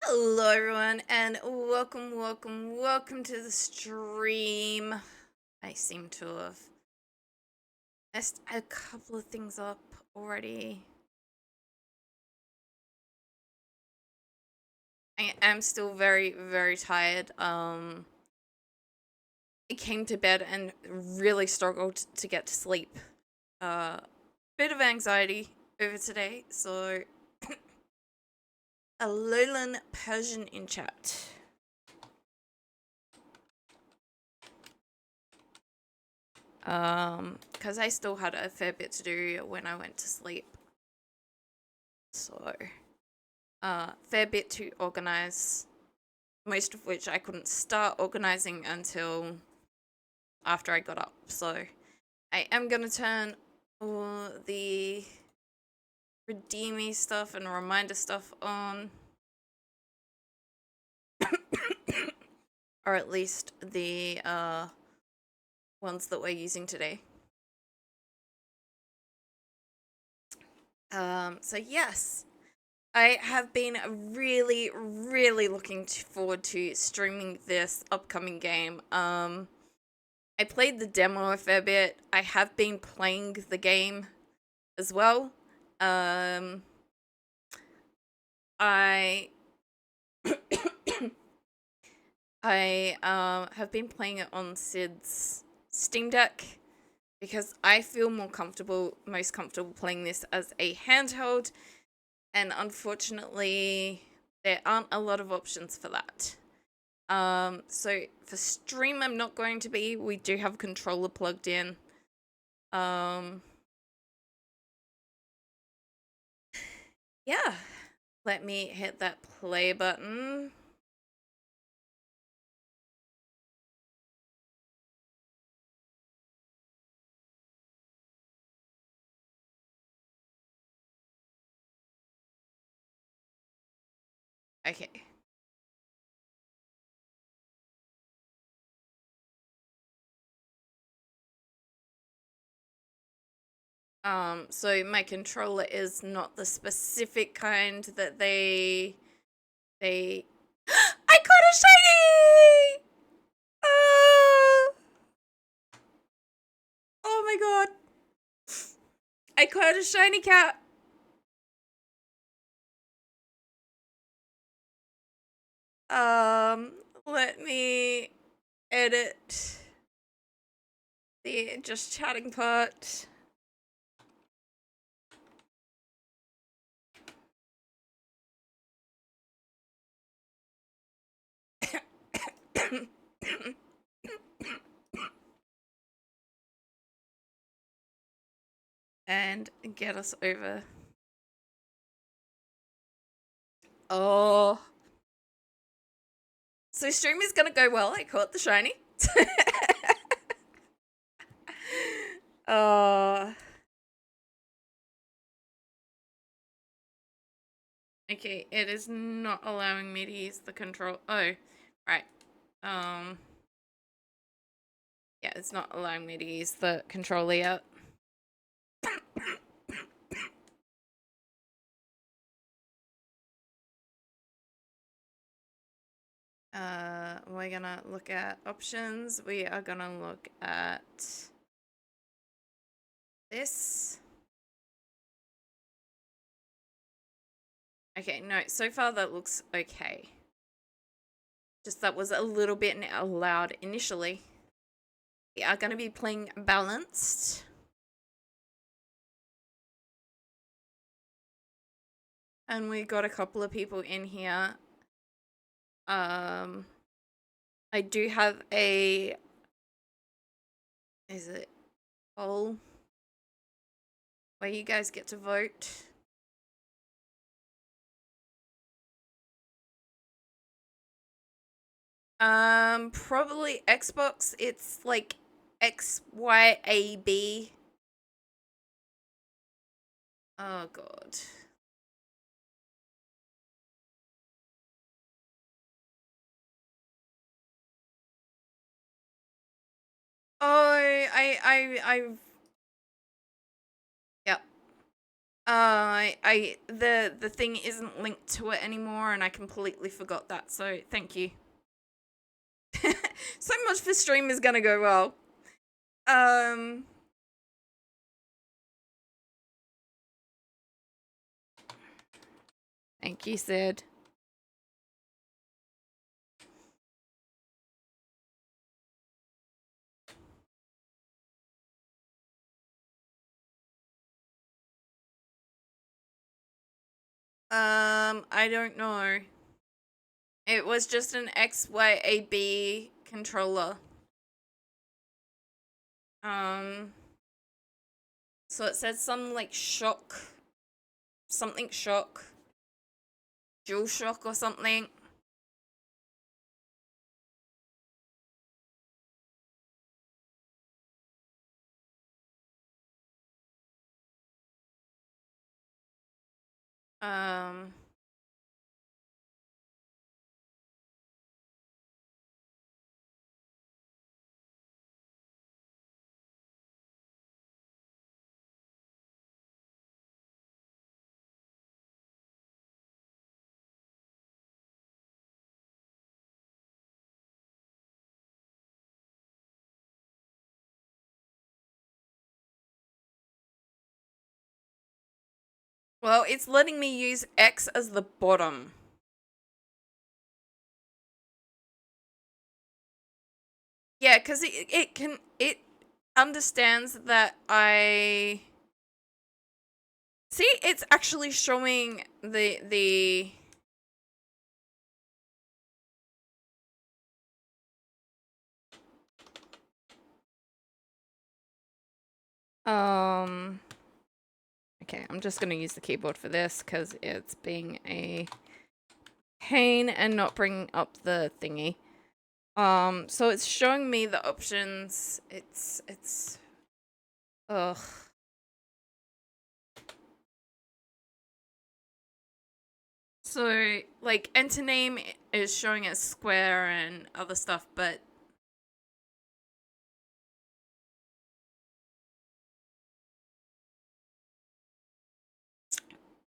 Hello everyone and welcome to the stream. I seem to have messed a couple of things up already. I am still very tired. I came to bed and really struggled to get to sleep. Bit of anxiety over today, so a Lowland Persian in chat. Because I still had a fair bit to do when I went to sleep. So, fair bit to organize, most of which I couldn't start organizing until after I got up. So, I am gonna turn all the redeemy stuff and reminder stuff on. Or at least the ones that we're using today. So yes, I have been really looking forward to streaming this upcoming game. I played the demo a fair bit. I have been playing the game as well. I have been playing it on Sid's Steam Deck because I feel most comfortable playing this as a handheld, and unfortunately there aren't a lot of options for that. So for stream I'm not going to be. We do have a controller plugged in. Yeah. Let me hit that play button. Okay. So my controller is not the specific kind that they I caught a shiny! Oh my god. I caught a shiny cat. Let me edit the just chatting part. And get us over. Oh. So stream is gonna go well. I caught the shiny. Okay, it is not allowing me to use the control. Oh, right. Yeah, it's not allowing me to use the controller yet. We're gonna look at options. We are gonna look at this. Okay, no, so far that looks okay. Just that was a little bit loud initially. We are gonna be playing balanced. And we got a couple of people in here. I do have a... Is it poll? Where you guys get to vote. Probably Xbox. It's like XYAB. Oh god. Oh, I've... Yep. The thing isn't linked to it anymore, and I completely forgot that. So thank you. So much for stream is gonna go well. Thank you, Sid. I don't know. It was just an XYAB controller. So it says some like something shock, dual shock or something. Um, well, it's letting me use X as the bottom. Yeah, because it understands that I see. It's actually showing the Okay, I'm just gonna use the keyboard for this because it's being a pain and not bringing up the thingy. So it's showing me the options. It's ugh. So like enter name is showing as square and other stuff, but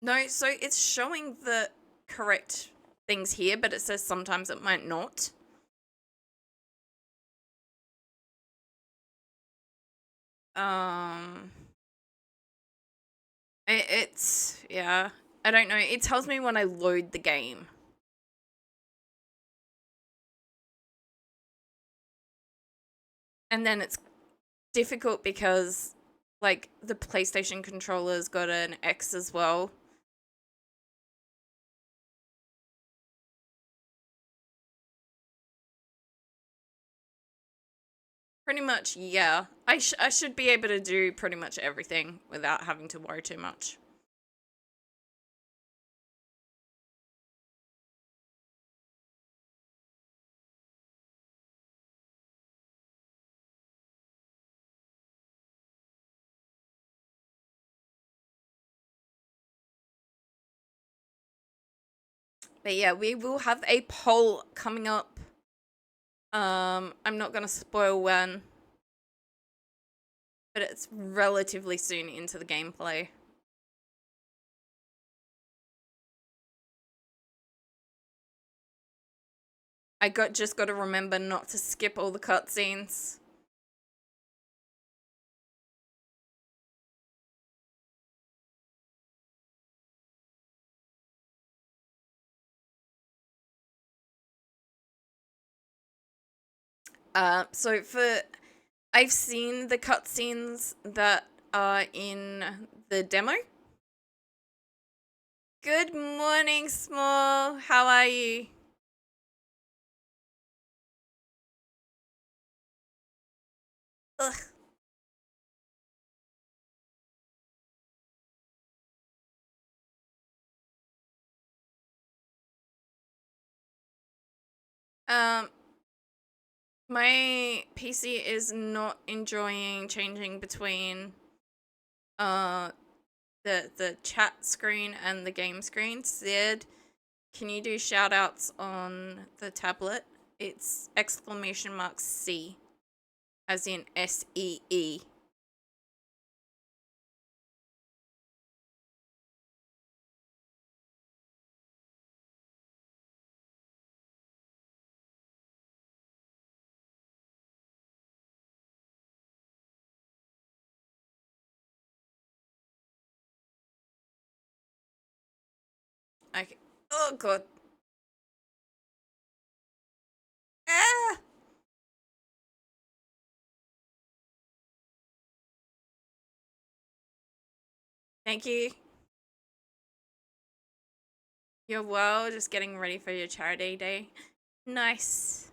no, so it's showing the correct things here, but it says sometimes it might not. Um it's yeah, I don't know. It tells me when I load the game. And then it's difficult because like the PlayStation controller's got an X as well. Pretty much, yeah. I should be able to do pretty much everything without having to worry too much. But yeah, we will have a poll coming up. I'm not gonna spoil when, but it's relatively soon into the gameplay. I just got to remember not to skip all the cutscenes. So I've seen the cutscenes that are in the demo. Good morning, Small. How are you? Ugh. Um, my PC is not enjoying changing between the chat screen and the game screen. Sid, can you do shout outs on the tablet? It's !C, as in SEE. Okay. Oh god. Ah! Thank you. You're well, just getting ready for your charity day. Nice.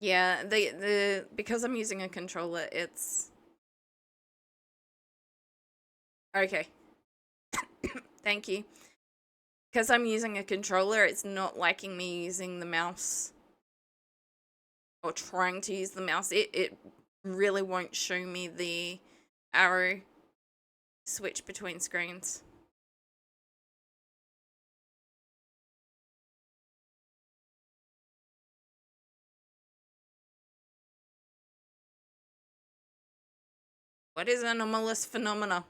Yeah, the because I'm using a controller, it's okay. Thank you. Because I'm using a controller, it's not liking me using the mouse or trying to use the mouse. It really won't show me the arrow switch between screens. What is anomalous phenomena?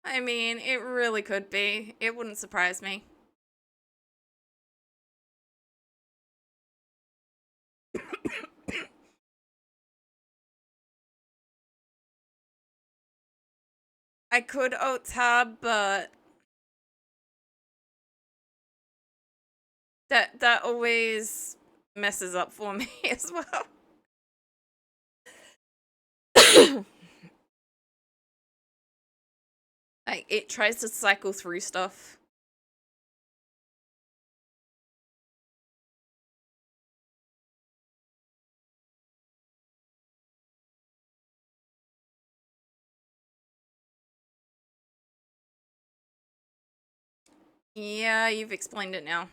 I mean, it really could be. It wouldn't surprise me. I could alt tab, but that always messes up for me as well. Like it tries to cycle through stuff. Yeah, you've explained it now.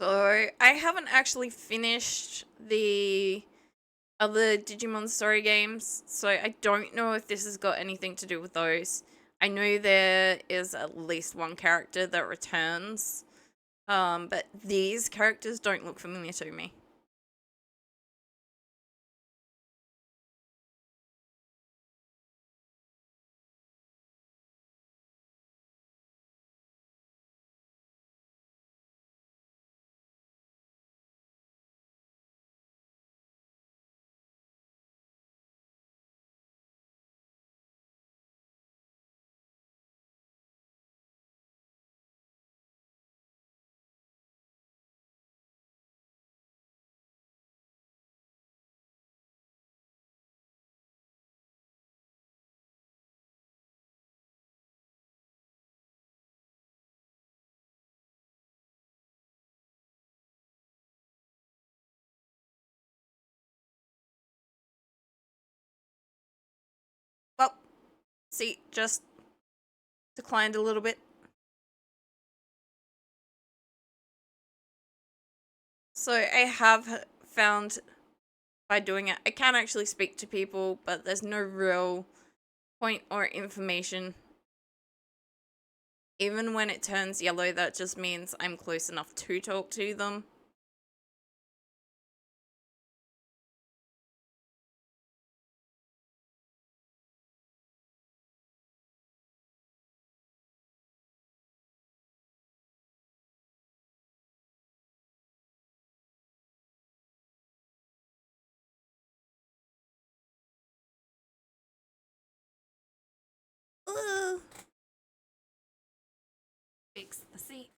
So I haven't actually finished the other Digimon story games, so I don't know if this has got anything to do with those. I know there is at least one character that returns, but these characters don't look familiar to me. Well, see, just declined a little bit. So I have found by doing it, I can actually speak to people, but there's no real point or information. Even when it turns yellow, that just means I'm close enough to talk to them. Ooh. Fix the seat.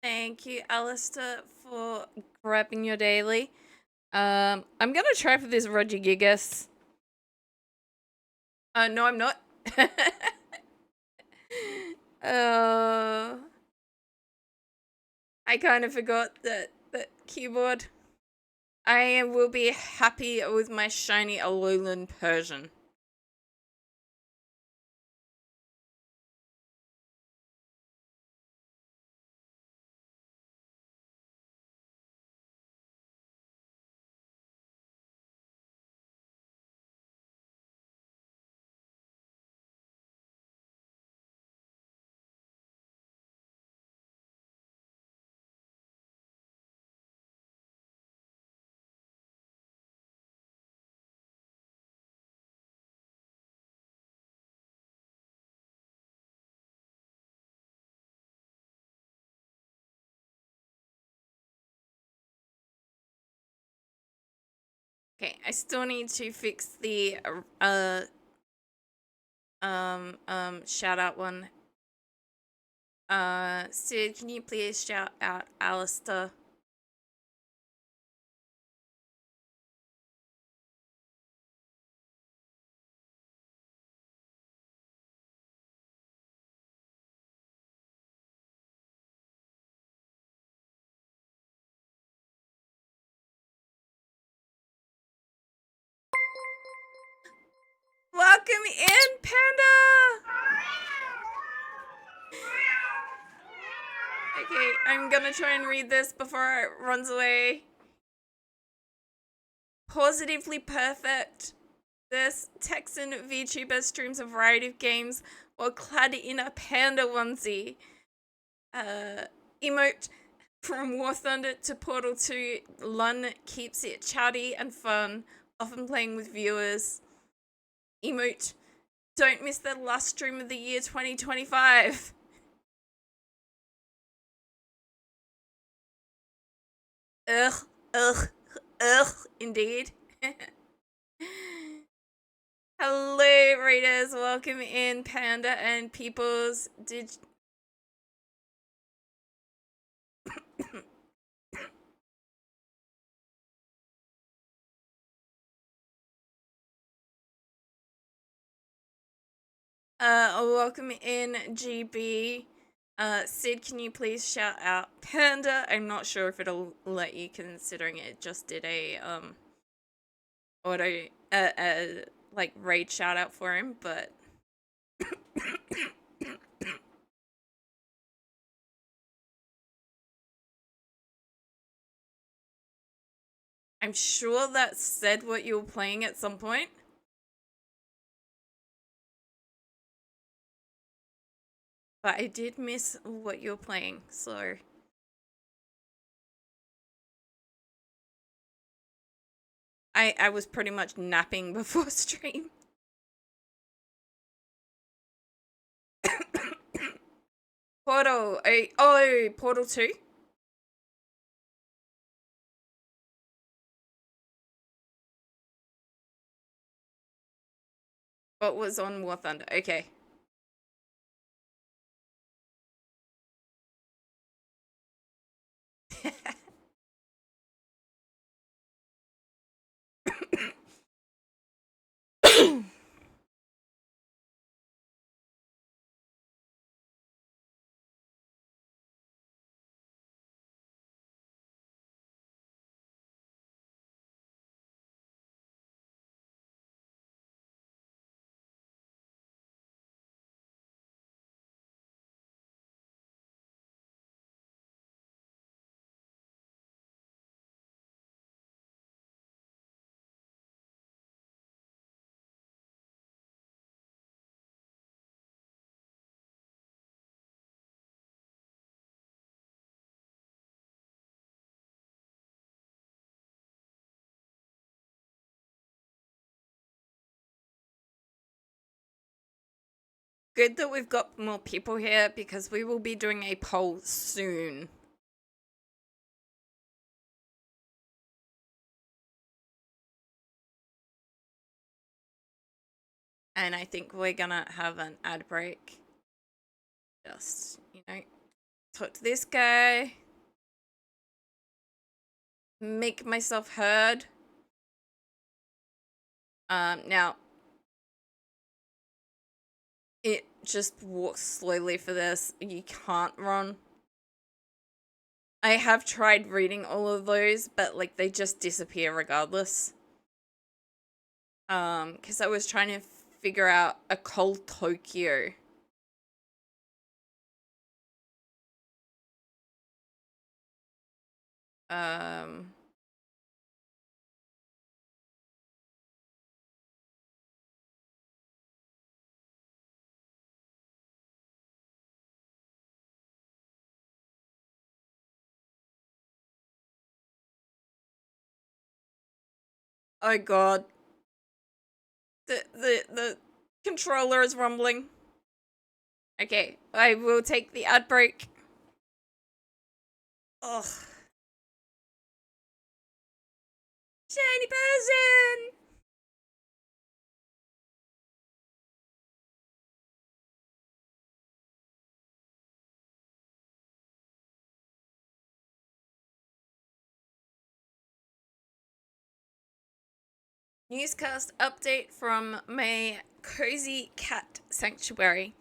Thank you, Alistair, for grabbing your daily. I'm gonna try for this Roger Gigas. No, I'm not. uh, I kind of forgot that keyboard. I will be happy with my shiny Alolan Persian. Okay, I still need to fix the shout out one. Sid, can you please shout out Alistair? Welcome in, Panda! Okay, I'm gonna try and read this before it runs away. Positively perfect. This Texan VTuber streams a variety of games while clad in a panda onesie. Emote from War Thunder to Portal 2, Lun keeps it chatty and fun, often playing with viewers. Emote, don't miss the last stream of the year 2025. Ugh, ugh, ugh, indeed. Hello, readers. Welcome in, Panda and Peoples. Welcome in, GB. Sid, can you please shout out Panda? I'm not sure if it'll let you, considering it just did a auto like raid shout out for him, but I'm sure that said what you were playing at some point. But I did miss what you were playing, so I was pretty much napping before stream. Portal, Portal 2? What was on War Thunder? Okay. Good that we've got more people here because we will be doing a poll soon. And I think we're gonna have an ad break. Just, you know. talk to this guy, make myself heard. Now, it just walks slowly for this. You can't run. I have tried reading all of those, but like they just disappear regardless. Because I was trying to figure out a cold Tokyo. Um, oh god. The controller is rumbling. Okay, I will take the ad break. Ugh. Shiny person! Newscast update from my cozy cat sanctuary.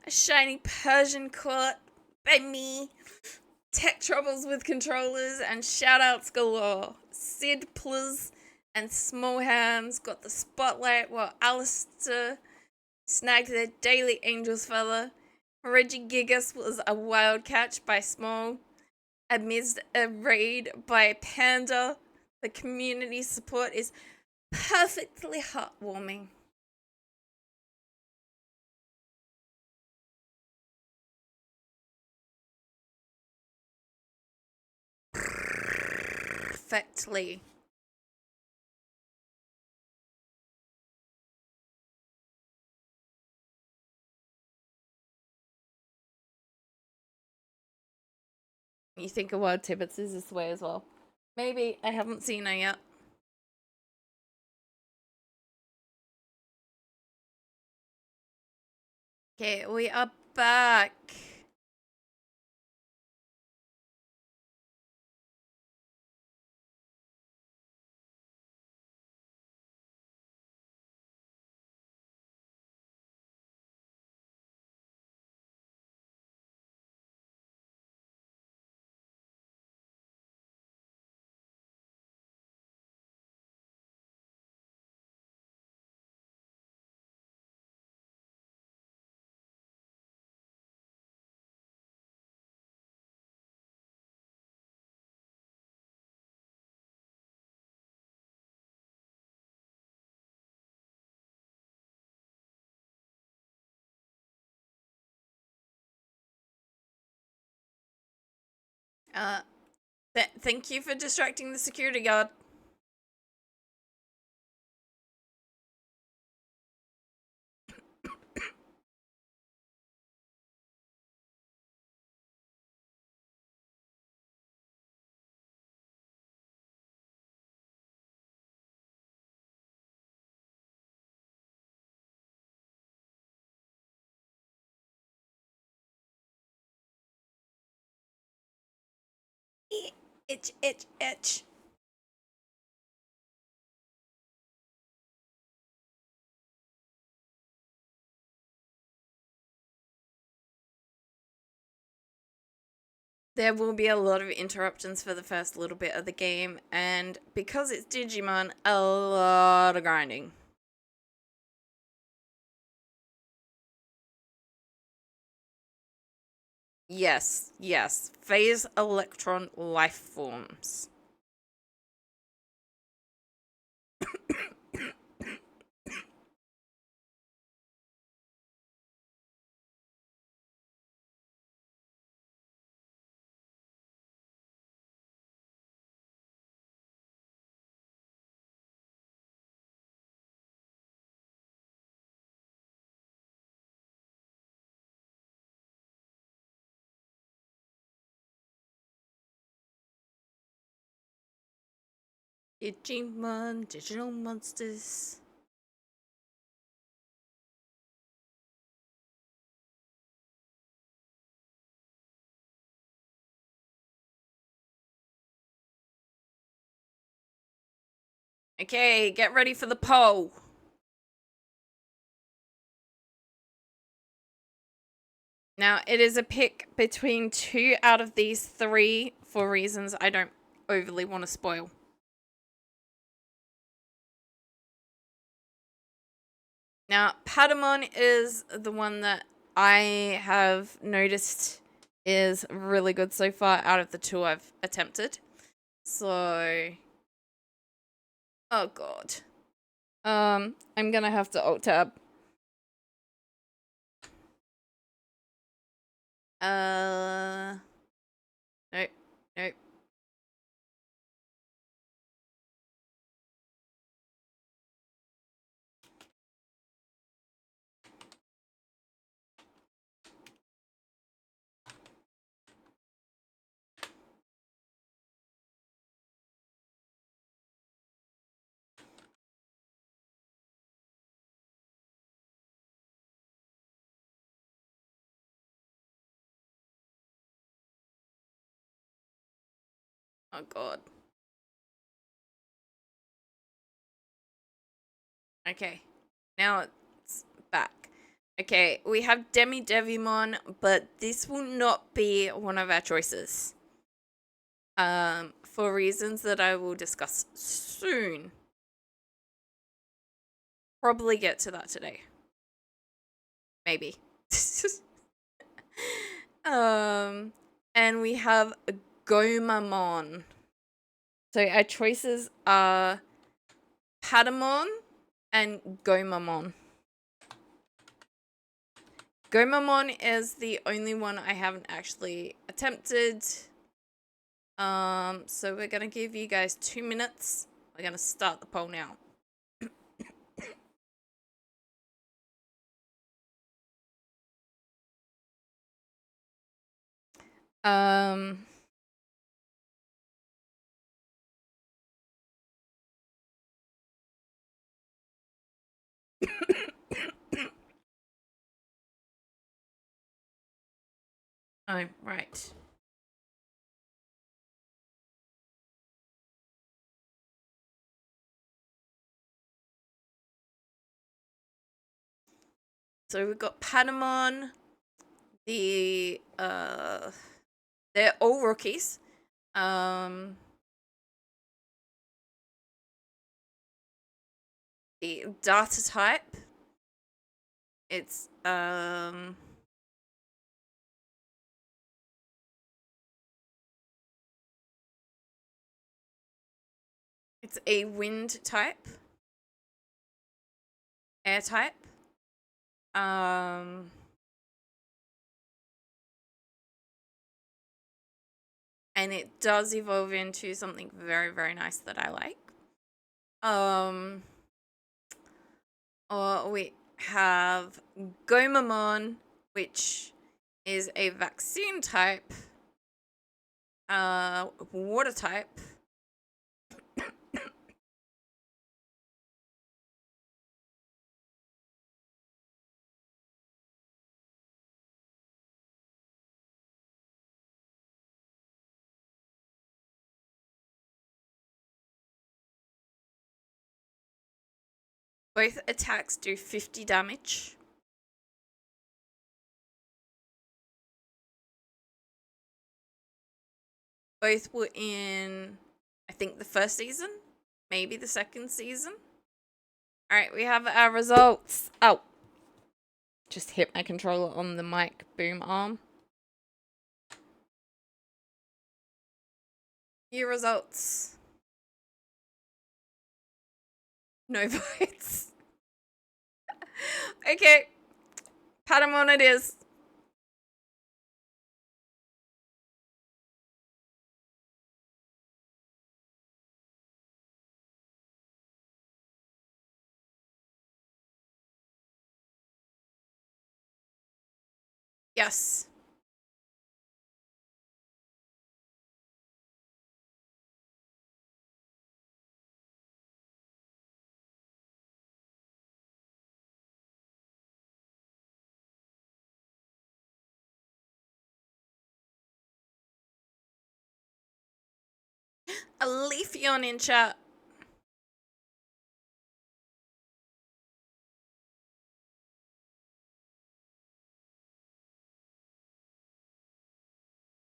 A shiny Persian caught by me. Tech troubles with controllers and shoutouts galore. Sid Pliz and Small Hands got the spotlight while Alistair snagged their daily Angels feather. Reggie Gigas was a wild catch by Small. Amidst a raid by Panda, the community support is perfectly heartwarming. Perfectly. You think a Wild Tibbets is this way as well? Maybe. I haven't seen her yet. Okay, we are back. Uh, thank you for distracting the security guard. Itch, itch, itch. There will be a lot of interruptions for the first little bit of the game, and because it's Digimon, a lot of grinding. Yes, yes. Phase electron life forms. Digimon, digital monsters. Okay, get ready for the poll. Now, it is a pick between 2 out of these 3 for reasons I don't overly want to spoil. Now, Patamon is the one that I have noticed is really good so far out of the 2 I've attempted. So, oh god. I'm gonna have to alt tab. Nope, nope. Oh god. Okay, now it's back. Okay, we have Digimon, but this will not be one of our choices. For reasons that I will discuss soon. Probably get to that today. Maybe. And we have Gomamon. So our choices are Patamon and Gomamon. Gomamon is the only one I haven't actually attempted. So we're gonna give you guys 2 minutes. We're gonna start the poll now. Um. Oh, right. So we've got Patamon. They're all rookies. The data type. It's it's a wind type. Air type. And it does evolve into something very, very nice that I like. Or we have Gomamon, which is a vaccine type, water type. Both attacks do 50 damage. Both were in, I think, the first season, maybe the second season. All right, we have our results. Oh, just hit my controller on the mic boom arm. Your results. No votes. Okay, Patamon it is. Yes. A Leafeon in chat.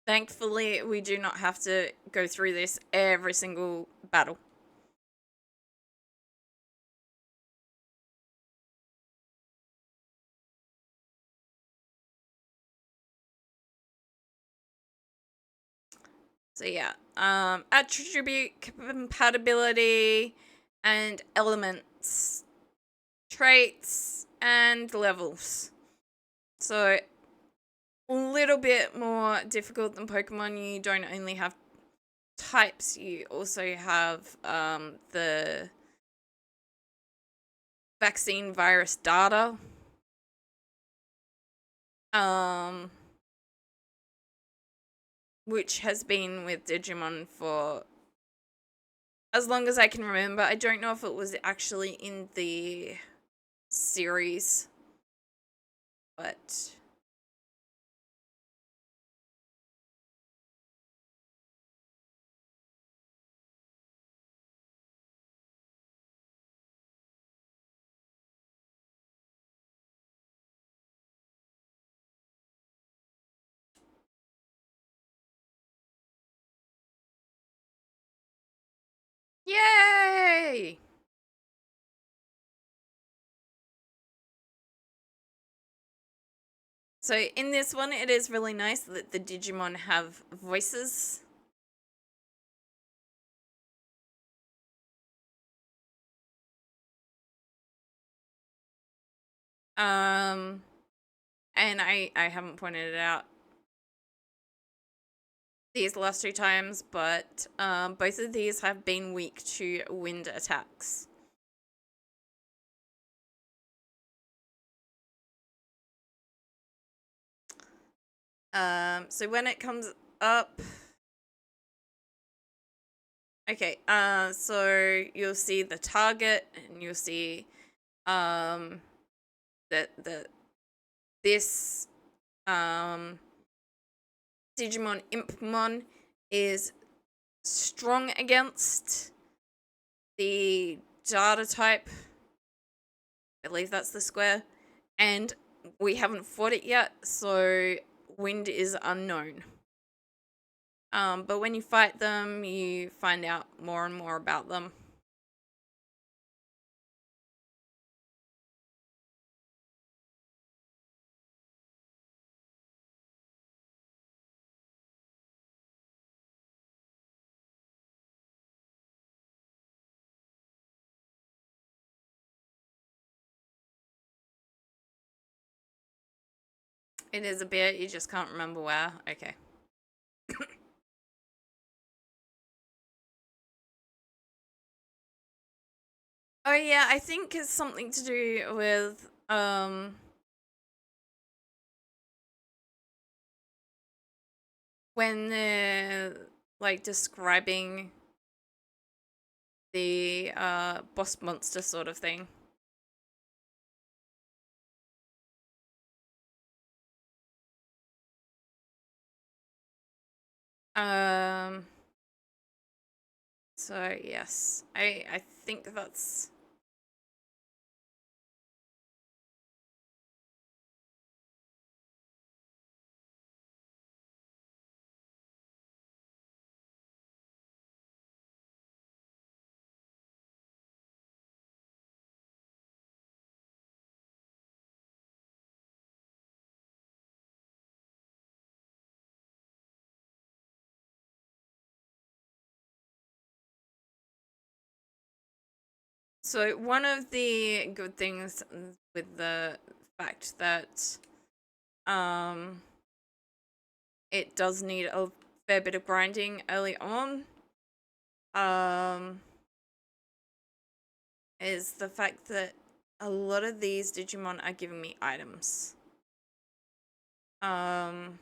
Thankfully, we do not have to go through this every single battle. So yeah, attribute compatibility and elements, traits and levels. So a little bit more difficult than Pokemon. You don't only have types, you also have the vaccine virus data. Um, which has been with Digimon for as long as I can remember. I don't know if it was actually in the series, but yay! So in this one, it is really nice that the Digimon have voices. Um, and I haven't pointed it out these last two times, but both of these have been weak to wind attacks. So when it comes up, okay, so you'll see the target, and you'll see that this Digimon Impmon is strong against the data type. I believe that's the square, and we haven't fought it yet, so wind is unknown. But when you fight them, you find out more and more about them. It is a bit, you just can't remember where. Okay. Oh yeah, I think it's something to do with when they're like describing the boss monster sort of thing. Um so yes, I think that's so one of the good things with the fact that um it does need a fair bit of grinding early on um is the fact that a lot of these Digimon are giving me items. Um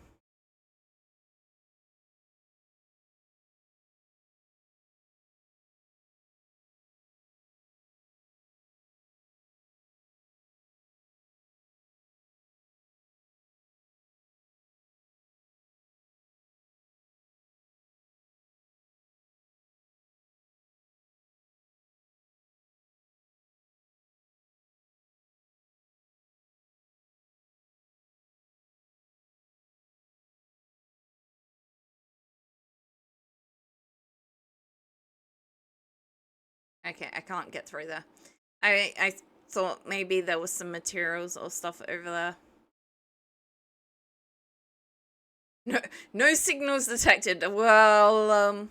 Okay, I can't get through there. I thought maybe there was some materials or stuff over there. No, no signals detected. Well, uh,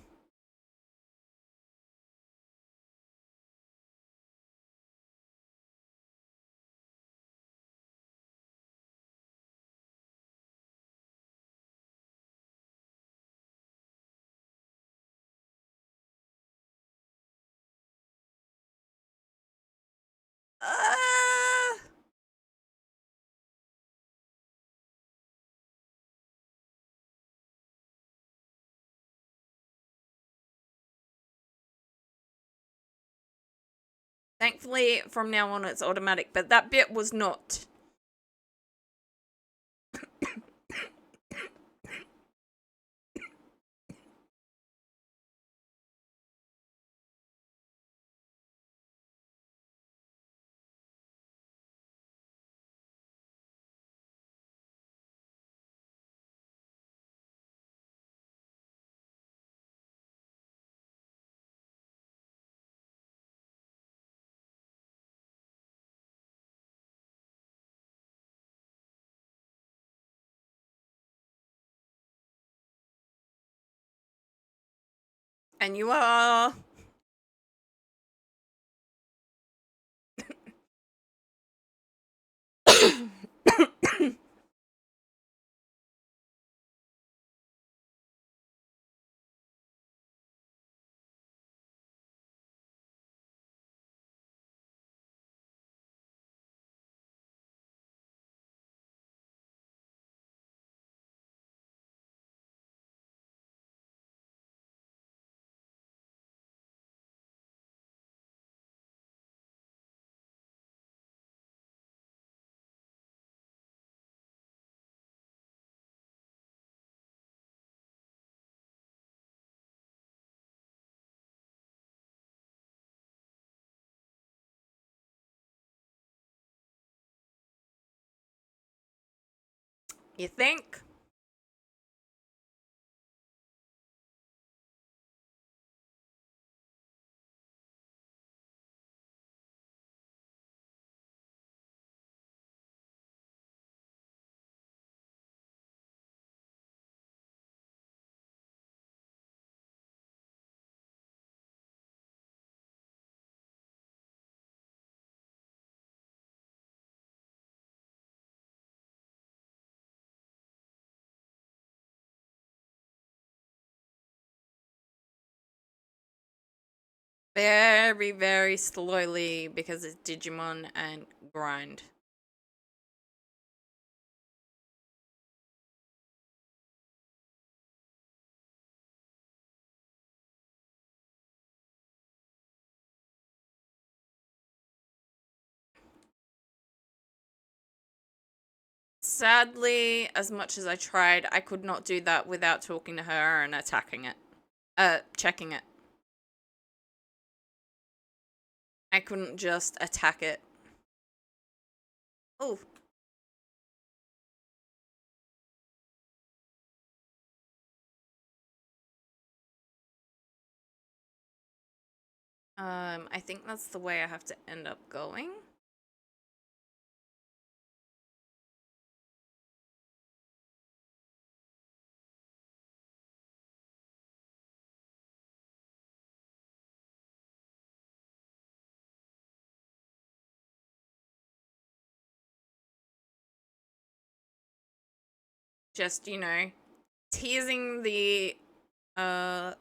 thankfully from now on it's automatic, but that bit was not. And you are. You think? Very, very slowly because it's Digimon and grind. Sadly, as much as I tried, I could not do that without talking to her and attacking it. Checking it. I couldn't just attack it. Oh. I think that's the way I have to end up going. Just, teasing the, uh,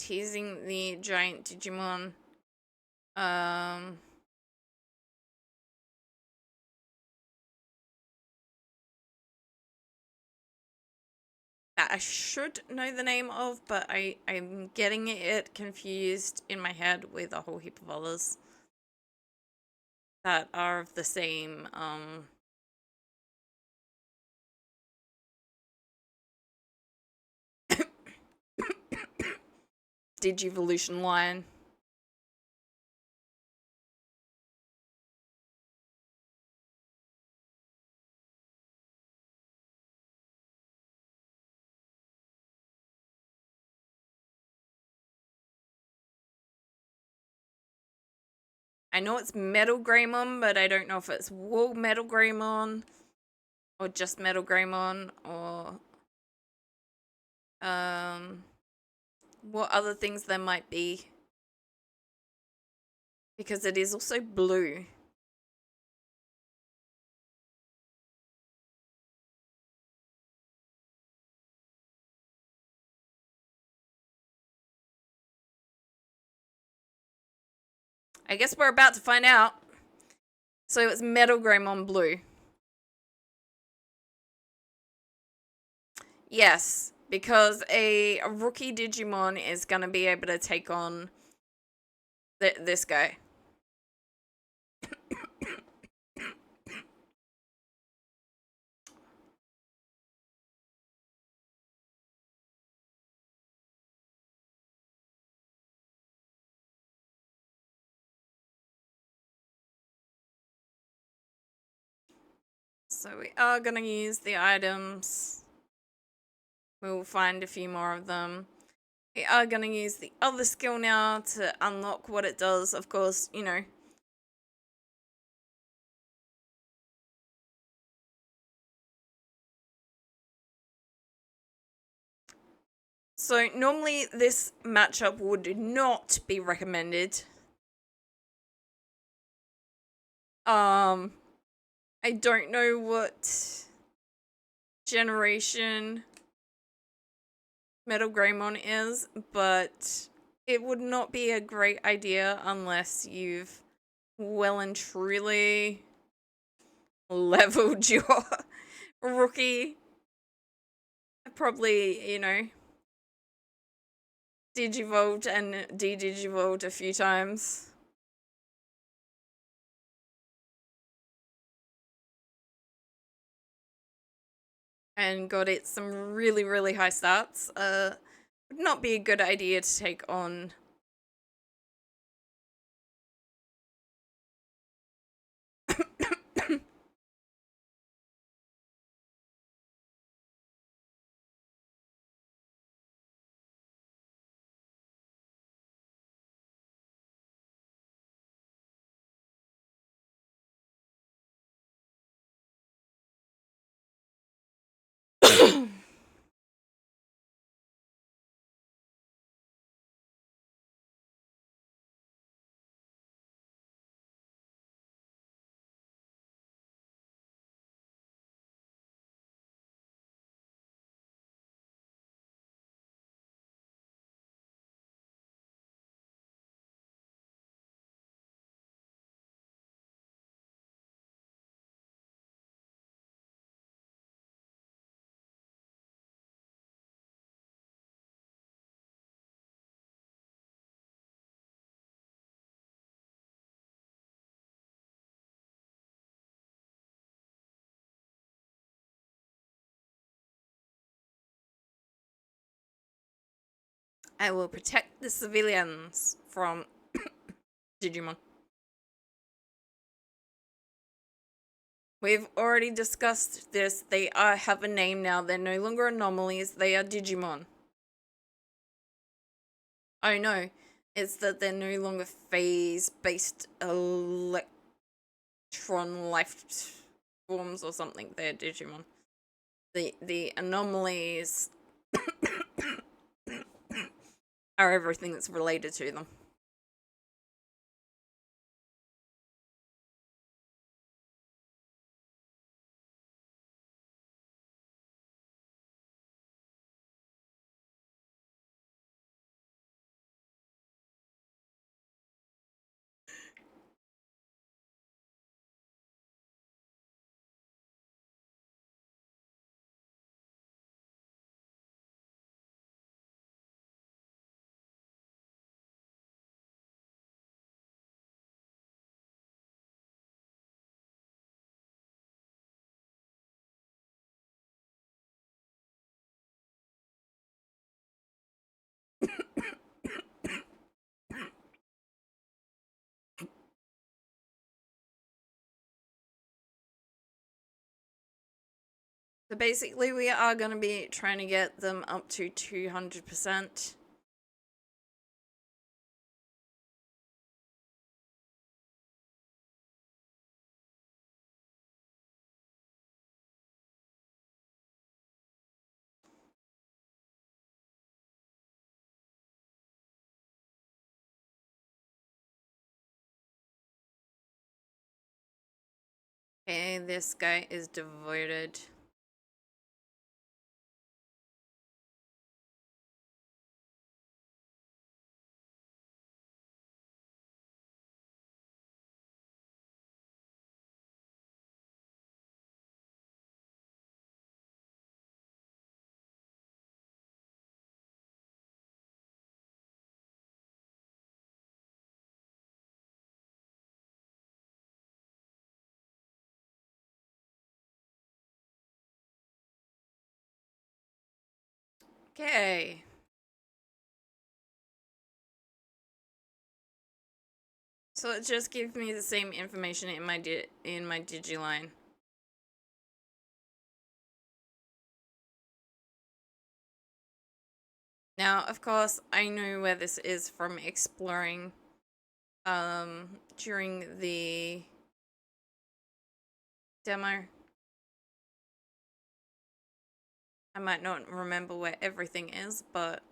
teasing the giant Digimon, um, that I should know the name of, but I'm getting it confused in my head with a whole heap of others that are of the same, Digivolution line. I know it's Metal Greymon, but I don't know if it's Wool Metal Greymon or just Metal Greymon or what other things there might be. Because it is also blue. I guess we're about to find out. So it's Metal Greymon blue. Yes, because a rookie Digimon is going to be able to take on this guy. So we are going to use the items. We'll find a few more of them. We are going to use the other skill now to unlock what it does. Of course, you know. So normally this matchup would not be recommended. I don't know what generation Metal Greymon is, but it would not be a great idea unless you've well and truly leveled your rookie. Probably, you know, Digivolved and de-Digivolved a few times. And got it some really, really high stats. Would not be a good idea to take on I will protect the civilians from Digimon. We've already discussed this. They have a name now. They're no longer anomalies. They are Digimon. Oh no, it's that they're no longer phase-based electron life forms or something. They're Digimon. The anomalies are everything that's related to them. So basically, we are going to be trying to get them up to 200%. Okay, this guy is devoted. Okay. So it just gives me the same information in my Digiline. Now, of course, I know where this is from exploring during the demo. I might not remember where everything is, but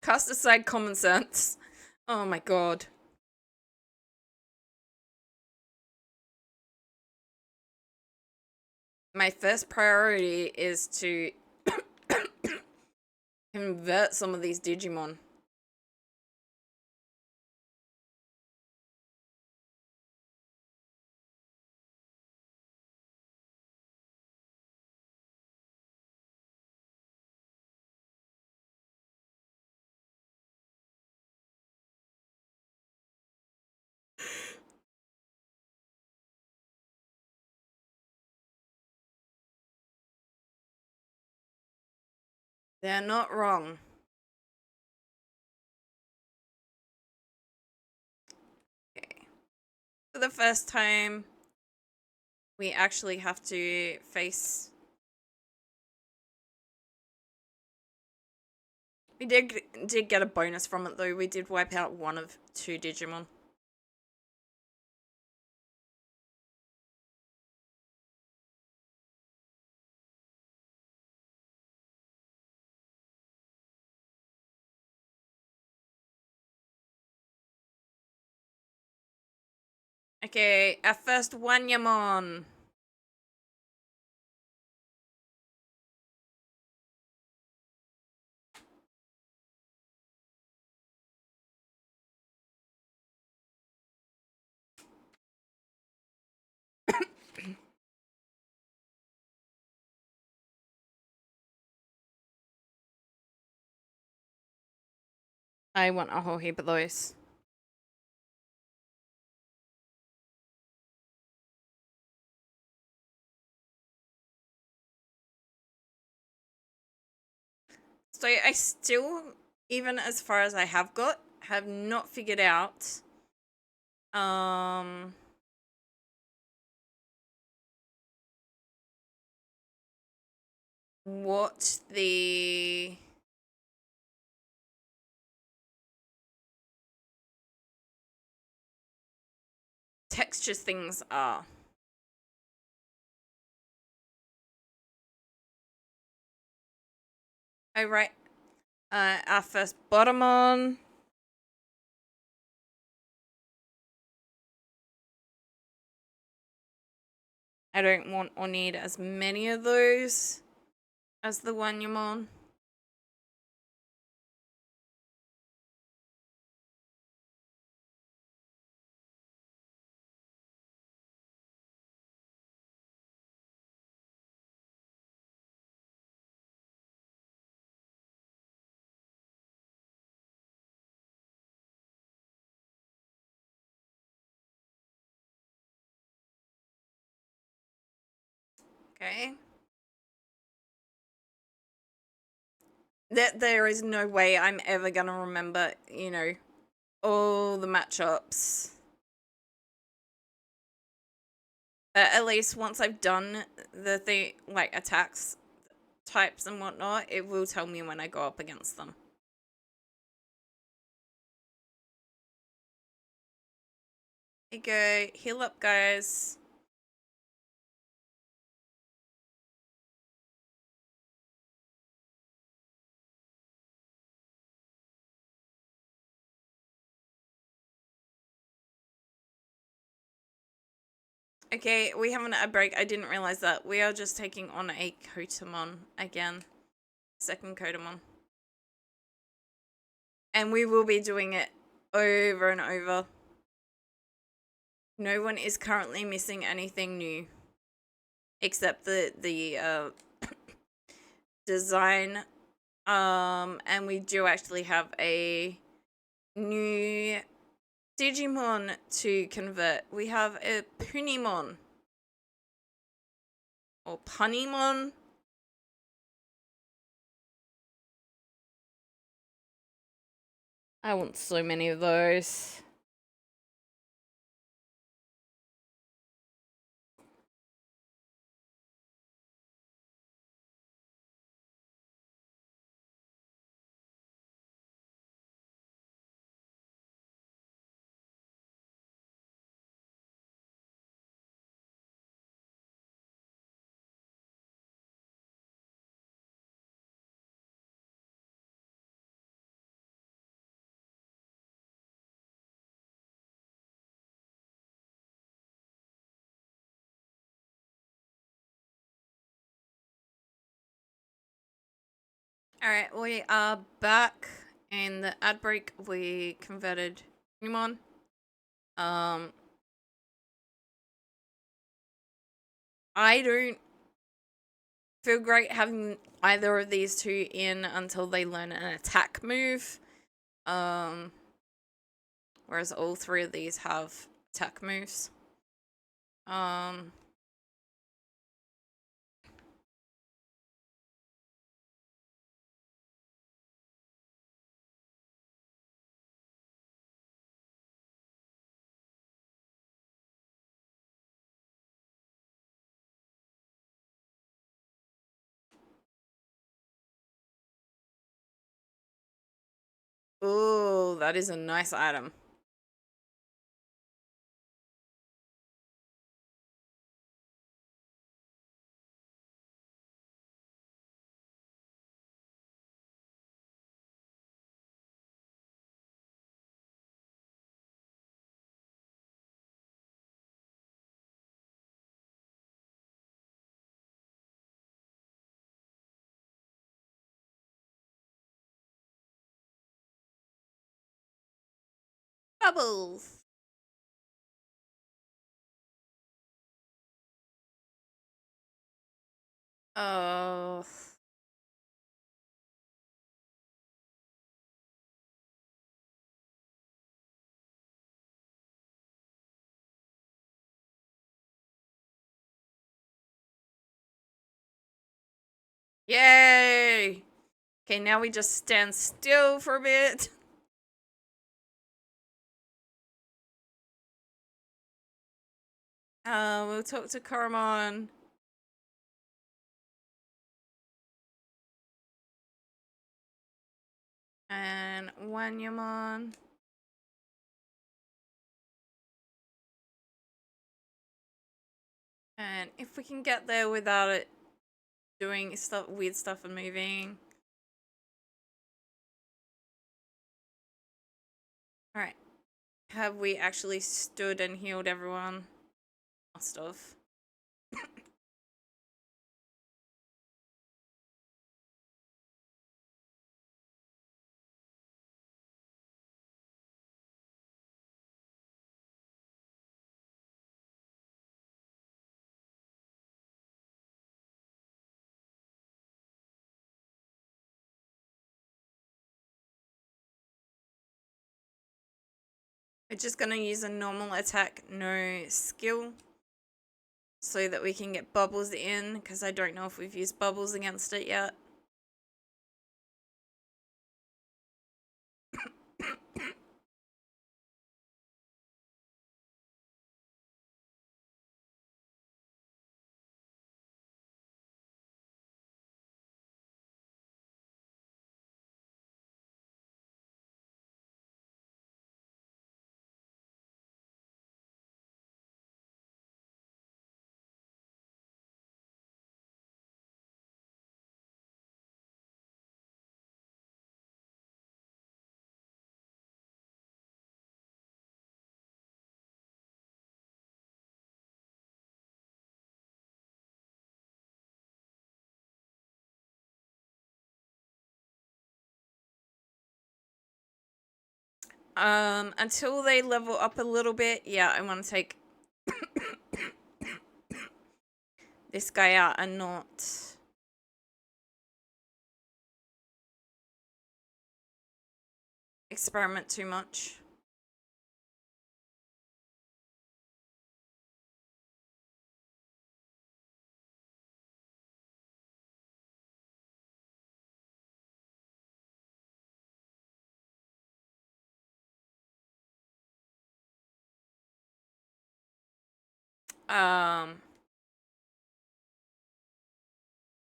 cast aside common sense. Oh my god. My first priority is to convert some of these Digimon. They're not wrong. Okay. For the first time, we actually have to face... We did get a bonus from it though. We did wipe out one of 2 Digimon. Okay, our first Wanyamon. I want a whole heap of those. So I still, even as far as I have got, have not figured out what the texture things are. Oh, right. Our first Bottomon. I don't want or need as many of those as the Wanyamon. Okay. There is no way I'm ever gonna remember, you know, all the matchups. At least once I've done the thing, like attacks, types and whatnot, it will tell me when I go up against them. Here you go. Heal up, guys. Okay, we have an ad break. I didn't realize that. We are just taking on a Kotamon again. Second Kotamon. And we will be doing it over and over. No one is currently missing anything new. Except the design. And we do actually have a new Digimon to convert. We have a Punimon. Or Punimon. I want so many of those. Alright, we are back. In the ad break, we converted Digimon. I don't feel great having either of these two in until they learn an attack move. Whereas all three of these have attack moves. Ooh, that is a nice item. Bubbles! Oh. Yay! Okay, now we just stand still for a bit. We'll talk to Karamon. And Wanyamon. And if we can get there without it doing stuff, weird stuff and moving. Alright. Have we actually stood and healed everyone? Must have. We're just gonna use a normal attack, no skill. So that we can get bubbles in, because I don't know if we've used bubbles against it yet. Until they level up a little bit, yeah, I want to take this guy out and not experiment too much.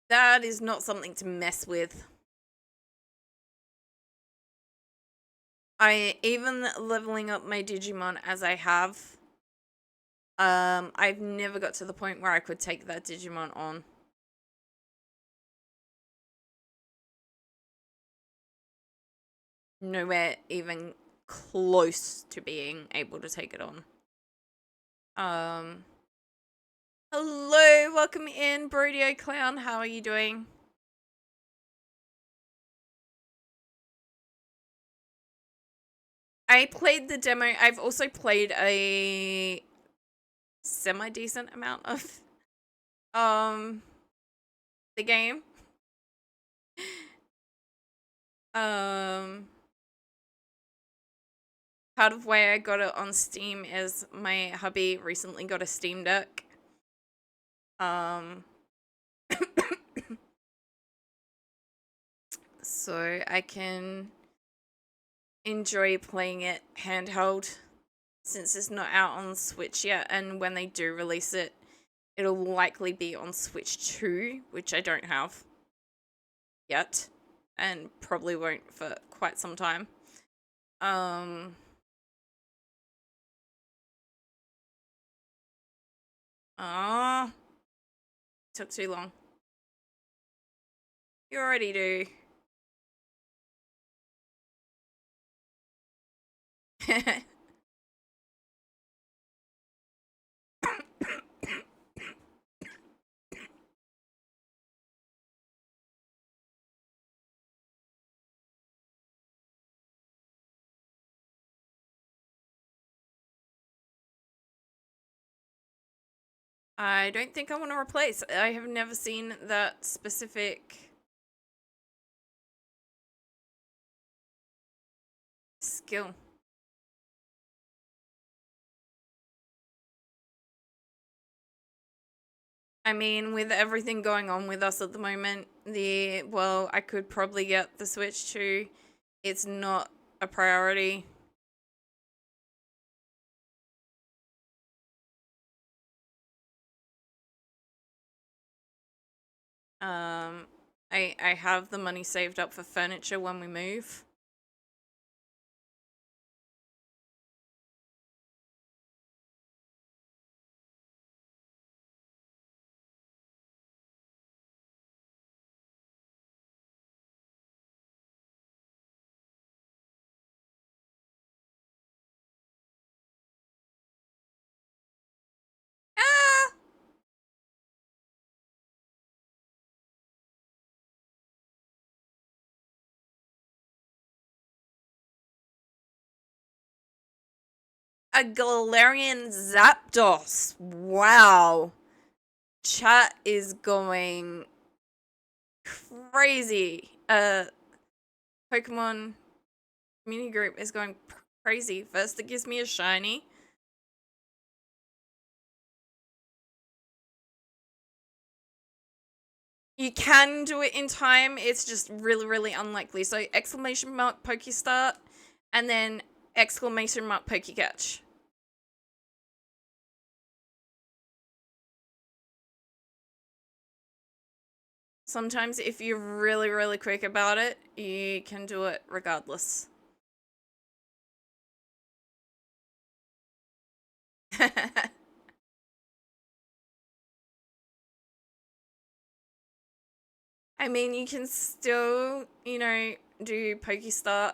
That is not something to mess with. Even leveling up my Digimon as I have, I've never got to the point where I could take that Digimon on. Nowhere even close to being able to take it on. Hello, welcome in, Brodio Clown. How are you doing? I played the demo. I've also played a semi-decent amount of the game. Part of why I got it on Steam is my hubby recently got a Steam Deck. So I can enjoy playing it handheld since it's not out on Switch yet, and when they do release it, it'll likely be on Switch 2, which I don't have yet, and probably won't for quite some time. Took too long. You already do. I don't think I want to replace. I have never seen that specific skill. I mean, with everything going on with us at the moment, I could probably get the Switch 2. It's not a priority. I have the money saved up for furniture when we move. Ah! A Galarian Zapdos. Wow. Chat is going crazy. Pokemon community group is going crazy. First it gives me a shiny. You can do it in time, it's just really, really unlikely. So exclamation mark Pokestart and then exclamation mark Pokecatch. Sometimes if you're really, really quick about it, you can do it regardless. I mean, you can still, do Pokestart.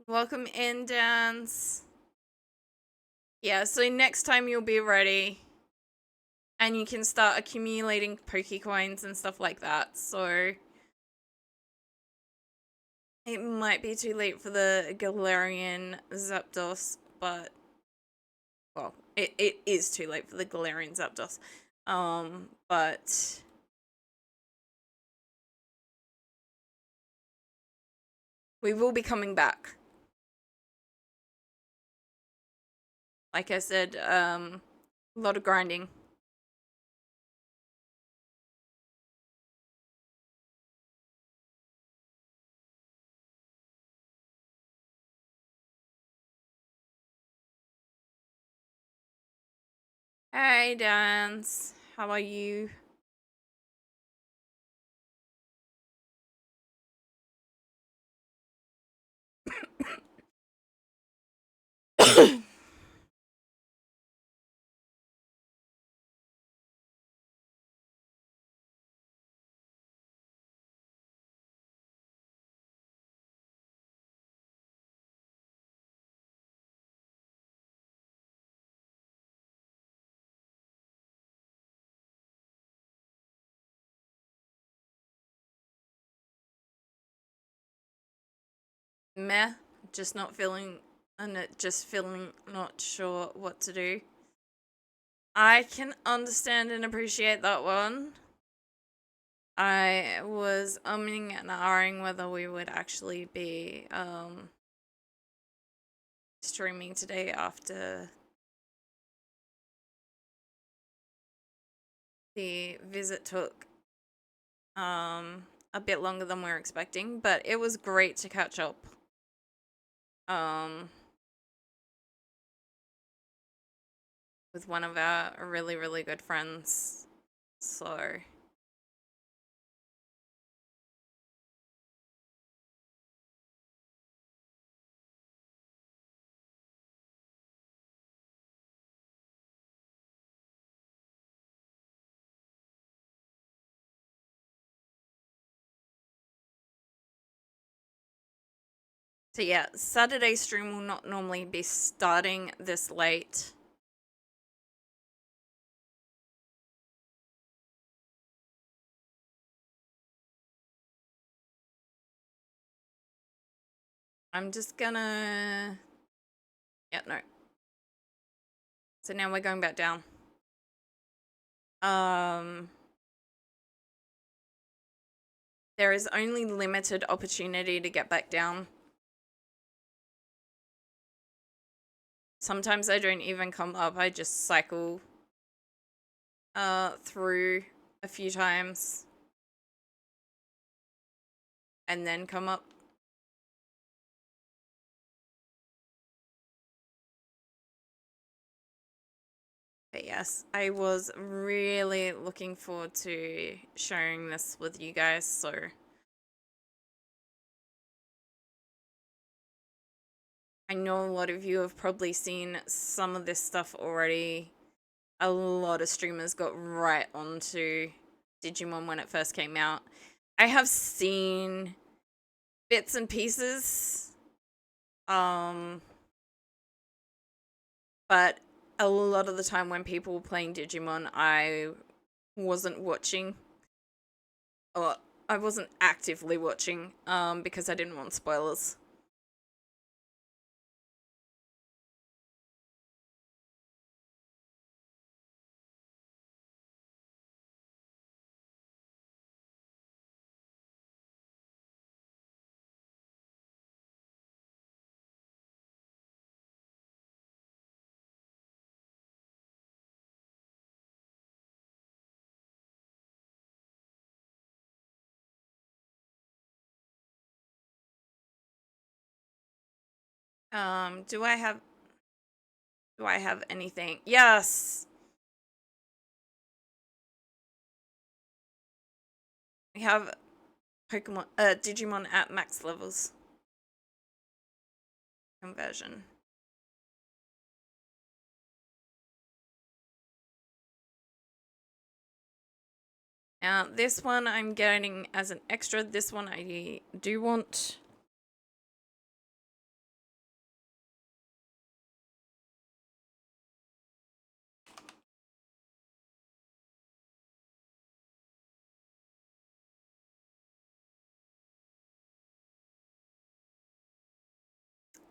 Welcome in, Dance. Yeah, so next time you'll be ready. And you can start accumulating Pokecoins and stuff like that, so... It might be too late for the Galarian Zapdos, but... Well, it is too late for the Galarian Zapdos. But... We will be coming back. Like I said, a lot of grinding. Hey, Dance. How are you? Meh. Just not feeling... And just feeling not sure what to do. I can understand and appreciate that one. I was umming and ahhing whether we would actually be streaming today after the visit took a bit longer than we were expecting, but it was great to catch up. With one of our really, really good friends. So yeah, Saturday stream will not normally be starting this late. I'm just gonna... Yeah, no. So now we're going back down. There is only limited opportunity to get back down. Sometimes I don't even come up, I just cycle through a few times and then come up. But yes, I was really looking forward to sharing this with you guys, so I know a lot of you have probably seen some of this stuff already. A lot of streamers got right onto Digimon when it first came out. I have seen bits and pieces, but a lot of the time when people were playing Digimon, I wasn't watching, or I wasn't actively watching, because I didn't want spoilers. Do I have anything? Yes! We have Digimon at max levels. Conversion. Now, this one I'm getting as an extra. This one I do want.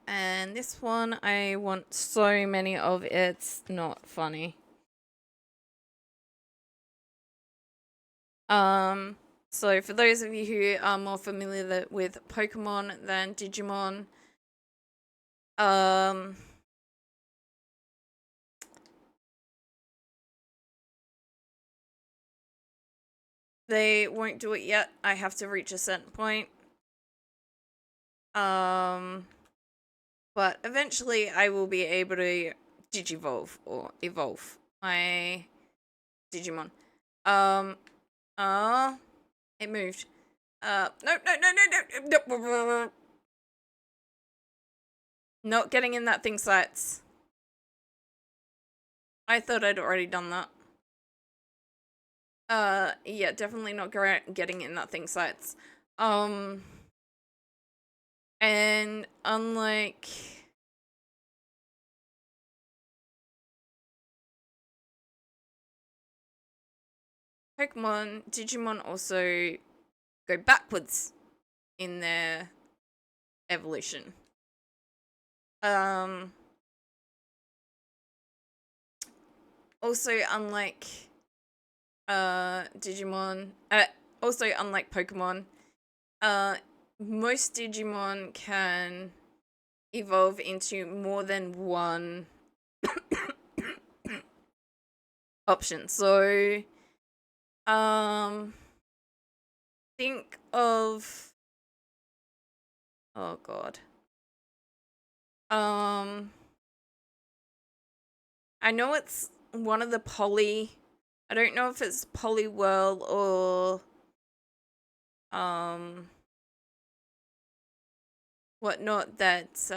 And this one, I want so many of. It's not funny. So for those of you who are more familiar with Pokemon than Digimon, they won't do it yet. I have to reach a certain point. But eventually I will be able to Digivolve or evolve my Digimon. It moved. No. Not getting in that thing sights. I thought I'd already done that. Yeah, definitely not getting in that thing sights. And unlike Pokemon, Digimon also go backwards in their evolution. Also unlike Digimon, also unlike Pokemon, most Digimon can evolve into more than one option. So, think of, oh god. I know it's one of the I don't know if it's Poliwhirl or whatnot, that's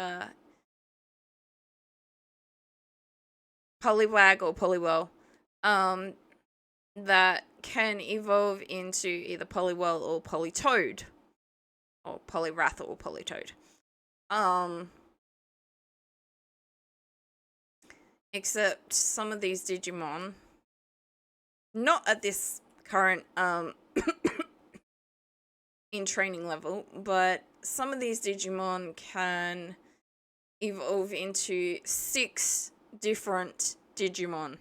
Poliwag or Poliwhirl, that can evolve into either Poliwhirl or Politoad, or Poliwrath or Politoad. Except some of these Digimon, not at this current in training level, but some of these Digimon can evolve into 6 different Digimon.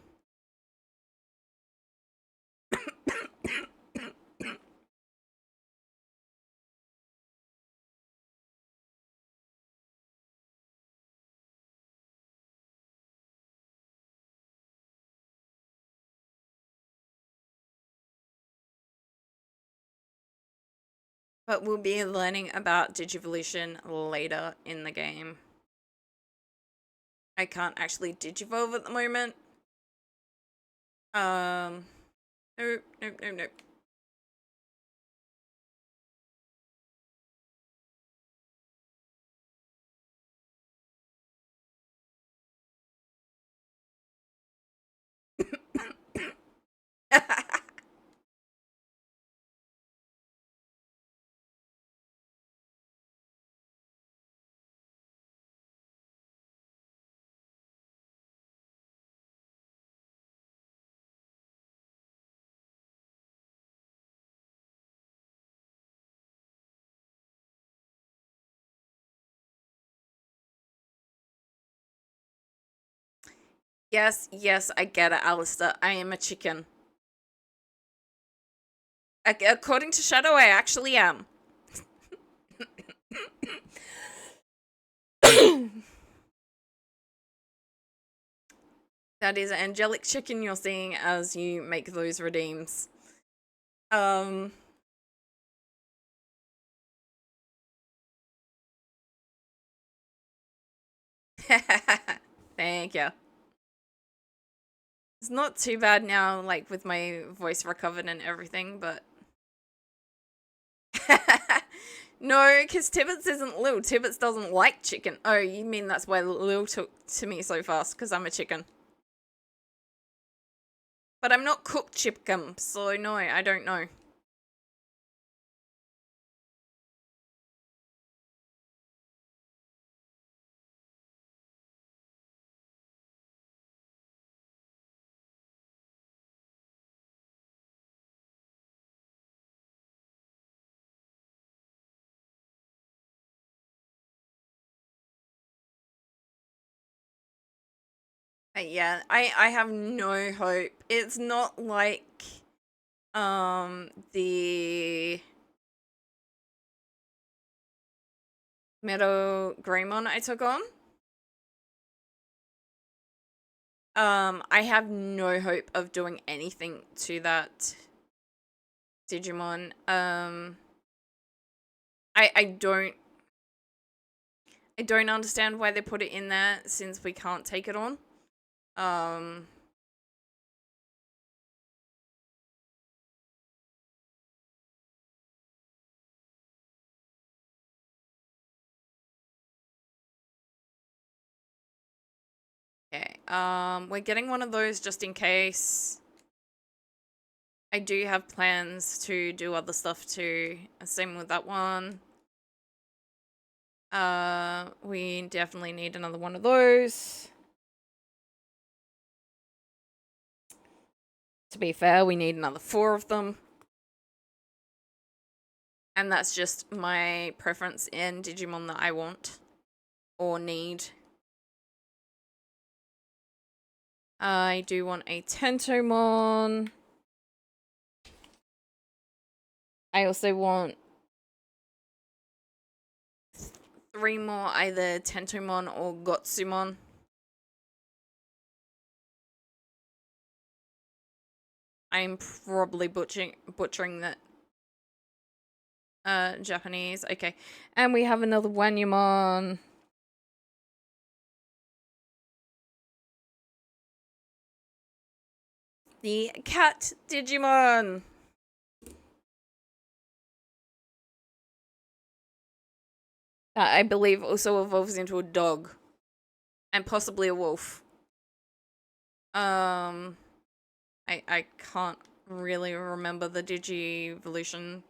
But we'll be learning about Digivolution later in the game. I can't actually Digivolve at the moment. Nope. Yes, I get it, Alistair. I am a chicken. According to Shadow, I actually am. That is angelic chicken you're seeing as you make those redeems. Thank you. It's not too bad now, like, with my voice recovered and everything, but... No, because Tibbets isn't Lil. Tibbets doesn't like chicken. Oh, you mean that's why Lil took to me so fast, because I'm a chicken. But I'm not cooked chicken, so no, I don't know. Yeah, I have no hope. It's not like the Metal Greymon I took on. I have no hope of doing anything to that Digimon. I don't understand why they put it in there since we can't take it on. Okay. We're getting one of those just in case. I do have plans to do other stuff too. Same with that one. We definitely need another one of those. To be fair, we need another 4 of them. And that's just my preference in Digimon that I want or need. I do want a Tentomon. I also want 3 more, either Tentomon or Gotsumon. I'm probably butchering that Japanese. Okay. And we have another Wanyamon. The cat Digimon. That I believe also evolves into a dog. And possibly a wolf. I can't really remember the Digivolution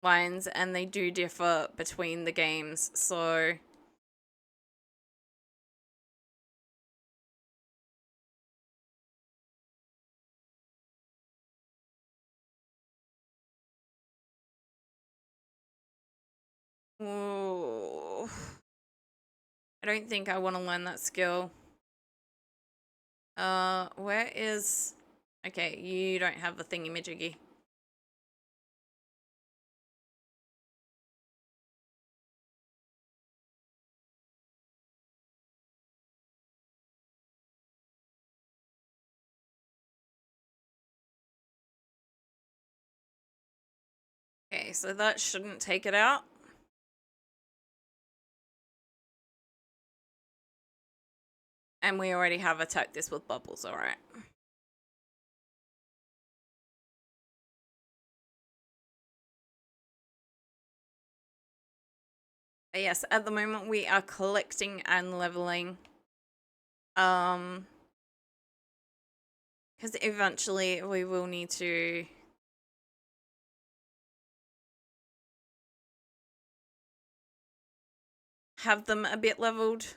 lines, and they do differ between the games, so ooh. I don't think I want to learn that skill. Where is... Okay, you don't have the thingy-majiggy. Okay, so that shouldn't take it out. And we already have attacked this with bubbles, alright. Yes, at the moment we are collecting and leveling. Because eventually we will need to... have them a bit leveled.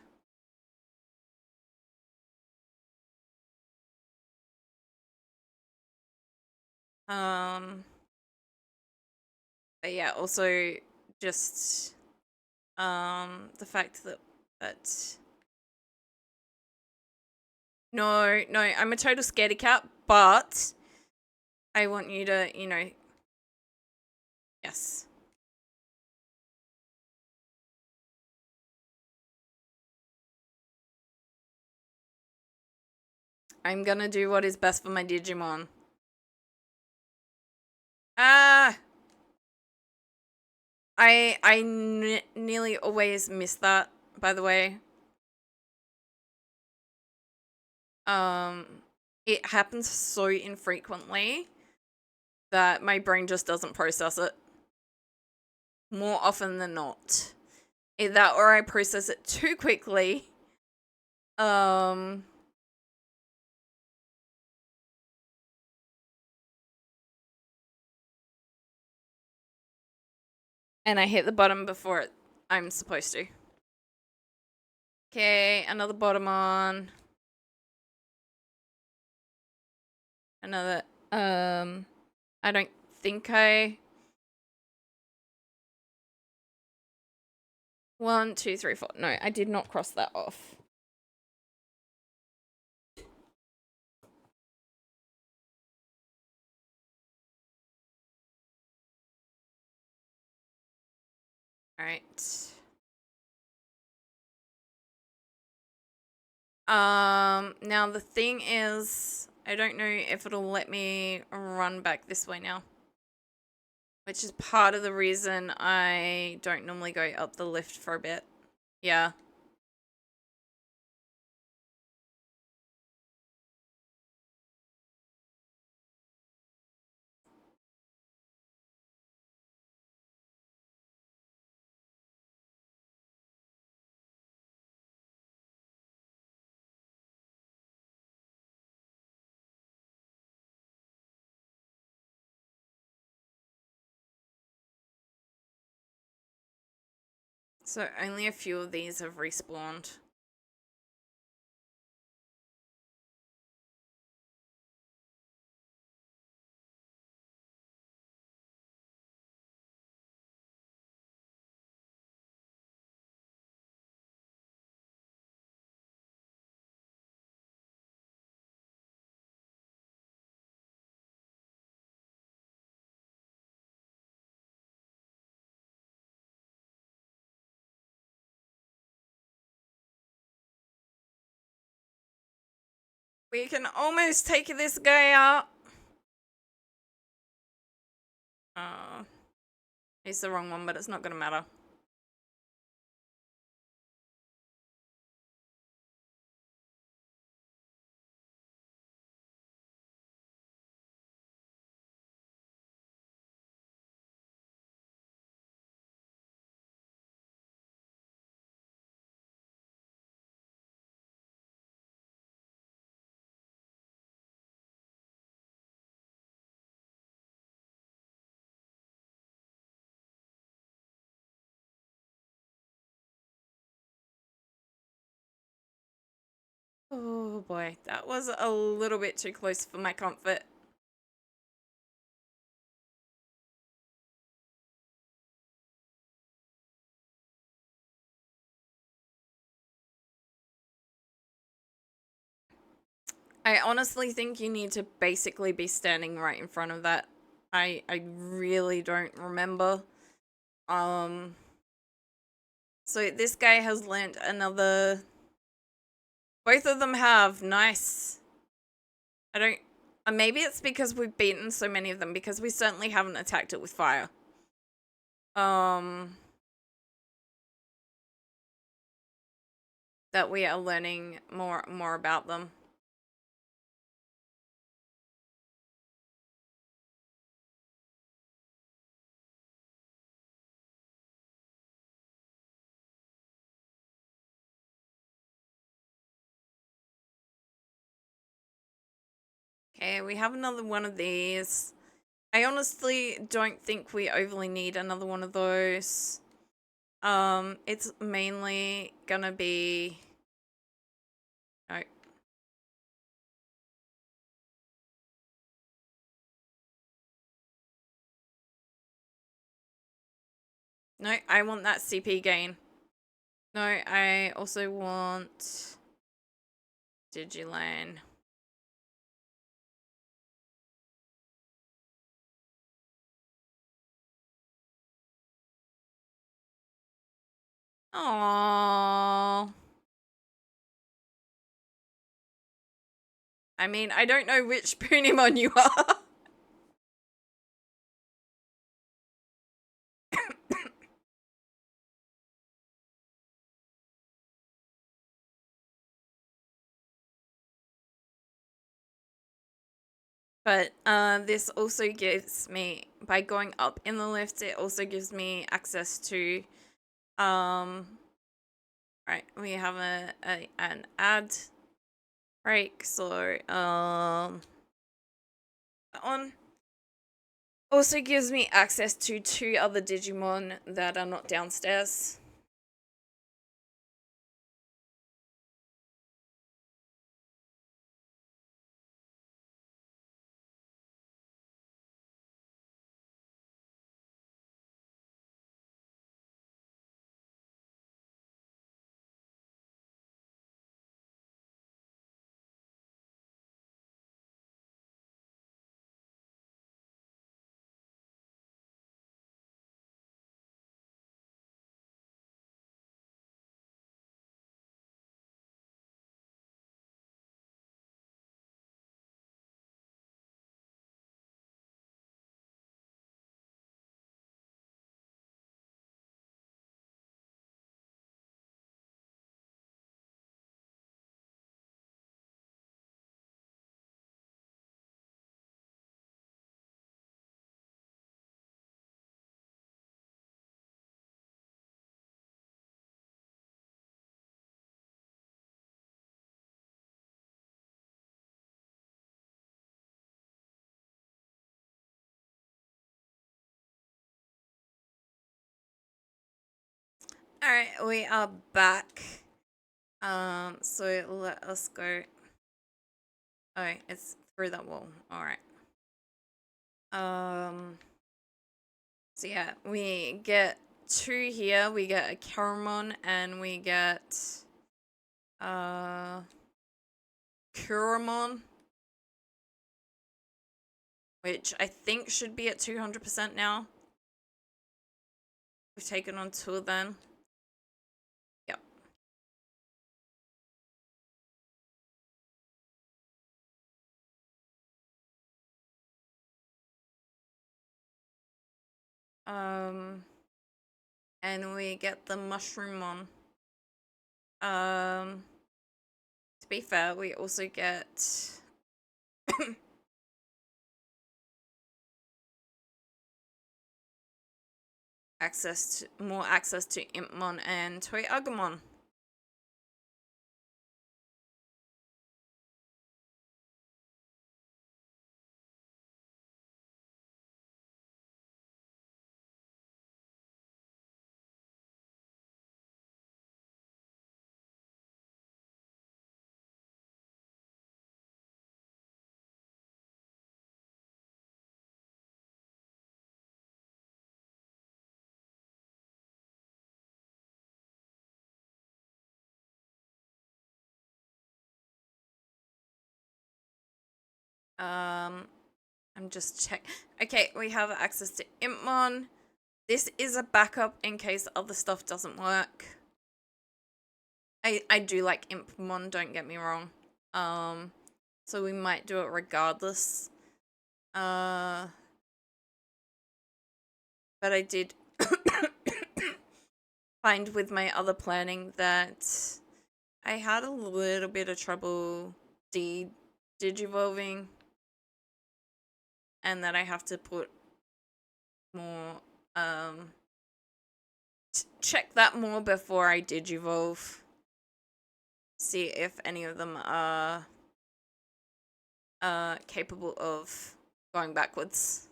But yeah, also just the fact that no, I'm a total scaredy cat, but I want you to, you know, yes. I'm gonna do what is best for my Digimon. Ah! I nearly always miss that, by the way. It happens so infrequently that my brain just doesn't process it. More often than not. Either that or I process it too quickly. And I hit the bottom before I'm supposed to. Okay, another bottom on. Another, I don't think I... 1, 2, 3, 4. No, I did not cross that off. Alright. Now the thing is, I don't know if it'll let me run back this way now. Which is part of the reason I don't normally go up the lift for a bit. Yeah. So only a few of these have respawned. We can almost take this guy out. He's the wrong one, but it's not gonna matter. Oh boy, that was a little bit too close for my comfort. I honestly think you need to basically be standing right in front of that. I really don't remember. So this guy has learned another... Both of them have. Nice. I don't... maybe it's because we've beaten so many of them, because we certainly haven't attacked it with fire. That we are learning more about them. Okay, we have another one of these. I honestly don't think we overly need another one of those. It's mainly gonna be... No. No, I want that CP gain. No, I also want... Digilane. Aww. I mean, I don't know which Punimon you are. But this also gives me, by going up in the lift, it also gives me access to, right, we have an ad break, so, that one also gives me access to 2 other Digimon that are not downstairs. Alright, we are back. So let us go. Oh, it's through that wall. Alright. So yeah, we get 2 here. We get a Caramon and we get Kuramon, which I think should be at 200% now. We've taken on 2 of them. Yep. And we get the Mushroomon. To be fair, we also get more access to Impmon and Toy-Agumon. I'm just check. Okay, we have access to Impmon. This is a backup in case other stuff doesn't work. I do like Impmon, don't get me wrong. So we might do it regardless. But I did find with my other planning that I had a little bit of trouble digivolving, and that I have to put more check that more before I digivolve. See if any of them are capable of going backwards.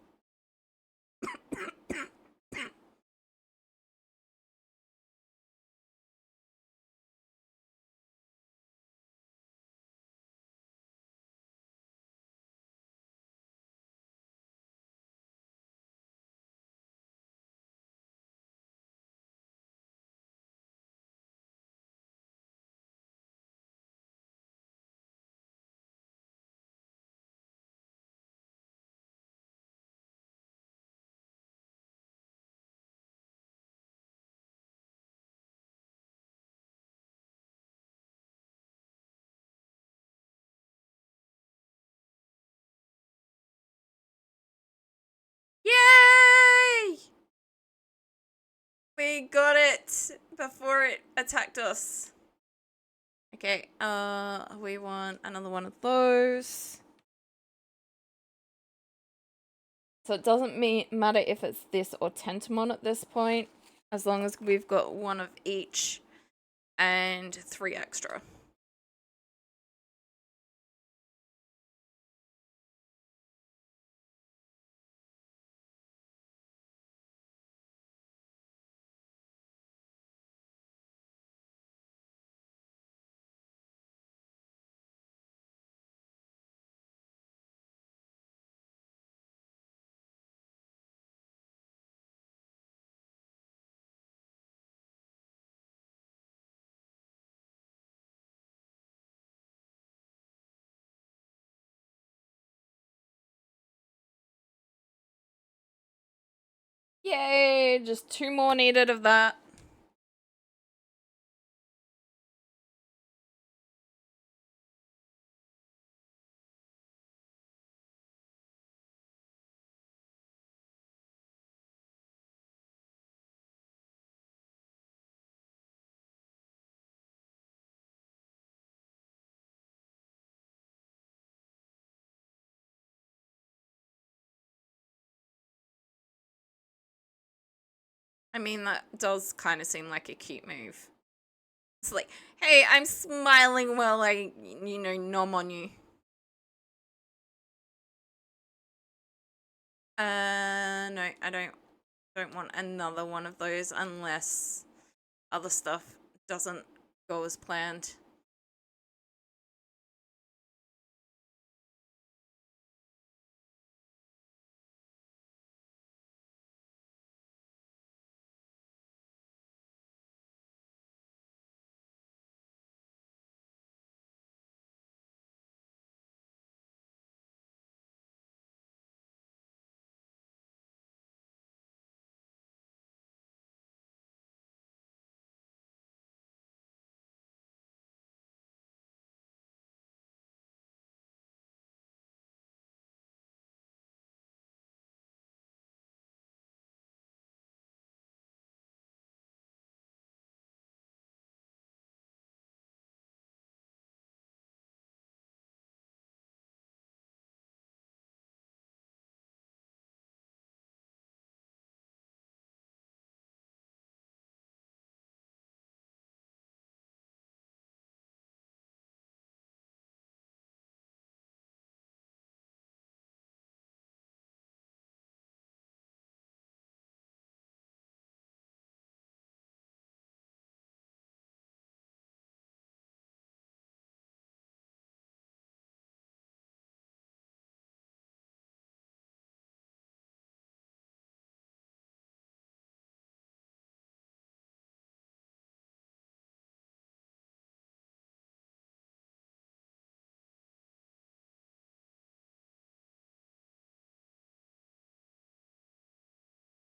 Yay! We got it before it attacked us. Okay, we want another one of those. So it doesn't matter if it's this or Tentamon at this point, as long as we've got 1 of each and 3 extra. Yay! Just 2 more needed of that. I mean, that does kind of seem like a cute move. It's like, hey, I'm smiling while I, nom on you. No, I don't want another one of those unless other stuff doesn't go as planned.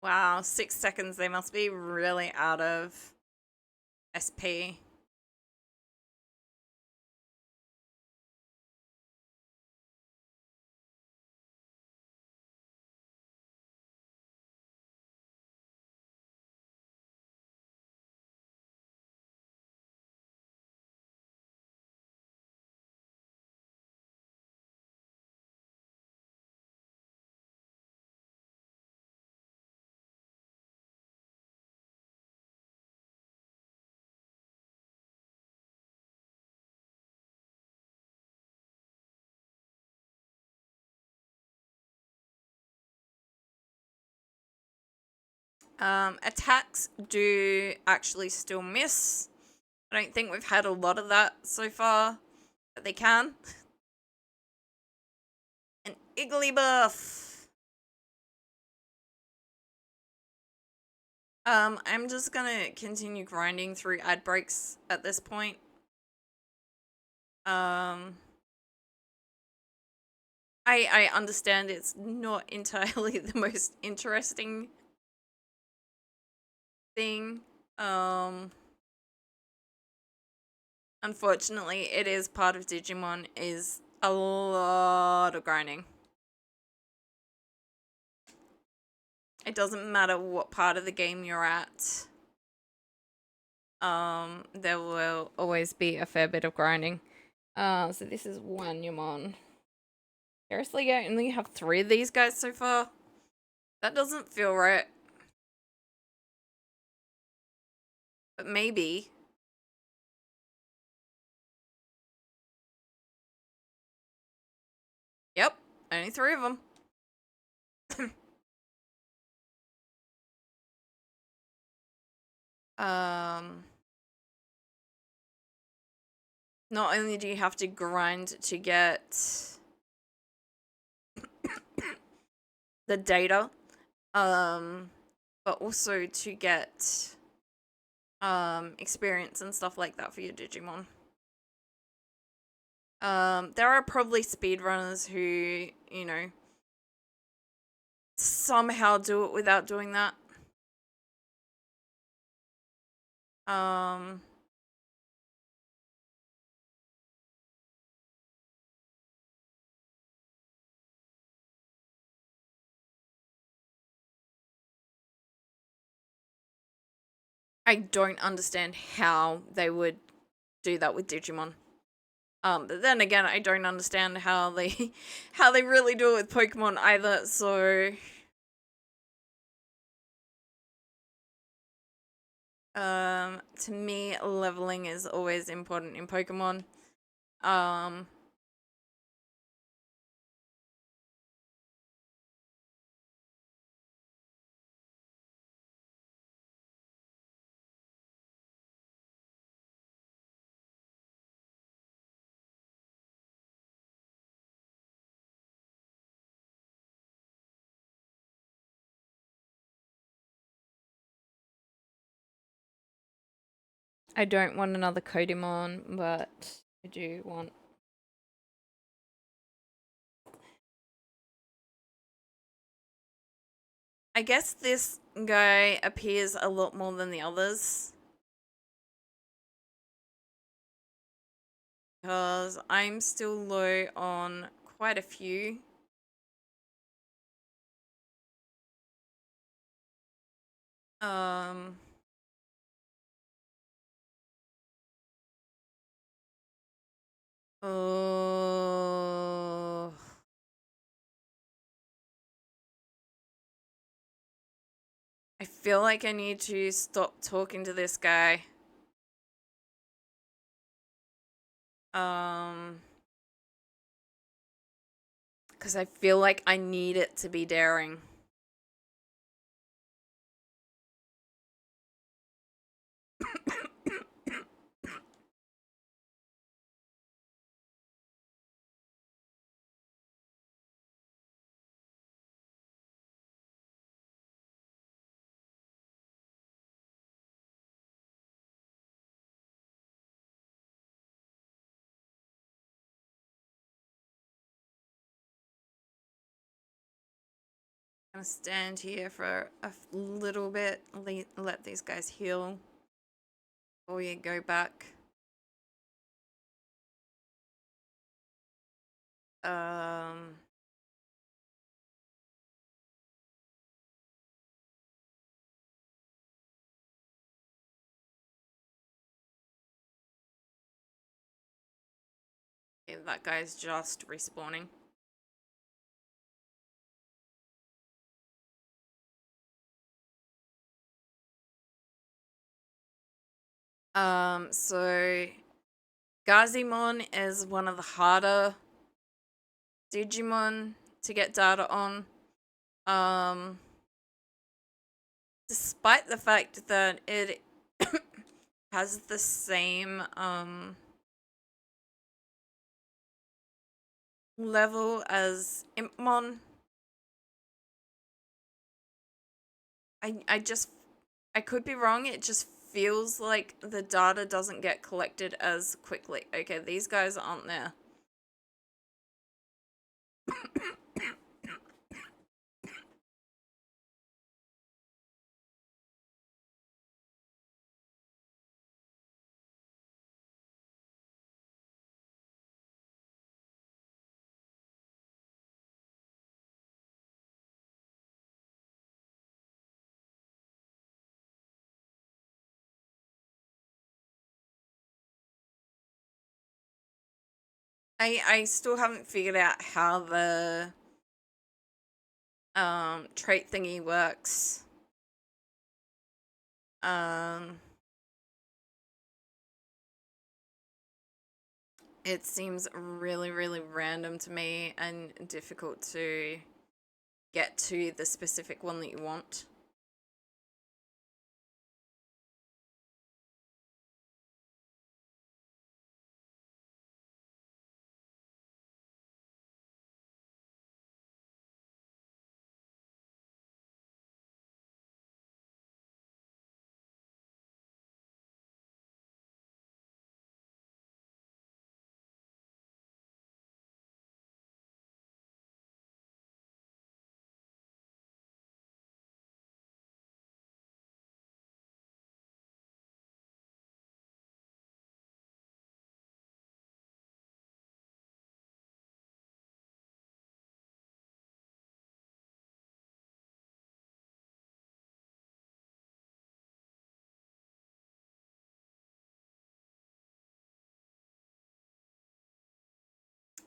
Wow, 6 seconds. They must be really out of SP. Attacks do actually still miss. I don't think we've had a lot of that so far, but they can. An Igglybuff. I'm just gonna continue grinding through ad breaks at this point. I understand it's not entirely the most interesting thing. Unfortunately, it is part of Digimon, is a lot of grinding. It doesn't matter what part of the game you're at. There will always be a fair bit of grinding. So this is Wanyamon. Seriously, I only have 3 of these guys so far? That doesn't feel right. But maybe. Yep, only 3 of them. Not only do you have to grind to get the data, but also to get experience and stuff like that for your Digimon. There are probably speedrunners who, you know, somehow do it without doing that. I don't understand how they would do that with Digimon. But then again, I don't understand how they how they really do it with Pokemon either, so to me, leveling is always important in Pokemon. I don't want another Kodimon, but I do want... I guess this guy appears a lot more than the others. Because I'm still low on quite a few. Um... Oh... I feel like I need to stop talking to this guy. Because I feel like I need it to be daring. I'm gonna stand here for a little bit, let these guys heal before we go back. Um... Okay, that guy's just respawning. So Gazimon is one of the harder Digimon to get data on. Despite the fact that it has the same level as Impmon. I could be wrong, it just feels like the data doesn't get collected as quickly. Okay, these guys aren't there. I still haven't figured out how the trait thingy works. It seems really, really random to me and difficult to get to the specific one that you want.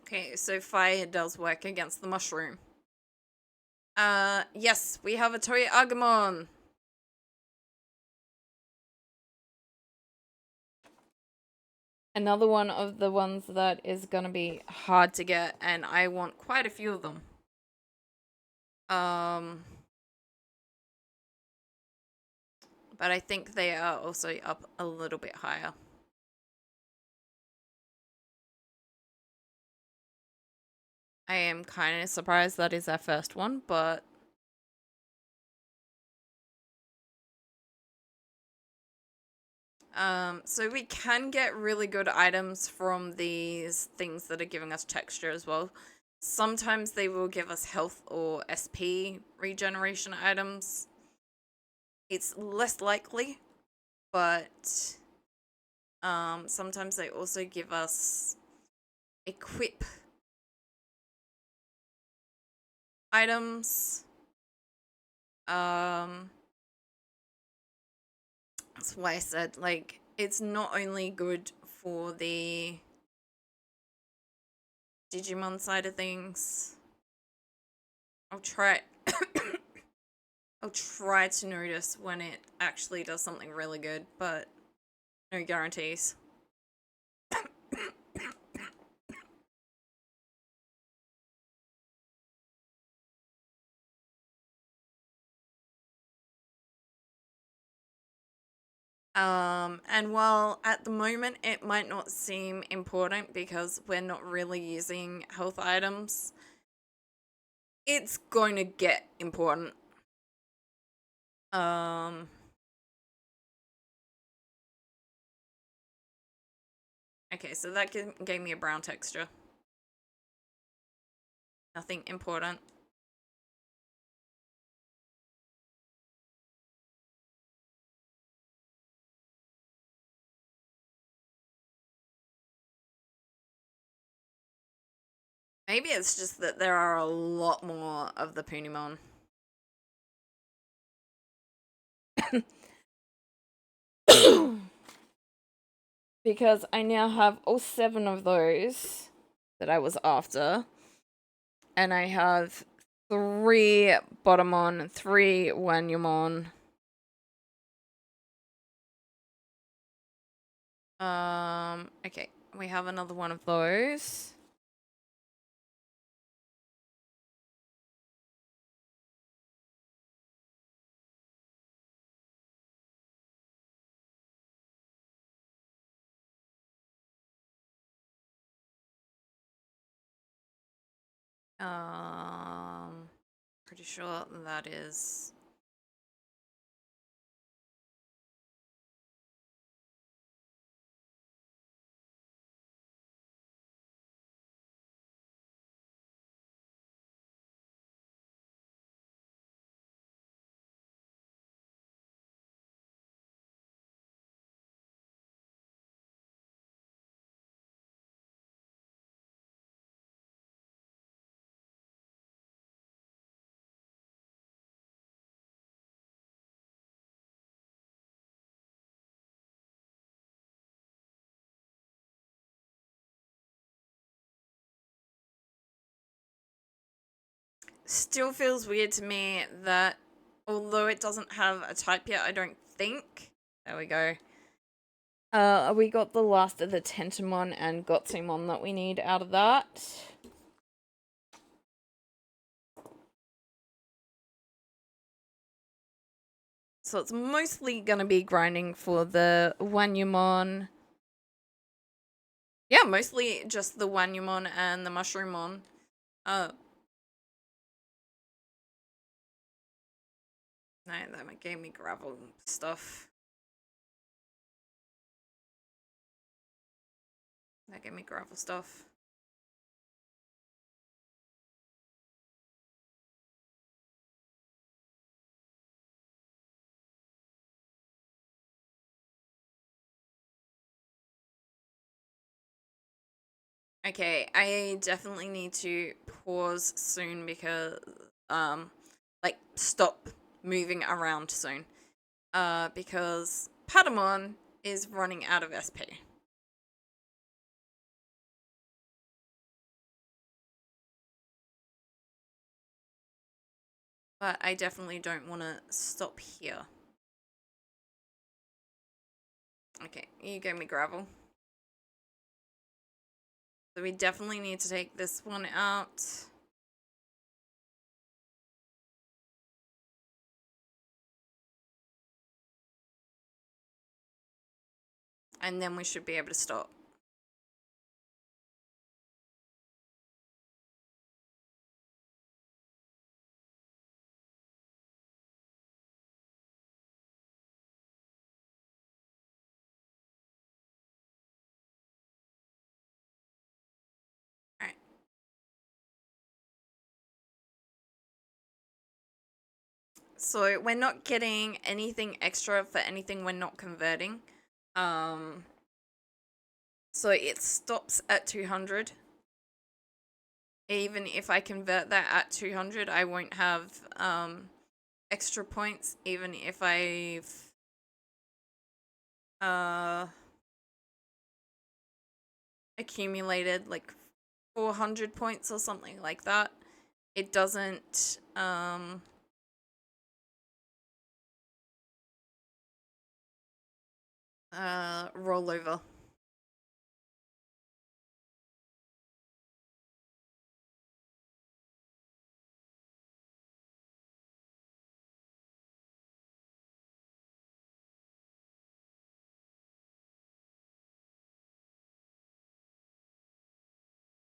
Okay, so fire does work against the mushroom. Yes, we have a Toy Agumon. Another one of the ones that is gonna be hard to get, and I want quite a few of them. But I think they are also up a little bit higher. I am kind of surprised that is our first one, but So we can get really good items from these things that are giving us texture as well. Sometimes they will give us health or SP regeneration items. It's less likely, but sometimes they also give us equip items. That's why I said, like, it's not only good for the Digimon side of things. I'll try I'll try to notice when it actually does something really good, but no guarantees. And while at the moment it might not seem important because we're not really using health items, it's going to get important. Okay, so that gave me a brown texture. Nothing important. Maybe it's just that there are a lot more of the Punimon. Because I now have all 7 of those that I was after. And I have 3 Bottomon, 3 Wanyumon. Okay, we have another one of those. Pretty sure that is... Still feels weird to me that, although it doesn't have a type yet, I don't think... There we go. We got the last of the Tentamon and Gotsumon that we need out of that. So it's mostly going to be grinding for the Wanyumon. Yeah, mostly just the Wanyumon and the Mushroomon. No, that gave me gravel stuff. That gave me gravel stuff. Okay, I definitely need to pause soon because, like, stop moving around soon. Because Patamon is running out of SP. But I definitely don't want to stop here. Okay, you gave me gravel. So we definitely need to take this one out. And then we should be able to stop. So we're not getting anything extra for anything we're not converting. So it stops at 200. Even if I convert that at 200, I won't have extra points, even if I've accumulated like 400 points or something like that. It doesn't roll over.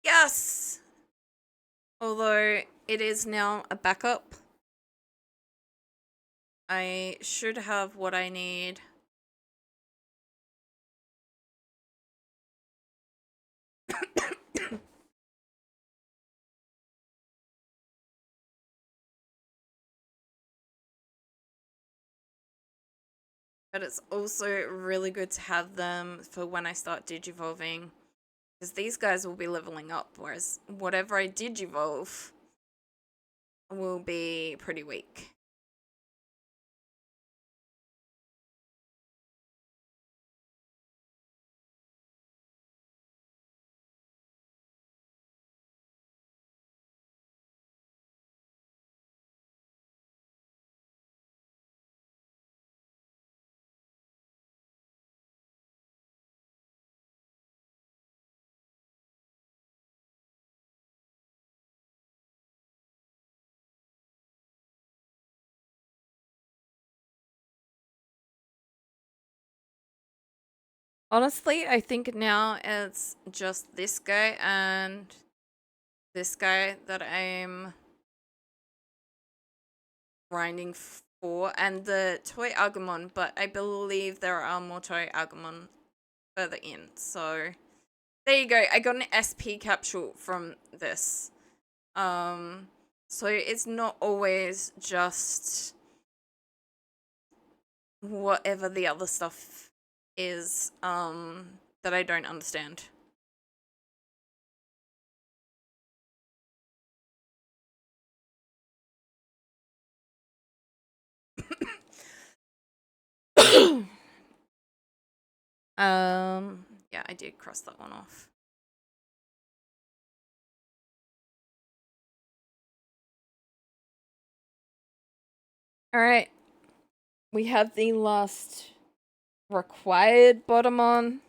Yes! Although it is now a backup, I should have what I need. But it's also really good to have them for when I start digivolving, because these guys will be leveling up, whereas whatever I digivolve will be pretty weak. Honestly, I think now it's just this guy and this guy that I'm grinding for, and the toy Agumon, but I believe there are more toy Agumon further in. So there you go. I got an SP capsule from this. So it's not always just whatever the other stuff is that I don't understand. Yeah, I did cross that one off. All right. We have the last required bottom on.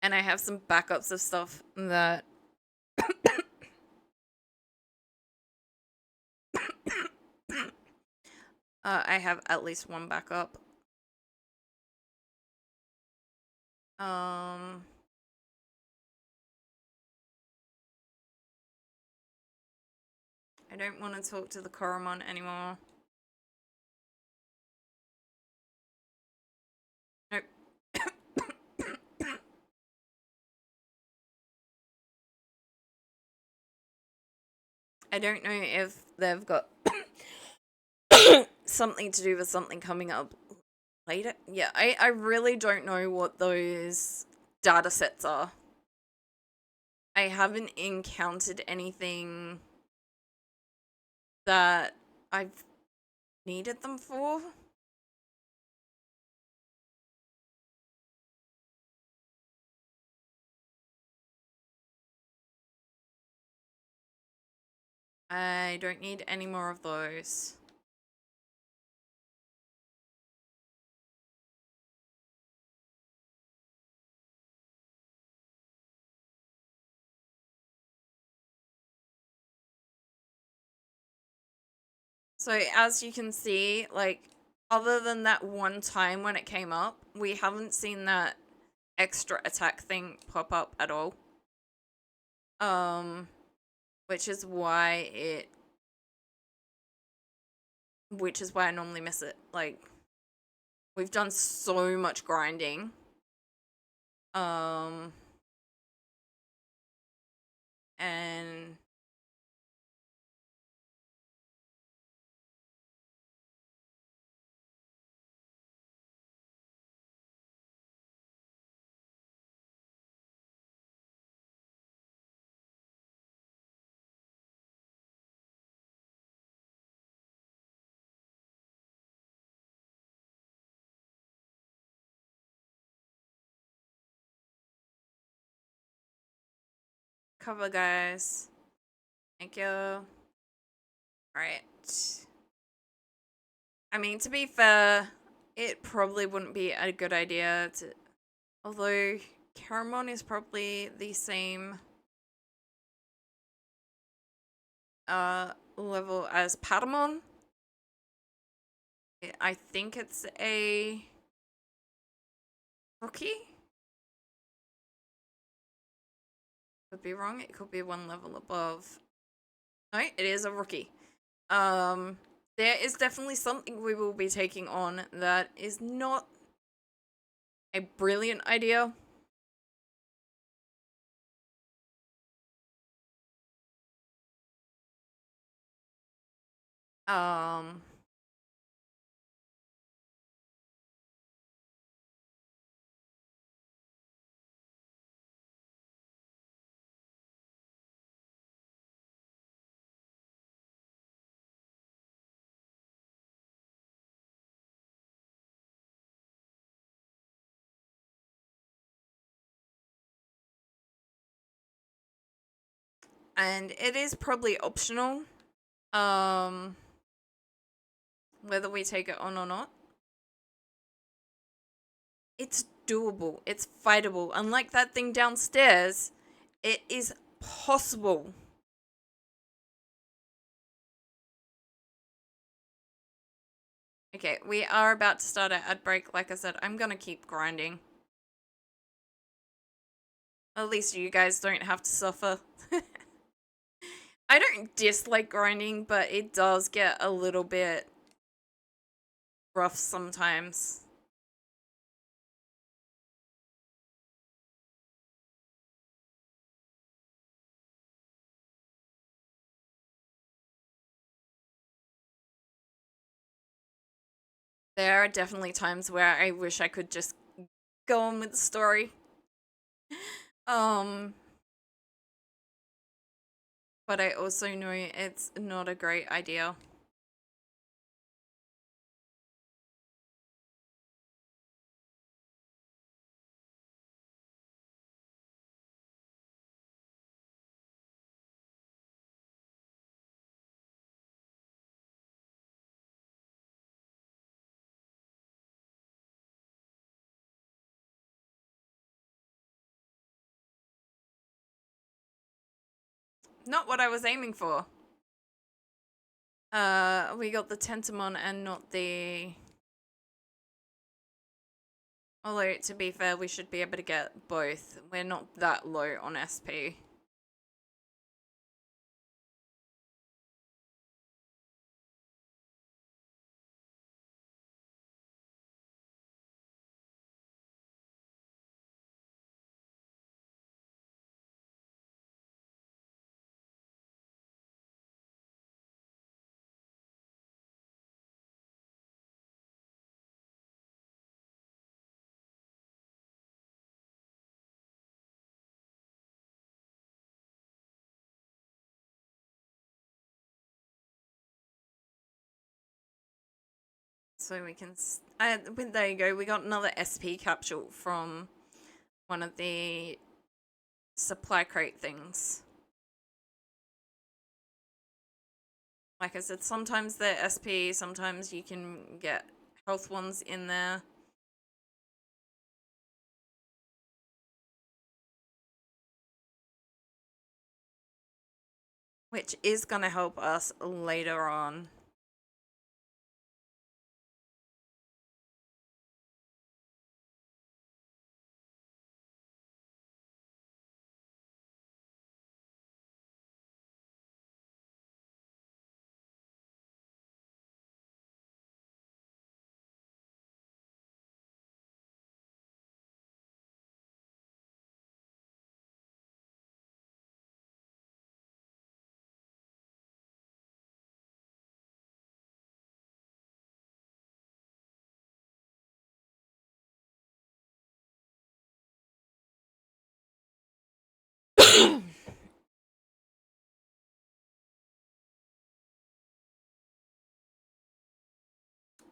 And I have some backups of stuff that I have at least one backup. I don't want to talk to the Koromon anymore. Nope. I don't know if they've got something to do with something coming up later. Yeah, I really don't know what those data sets are. I haven't encountered anything that I've needed them for. I don't need any more of those. So as you can see, like, other than that one time when it came up, we haven't seen that extra attack thing pop up at all. Which is why I normally miss it. Like, we've done so much grinding. And cover, guys. Thank you. Alright. I mean, to be fair, it probably wouldn't be a good idea to... Although, Caramon is probably the same level as Patamon. I think it's a rookie. Could be wrong. It could be one level above. No, it is a rookie. There is definitely something we will be taking on that is not a brilliant idea. Um, and it is probably optional, whether we take it on or not. It's doable. It's fightable. Unlike that thing downstairs, it is possible. Okay, we are about to start our ad break. Like I said, I'm gonna keep grinding. At least you guys don't have to suffer. I don't dislike grinding, but it does get a little bit rough sometimes. There are definitely times where I wish I could just go on with the story. But I also know it's not a great idea. Not what I was aiming for. We got the Tentamon and not the... Although, to be fair, we should be able to get both. We're not that low on SP. So we can... there you go, we got another SP capsule from one of the supply crate things. Like I said, sometimes they're SP, sometimes you can get health ones in there. Which is going to help us later on.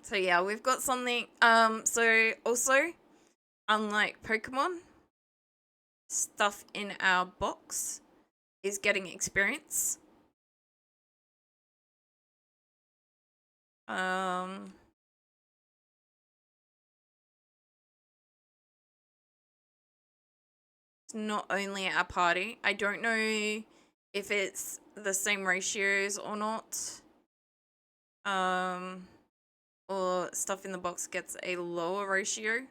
So yeah, we've got something. So also, unlike Pokemon, stuff in our box is getting experience. It's not only our party. I don't know if it's the same ratios or not. Or stuff in the box gets a lower ratio.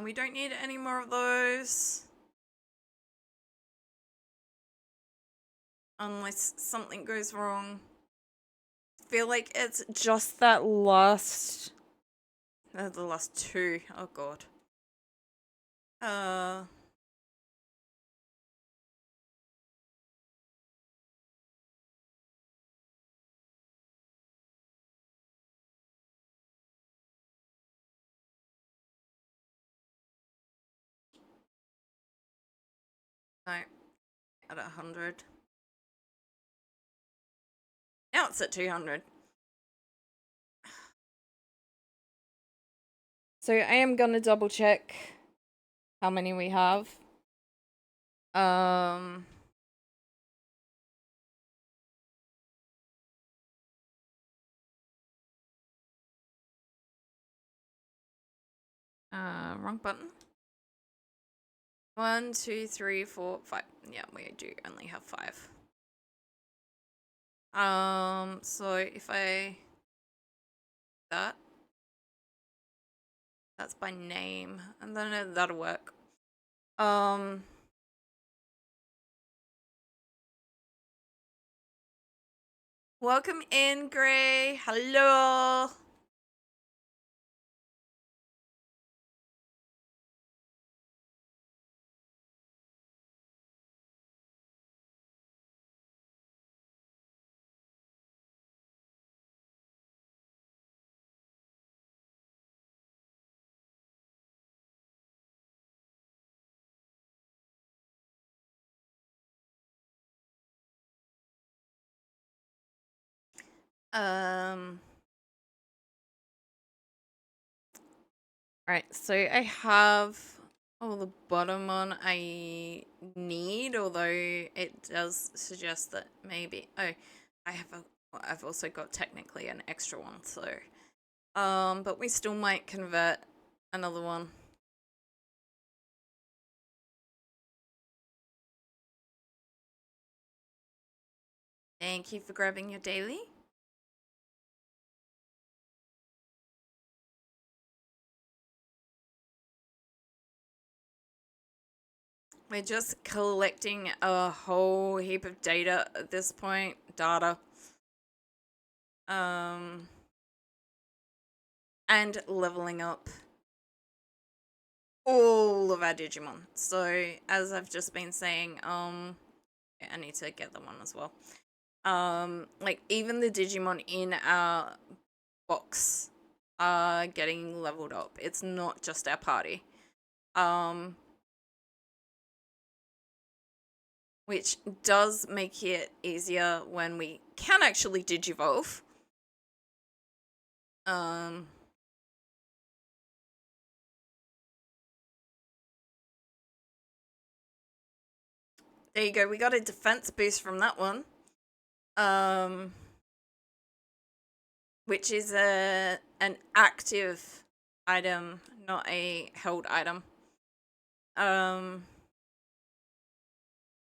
We don't need any more of those. Unless something goes wrong. I feel like it's just that last... the last two. Oh god. No. At 100. Now it's at 200. So I am gonna double check how many we have. Wrong button. 1, 2, 3, 4, 5. Yeah, we do only have 5. So if I... That's by name, and then that'll work. Welcome in, Gray. Hello. Right, so I have all the bottom one I need, although it does suggest that maybe... Oh, I've also got technically an extra one, so... but we still might convert another one. Thank you for grabbing your daily. We're just collecting a whole heap of data at this point. Data. And leveling up all of our Digimon. So, as I've just been saying, I need to get them on as well. Like, even the Digimon in our box are getting leveled up. It's not just our party. Which does make it easier when we can actually Digivolve. There you go, we got a defense boost from that one. Which is an active item, not a held item.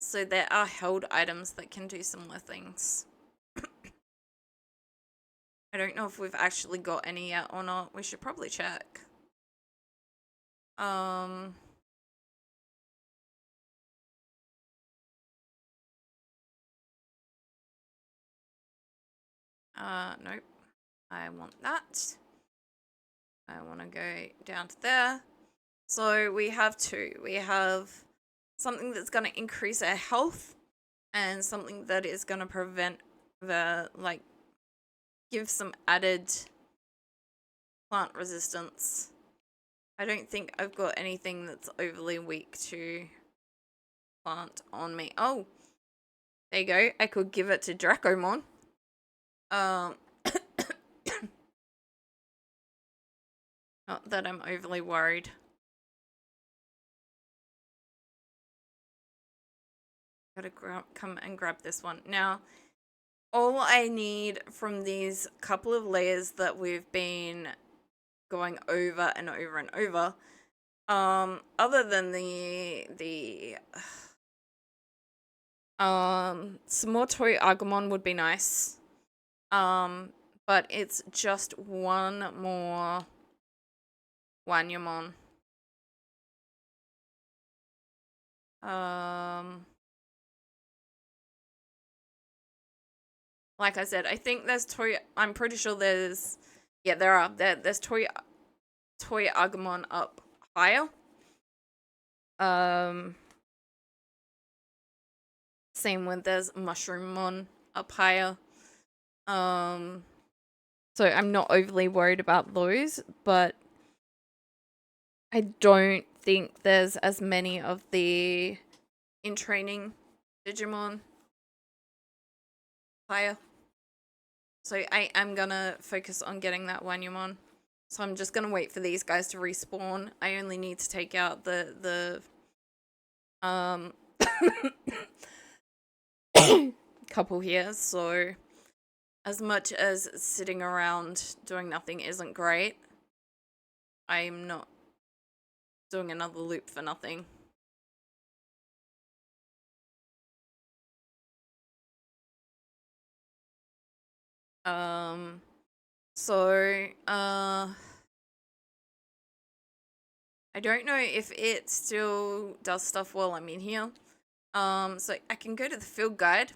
So there are held items that can do similar things. I don't know if we've actually got any yet or not. We should probably check. Nope. I want that. I want to go down to there. So we have two. We have something that's going to increase our health and something that is going to prevent the, like, give some added plant resistance. I don't think I've got anything that's overly weak to plant on me. Oh, there you go. I could give it to Dracomon. Not that I'm overly worried. Gotta come and grab this one. Now, all I need from these couple of layers that we've been going over and over and over, other than some more toy Agumon would be nice. But it's just one more Wanyamon. Like I said, I think there's toy. I'm pretty sure there's. Yeah, there are. There's toy Agumon up higher. Same with there's Mushroomon up higher. So I'm not overly worried about those, but I don't think there's as many of the in training Digimon higher. So I am gonna focus on getting that Wanyamon. So I'm just gonna wait for these guys to respawn. I only need to take out the couple here, so as much as sitting around doing nothing isn't great, I'm not doing another loop for nothing. I don't know if it still does stuff while I'm in here. So I can go to the field guide.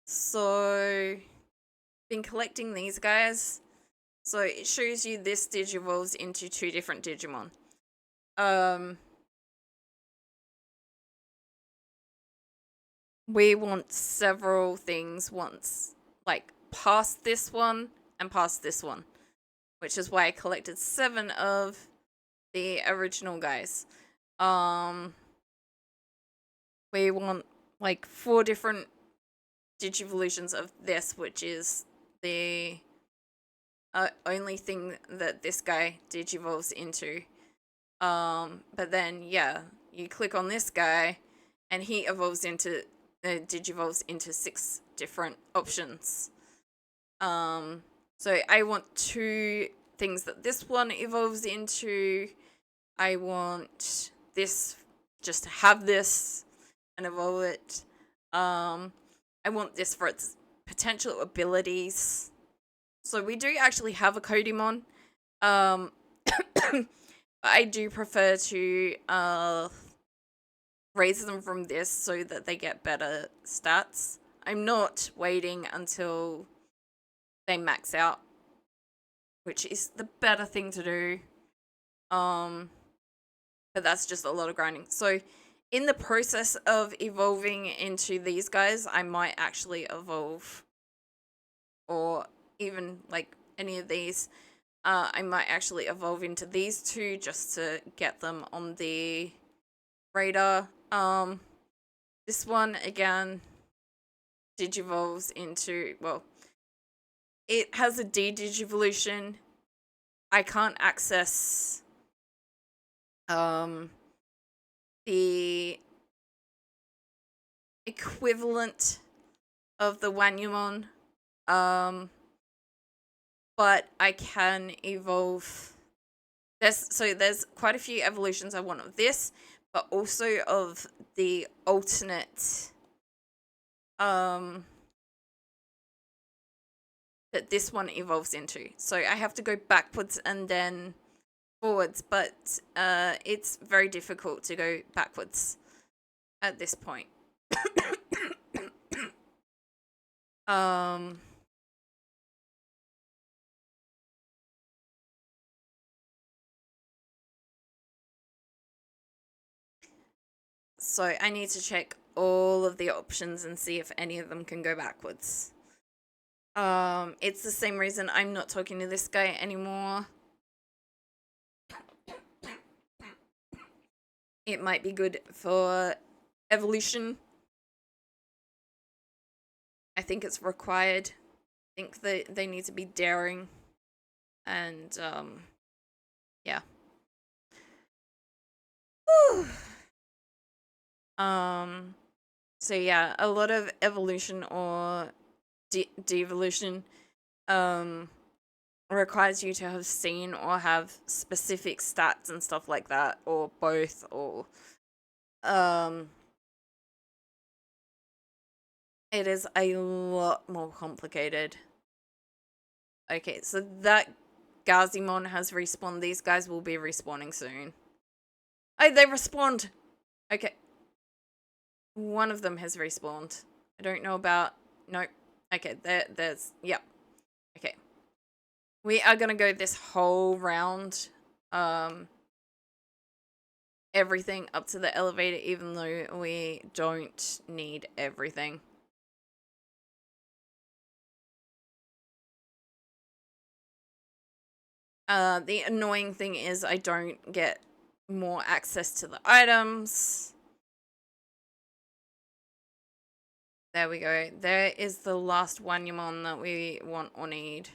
So been collecting these guys. So it shows you this Digivolves into two different Digimon. We want several things once, like past this one and past this one, which is why I collected 7 of the original guys. We want like 4 different Digivolutions of this, which is the only thing that this guy Digivolves into. But then, yeah, you click on this guy, and he evolves into, Digivolves into 6 different options. So I want 2 things that this one evolves into. I want this, just to have this and evolve it. I want this for its potential abilities. So we do actually have a Kodimon. I do prefer to raise them from this so that they get better stats. I'm not waiting until they max out, which is the better thing to do. But that's just a lot of grinding. So in the process of evolving into these guys, I might actually evolve, or even like any of these, I might actually evolve into these 2 just to get them on the radar. This one, again, Digivolves into, well, it has a D-Digivolution. I can't access the equivalent of the Wanyamon, but I can evolve. There's quite a few evolutions I want of this, but also of the alternate that this one evolves into. So I have to go backwards and then forwards, but it's very difficult to go backwards at this point. Um, so I need to check all of the options and see if any of them can go backwards. It's the same reason I'm not talking to this guy anymore. It might be good for evolution. I think it's required. I think that they need to be daring. And, yeah. So yeah, a lot of evolution or devolution, requires you to have seen or have specific stats and stuff like that, or both, or, it is a lot more complicated. Okay, so that Gazimon has respawned. These guys will be respawning soon. Oh, they respawned! Okay. One of them has respawned. I don't know about... Nope. Okay, there's... Yep. Okay. We are gonna go this whole round. Everything up to the elevator, even though we don't need everything. The annoying thing is I don't get more access to the items. There we go. There is the last Wanyamon that we want or need.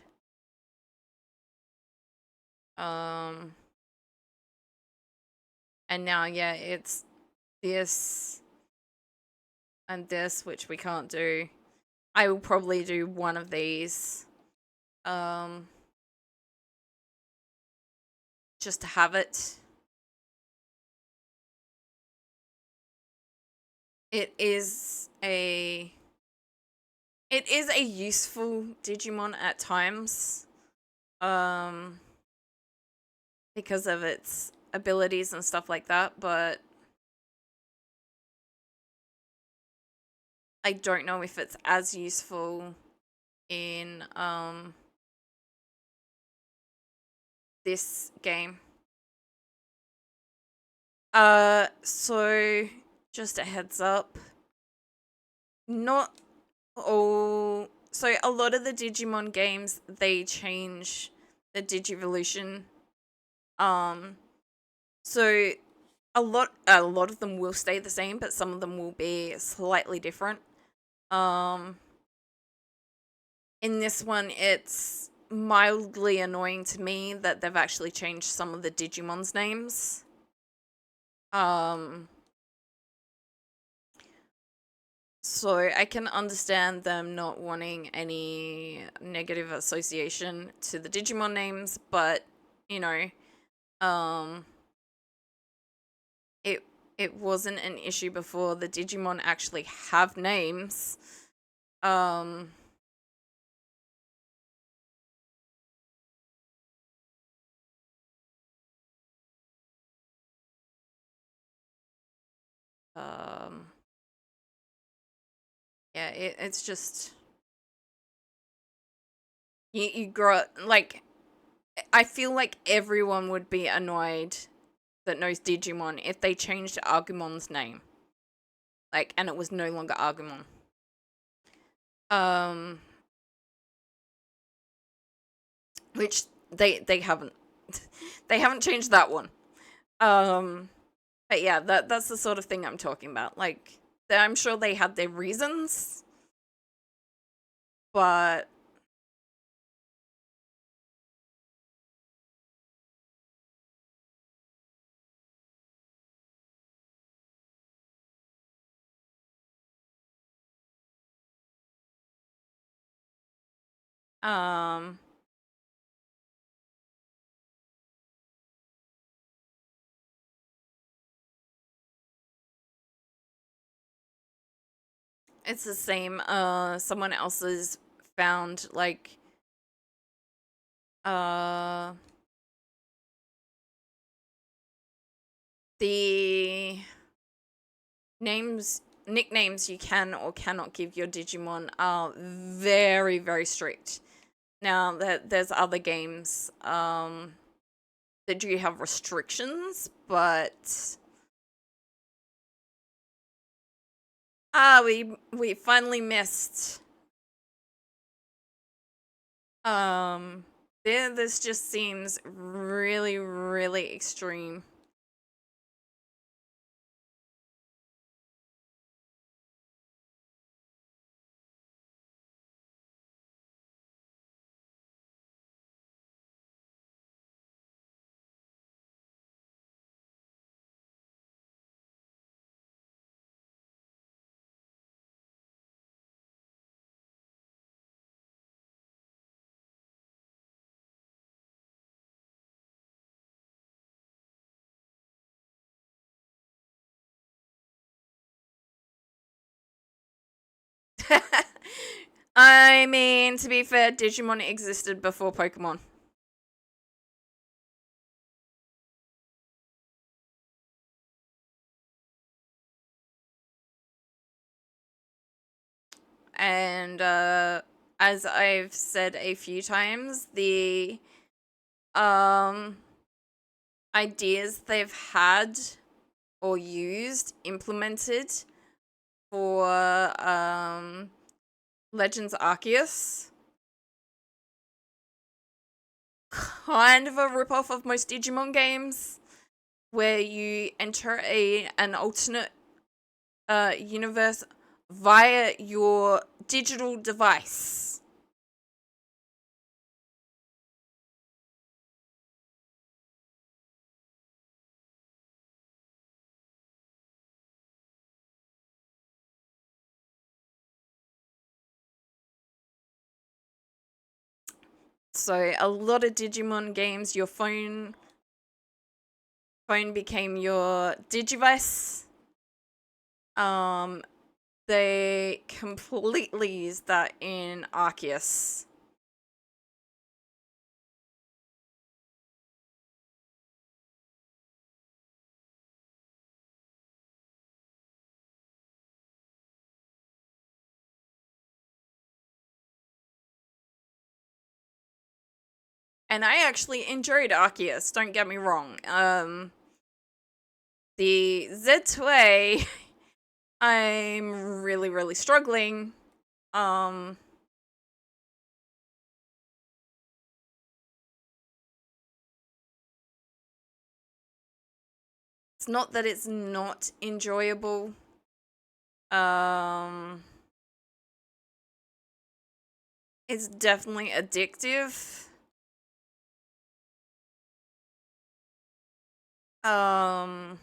And now, yeah, it's this and this, which we can't do. I will probably do one of these. Just to have it. It is a useful Digimon at times. Because of its abilities and stuff like that, but I don't know if it's as useful in this game. So just a heads up. Not all... So a lot of the Digimon games, they change the Digivolution. So a lot of them will stay the same, but some of them will be slightly different. In this one, it's mildly annoying to me that they've actually changed some of the Digimon's names. So I can understand them not wanting any negative association to the Digimon names, but, you know, it wasn't an issue before. The Digimon actually have names. Yeah, it's just... You grow up, like, I feel like everyone would be annoyed that knows Digimon if they changed Agumon's name. Like, and it was no longer Agumon. Which they haven't. They haven't changed that one. But yeah, that's the sort of thing I'm talking about. Like, I'm sure they had their reasons, but it's the same. Someone else's found, like, the names nicknames you can or cannot give your Digimon are very, very strict. Now, there's other games that do have restrictions, but we finally missed. This just seems really, really extreme. I mean, to be fair, Digimon existed before Pokemon. And as I've said a few times, the um ideas they've had or used, implemented for Legends Arceus, kind of a ripoff of most Digimon games, where you enter an alternate universe via your digital device. So a lot of Digimon games, your phone became your Digivice. They completely used that in Arceus. And I actually enjoyed Arceus, don't get me wrong. The Z2A, I'm really, really struggling. It's not that it's not enjoyable. It's definitely addictive. Um,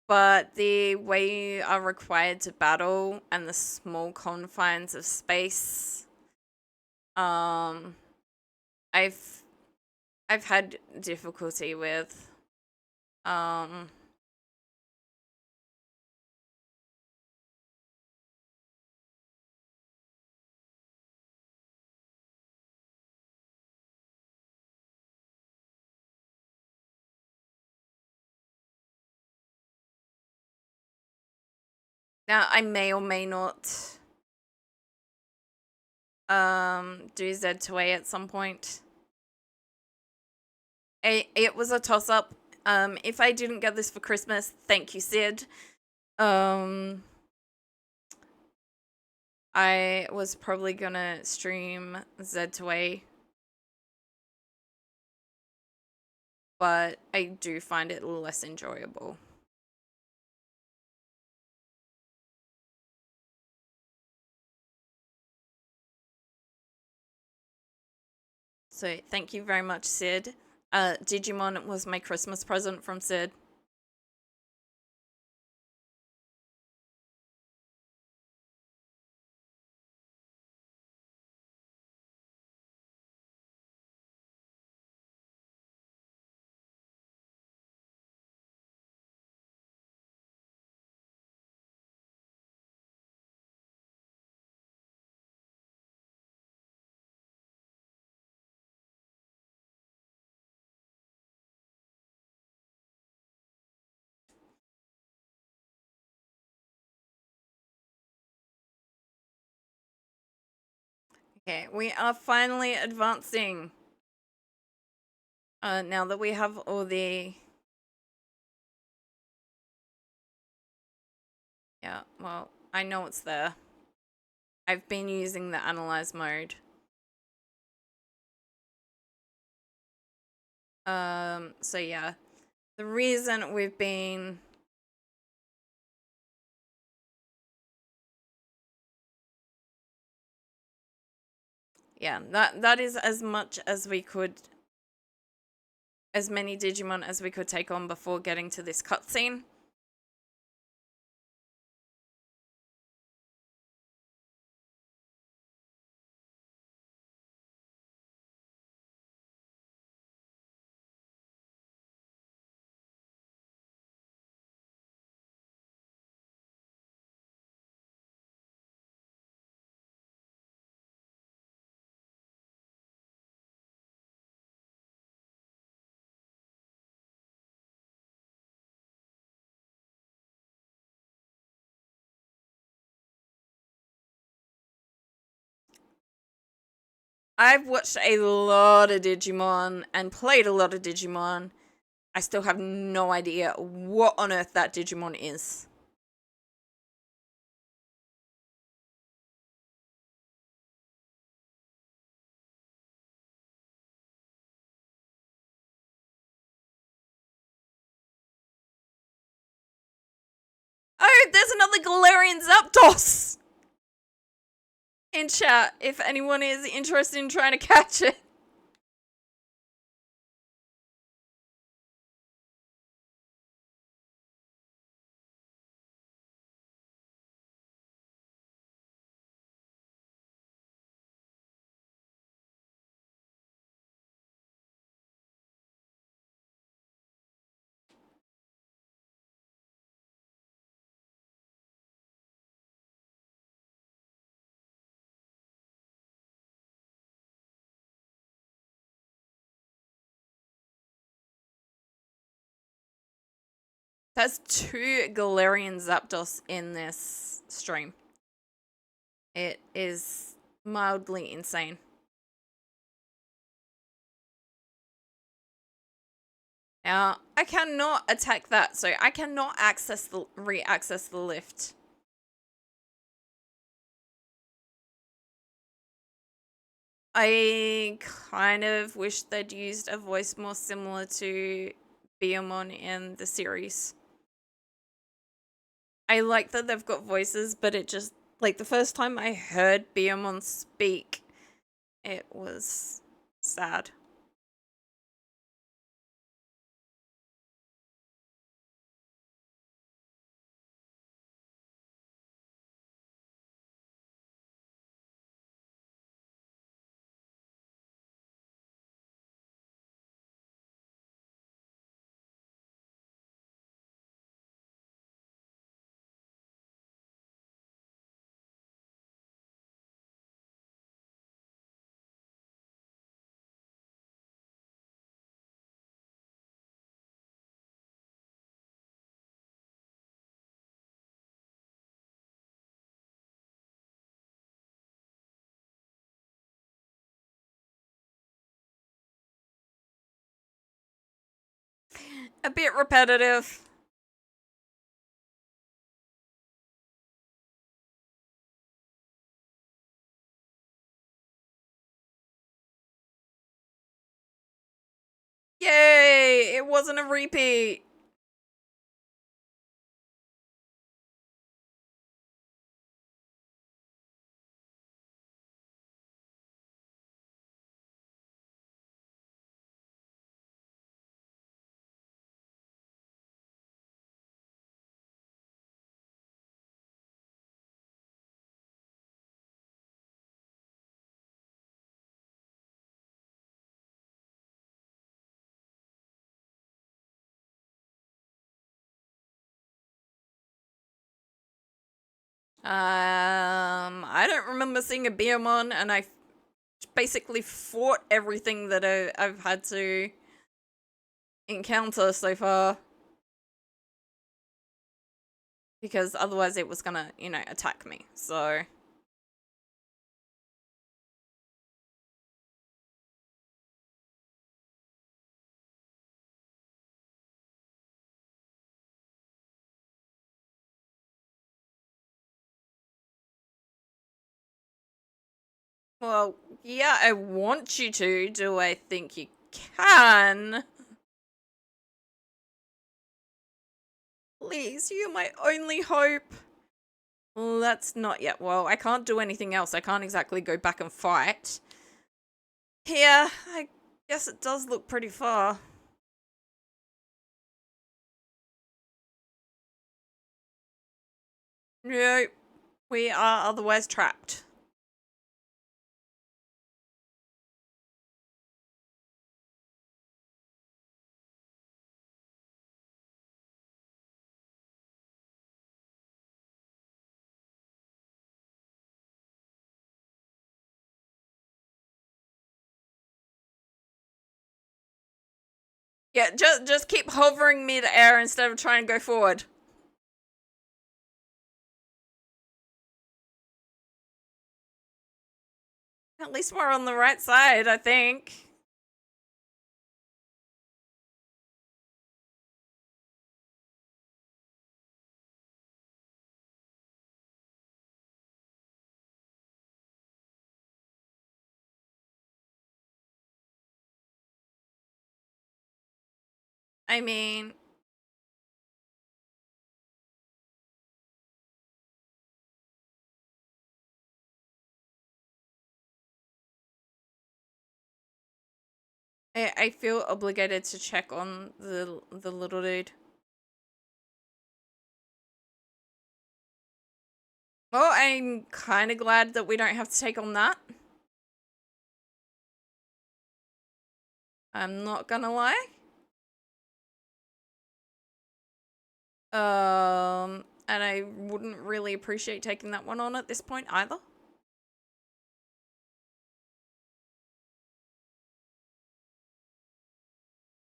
but the way you are required to battle and the small confines of space, um, I've had difficulty with. Um, Now I may or may not do Z2A at some point. It was a toss up. If I didn't get this for Christmas, thank you, Sid. I was probably gonna stream Z2A, but I do find it less enjoyable. So thank you very much, Sid. Digimon was my Christmas present from Sid. Okay, we are finally advancing. Now that we have all the... Yeah, well, I know it's there. I've been using the analyze mode. So yeah. The reason we've been... Yeah, that is as much as we could... As many Digimon as we could take on before getting to this cutscene. I've watched a lot of Digimon and played a lot of Digimon. I still have no idea what on earth that Digimon is. Oh, there's another Galarian Zapdos! In chat, if anyone is interested in trying to catch it. There's 2 Galarian Zapdos in this stream. It is mildly insane. Now, I cannot attack that, so I cannot re-access the lift. I kind of wish they'd used a voice more similar to Beamon in the series. I like that they've got voices, but it just, like, the first time I heard Beamon speak, it was sad. A bit repetitive. Yay! It wasn't a repeat. I don't remember seeing a Beamon, and I basically fought everything that I've had to encounter so far. Because otherwise it was gonna, attack me, so... Well, yeah, I want you to. Do I think you can? Please, you're my only hope. Well, that's not yet. Well, I can't do anything else. I can't exactly go back and fight. Yeah, I guess it does look pretty far. No, we are otherwise trapped. Yeah, just keep hovering mid-air instead of trying to go forward. At least we're on the right side, I think. I mean, I feel obligated to check on the little dude. Well, I'm kind of glad that we don't have to take on that. I'm not gonna lie. And I wouldn't really appreciate taking that one on at this point either.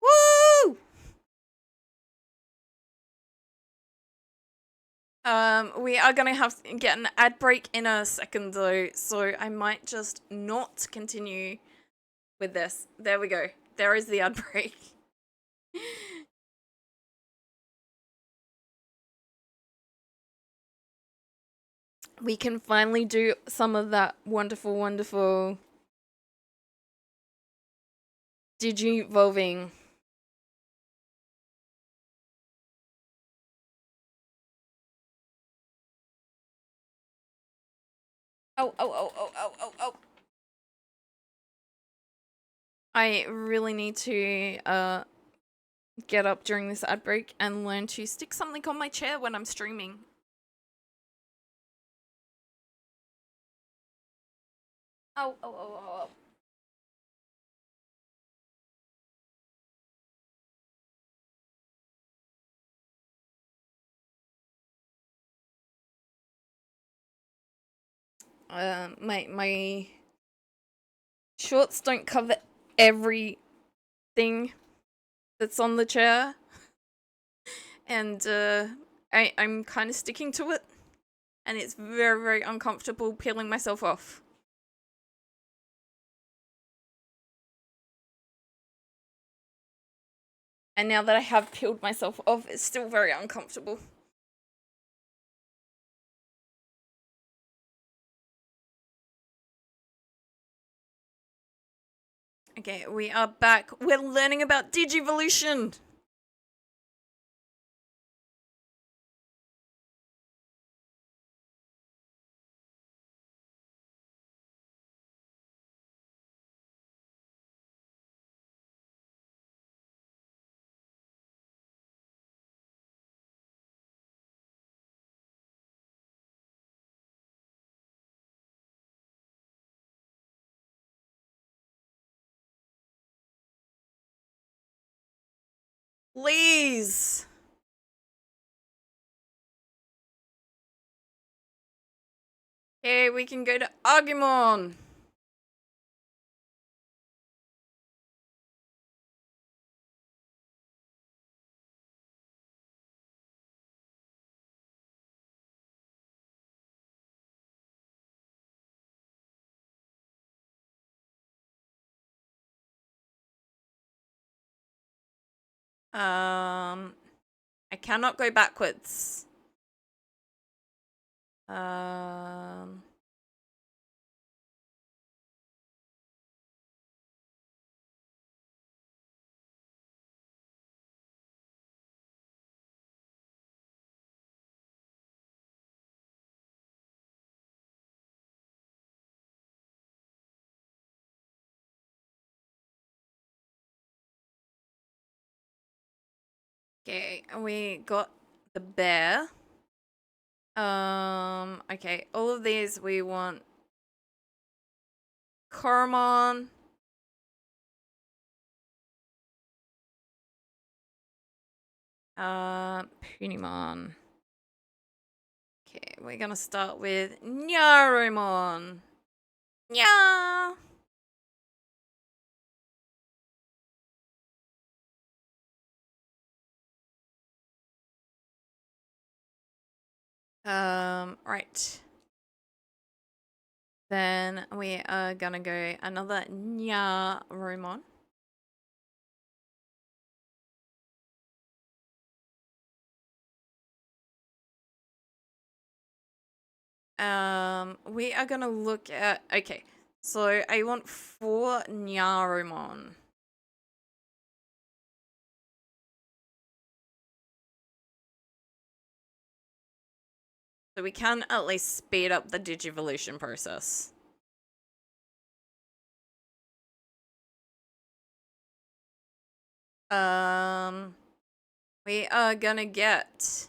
Woo! We are gonna have to get an ad break in a second though, so I might just not continue with this. There we go. There is the ad break. We can finally do some of that wonderful, wonderful Digivolving. Oh, oh, oh, oh, oh, oh, oh. I really need to get up during this ad break and learn to stick something on my chair when I'm streaming. Oh, oh, oh, oh, oh. My shorts don't cover everything that's on the chair, and I'm kind of sticking to it, and it's very, very uncomfortable peeling myself off. And now that I have peeled myself off, it's still very uncomfortable. Okay, we are back. We're learning about Digivolution. Please. Okay, we can go to Agumon. I cannot go backwards. Um, Okay, we got the bear. Okay, all of these we want Coromon. Punimon. Okay, we're gonna start with Nyaromon. Nya! Right. Then we are gonna go another Nyaromon. We are gonna look at, okay, so I want 4 Nyaromon. So we can at least speed up the Digivolution process. We are gonna get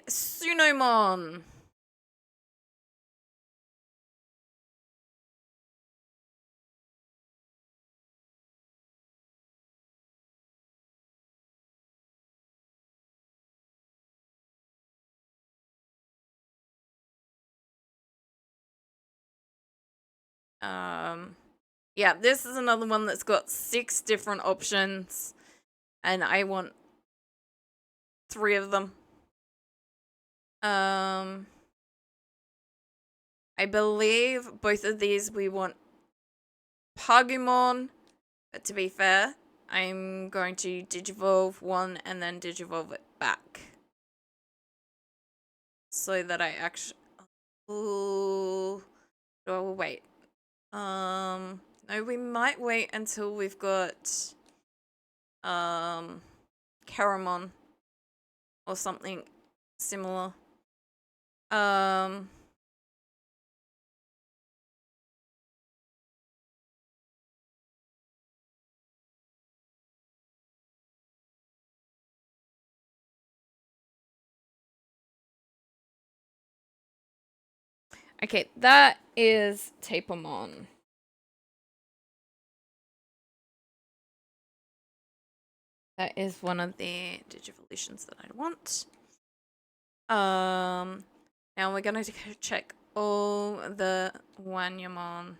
Sunomon. Yeah, this is another one that's got 6 different options, and I want 3 of them. I believe both of these we want Pagumon, but to be fair, I'm going to Digivolve one and then Digivolve it back. So that I actually... Oh, wait. No, we might wait until we've got Caramon or something similar. Okay, that is Tapomon. That is one of the Digivolutions that I want. Now we're gonna check all the Wanyamon.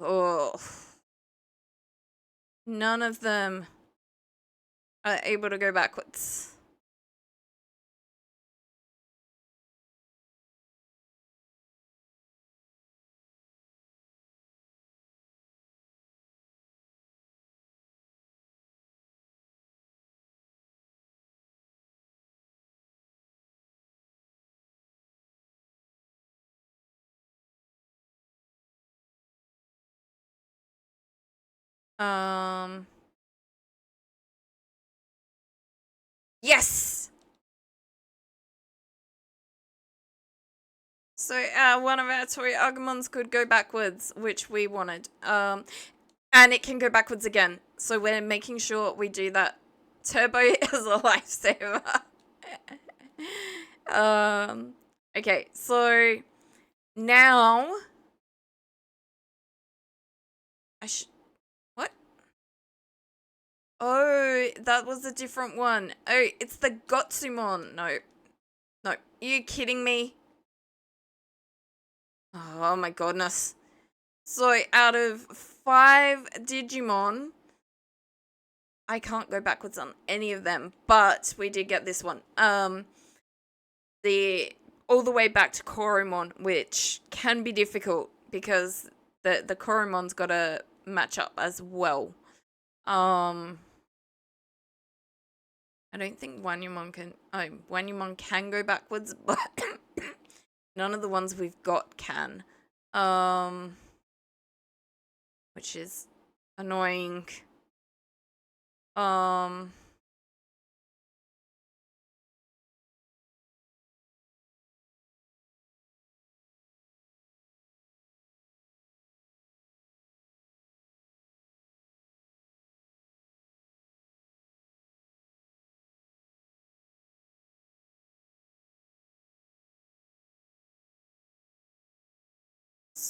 Oh, none of them are able to go backwards. Yes! So one of our toy Agumons could go backwards, which we wanted. And it can go backwards again. So we're making sure we do that. Turbo is a lifesaver. Okay, so now what? Oh, that was a different one. Oh, it's the Gotsumon. No. No. Are you kidding me? Oh my goodness. So out of 5 Digimon, I can't go backwards on any of them, but we did get this one. The all the way back to Koromon, which can be difficult because the Koromon's got to match up as well. I don't think Wanyumon can. Oh, Wanyumon can go backwards, but none of the ones we've got can. Which is annoying.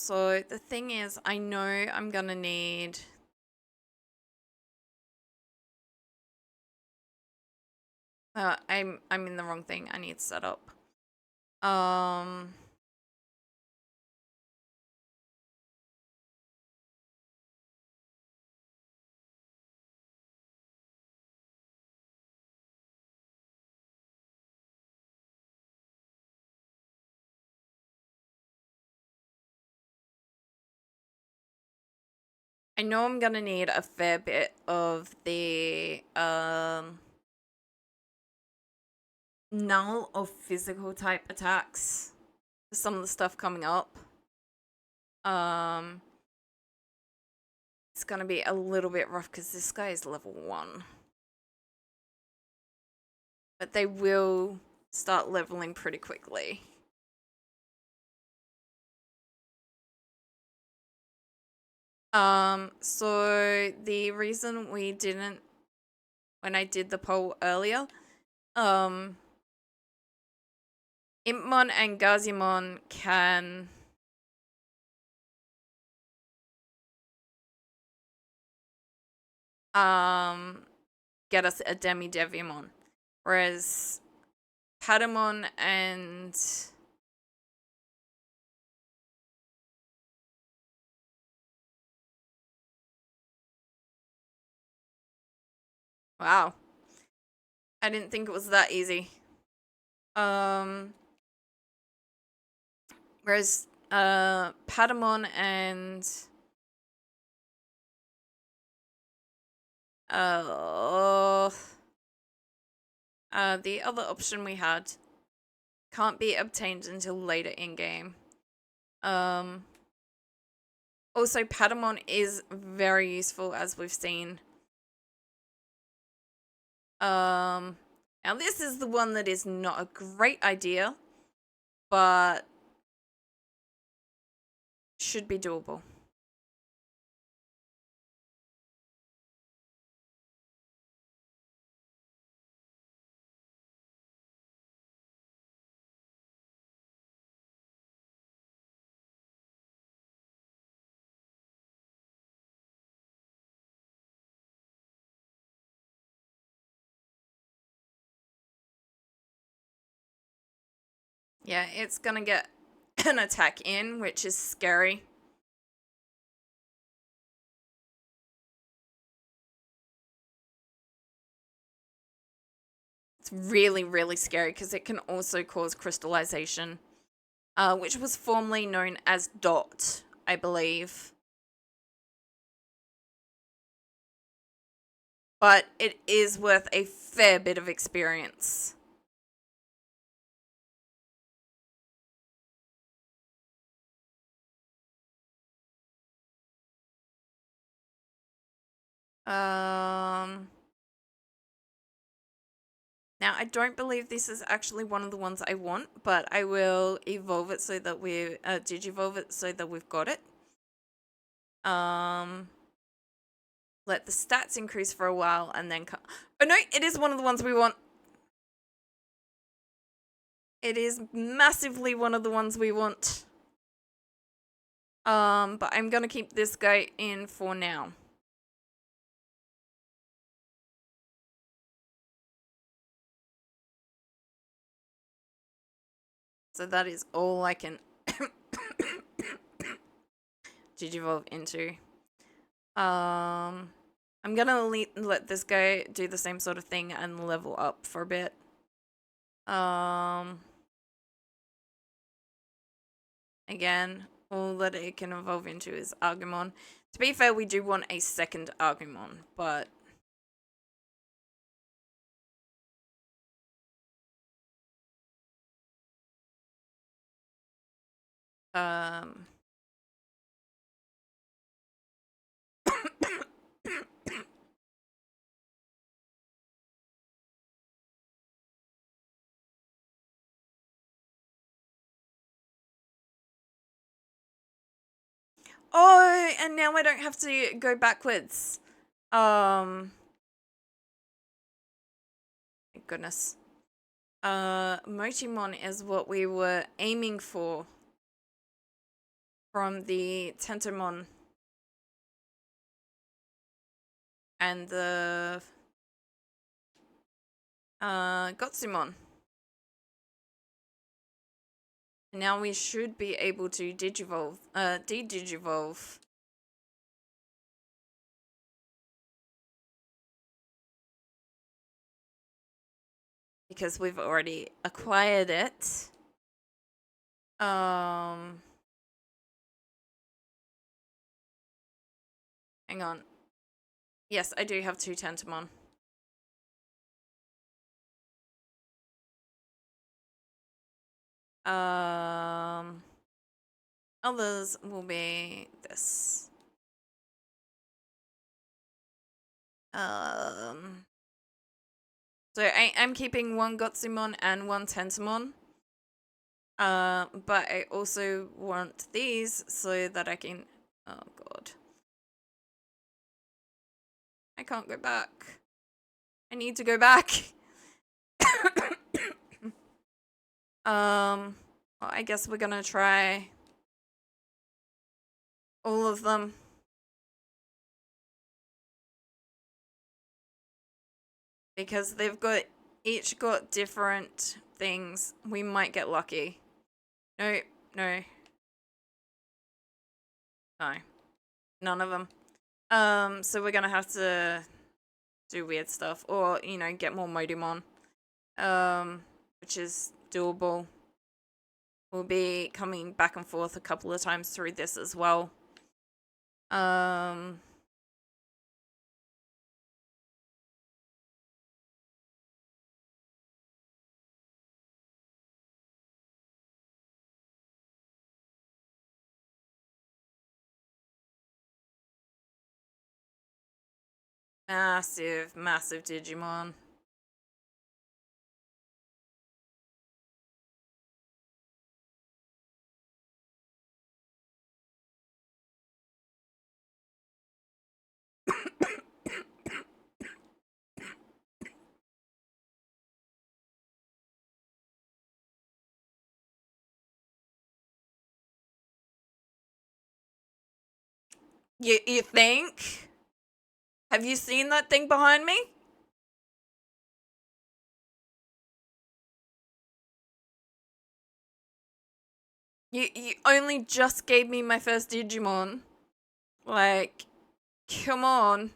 So the thing is, I know I'm gonna need... I'm in the wrong thing. I need setup. I know I'm gonna need a fair bit of the null or physical type attacks for some of the stuff coming up. It's gonna be a little bit rough because this guy is level 1. But they will start leveling pretty quickly. So the reason we didn't, when I did the poll earlier, Impmon and Gazimon can get us a Demi-Devimon, whereas Patamon and wow, I didn't think it was that easy. Whereas Patamon and the other option we had can't be obtained until later in game. Also, Patamon is very useful, as we've seen. Now this is the one that is not a great idea, but should be doable. Yeah, it's gonna get an attack in, which is scary. It's really, really scary because it can also cause crystallization, which was formerly known as DOT, I believe. But it is worth a fair bit of experience. Now, I don't believe this is actually one of the ones I want, but I will evolve it so that we Digivolve it so that we've got it. Let the stats increase for a while and then oh no, it is one of the ones we want. It is massively one of the ones we want. But I'm gonna keep this guy in for now. So that is all I can Digivolve into. I'm gonna let this guy do the same sort of thing and level up for a bit. Again, all that it can evolve into is Agumon. To be fair, we do want a second Agumon, but oh, and now I don't have to go backwards. Thank goodness. Mochimon is what we were aiming for from the Tentomon and the Gotsumon. Now we should be able to Digivolve, de-Digivolve. Because we've already acquired it. Hang on. Yes, I do have 2 Tentomon. Others will be this. So I'm keeping 1 Gotsumon and 1 Tentomon. But I also want these so that I can... Oh, God. I can't go back. I need to go back. Well, I guess we're gonna try all of them. Because they've each got different things. We might get lucky. No. No. No. None of them. So we're gonna have to do weird stuff. Or, you know, get more Modimon. Which is doable. We'll be coming back and forth a couple of times through this as well. Massive Digimon. You think? Have you seen that thing behind me? You only just gave me my first Digimon. Like, come on.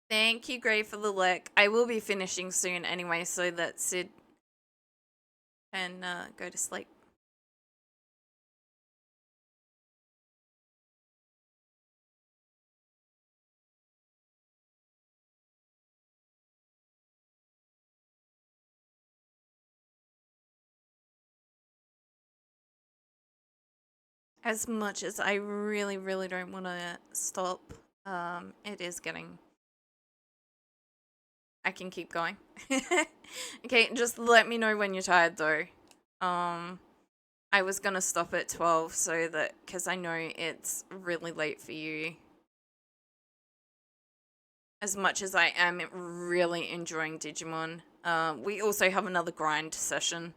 Thank you, Gray, for the lick. I will be finishing soon anyway, so that Sid can go to sleep. As much as I really, really don't want to stop, it is getting... I can keep going. Okay, just let me know when you're tired, though. I was gonna stop at 12 so that... Because I know it's really late for you. As much as I am really enjoying Digimon. We also have another grind session.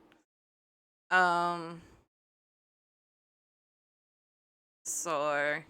So...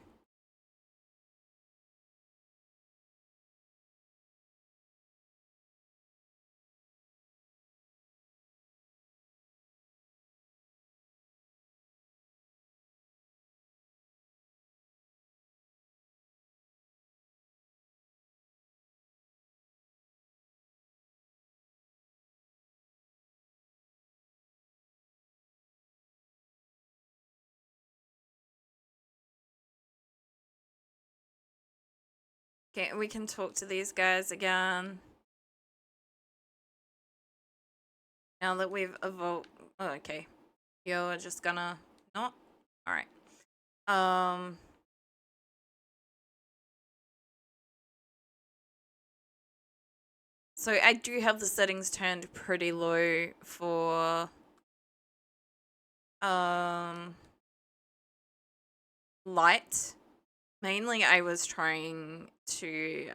Okay, we can talk to these guys again. Now that we've evolved... Oh, okay. You're just gonna... Not? Alright. So I do have the settings turned pretty low for light. Mainly I was trying to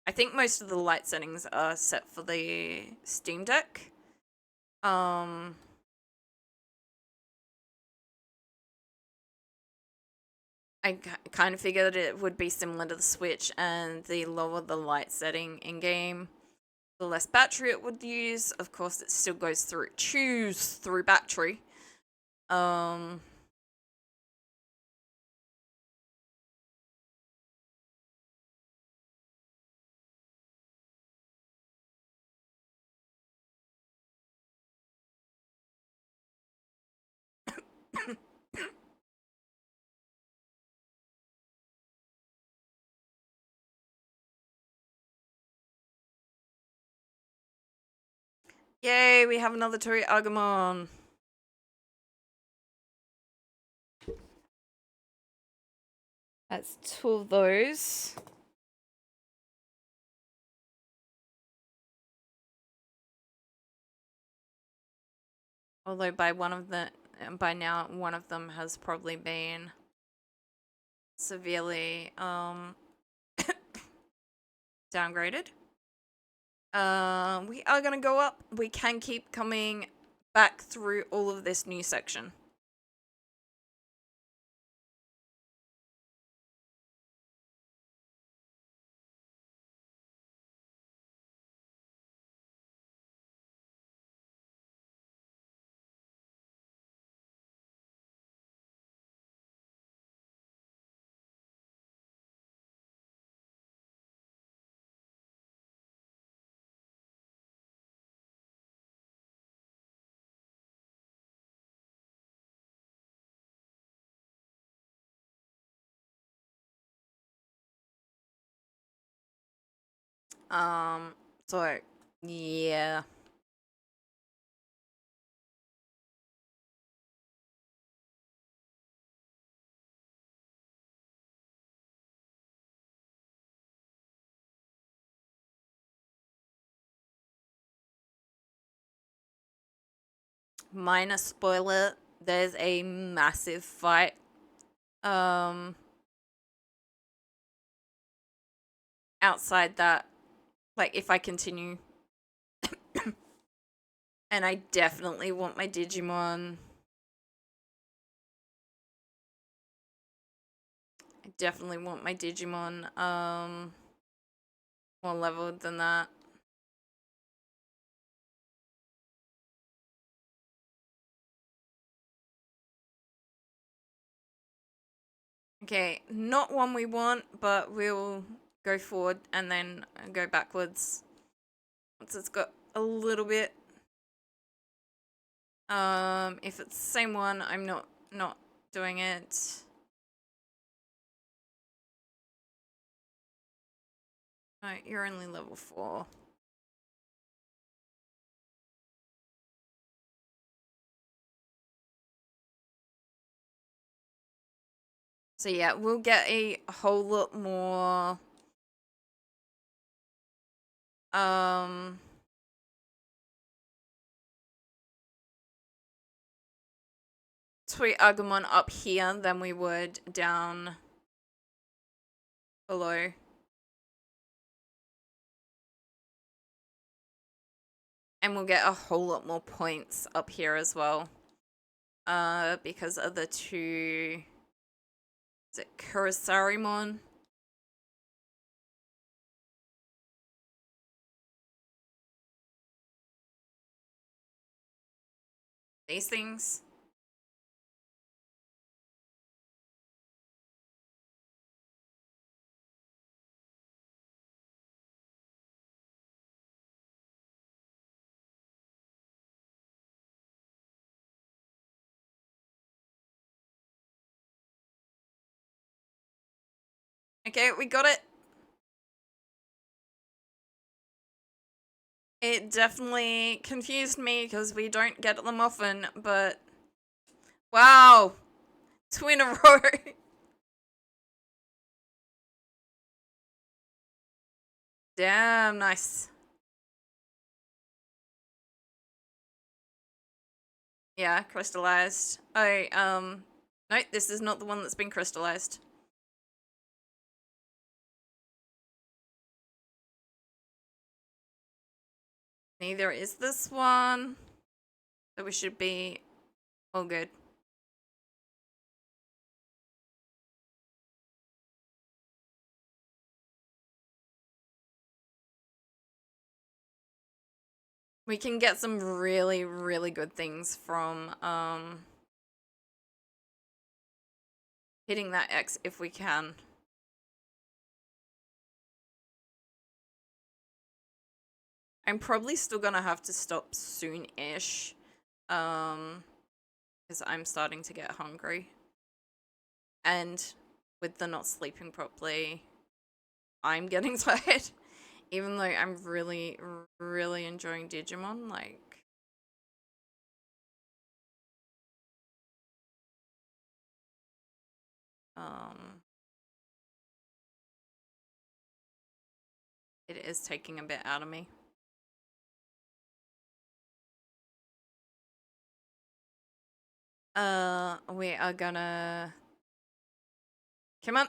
I think most of the light settings are set for the Steam Deck. I kind of figured it would be similar to the Switch, and the lower the light setting in game, the less battery it would use. Of course, it still chews through battery. Yay, we have another Tori Agumon. That's 2 of those. Although by now one of them has probably been severely downgraded. We are gonna go up. We can keep coming back through all of this new section. So yeah. Minor spoiler, there's a massive fight. Outside that, like, if I continue. And I definitely want my Digimon. More leveled than that. Okay, not one we want, but we'll go forward and then go backwards once it's got a little bit. If it's the same one, I'm not doing it. Alright, you're only level 4. So yeah, we'll get a whole lot more Sweet Agumon up here than we would down below. And we'll get a whole lot more points up here as well. Because of the 2... Is it Kurisarimon? These things. Okay, we got it. It definitely confused me because we don't get them often, but... Wow! Twin a row! Damn, nice. Yeah, crystallized. Oh, no, this is not the one that's been crystallized. Neither is this one. So we should be all good. We can get some really, really good things from hitting that X if we can. I'm probably still gonna have to stop soon-ish. Because I'm starting to get hungry. And with the not sleeping properly, I'm getting tired. Even though I'm really, really enjoying Digimon, like... It is taking a bit out of me. We are gonna... Come on!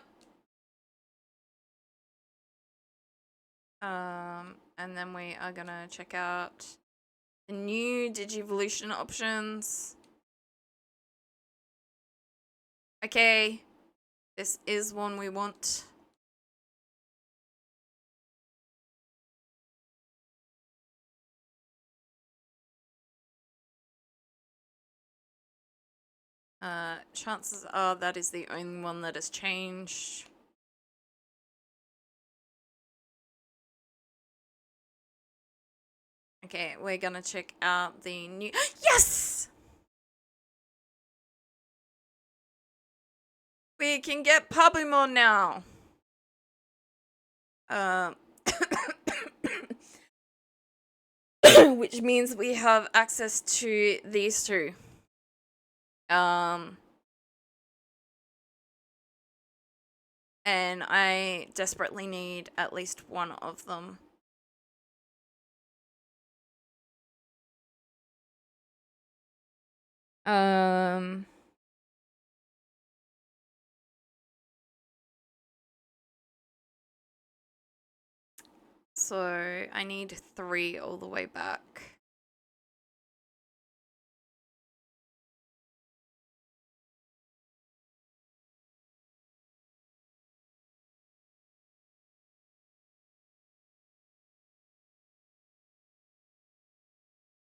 And then we are gonna check out the new Digivolution options. Okay. This is one we want. Chances are that is the only one that has changed. Okay, we're gonna check out the new... Yes! We can get Pabumon now! Which means we have access to these two. And I desperately need at least one of them. So I need 3 all the way back.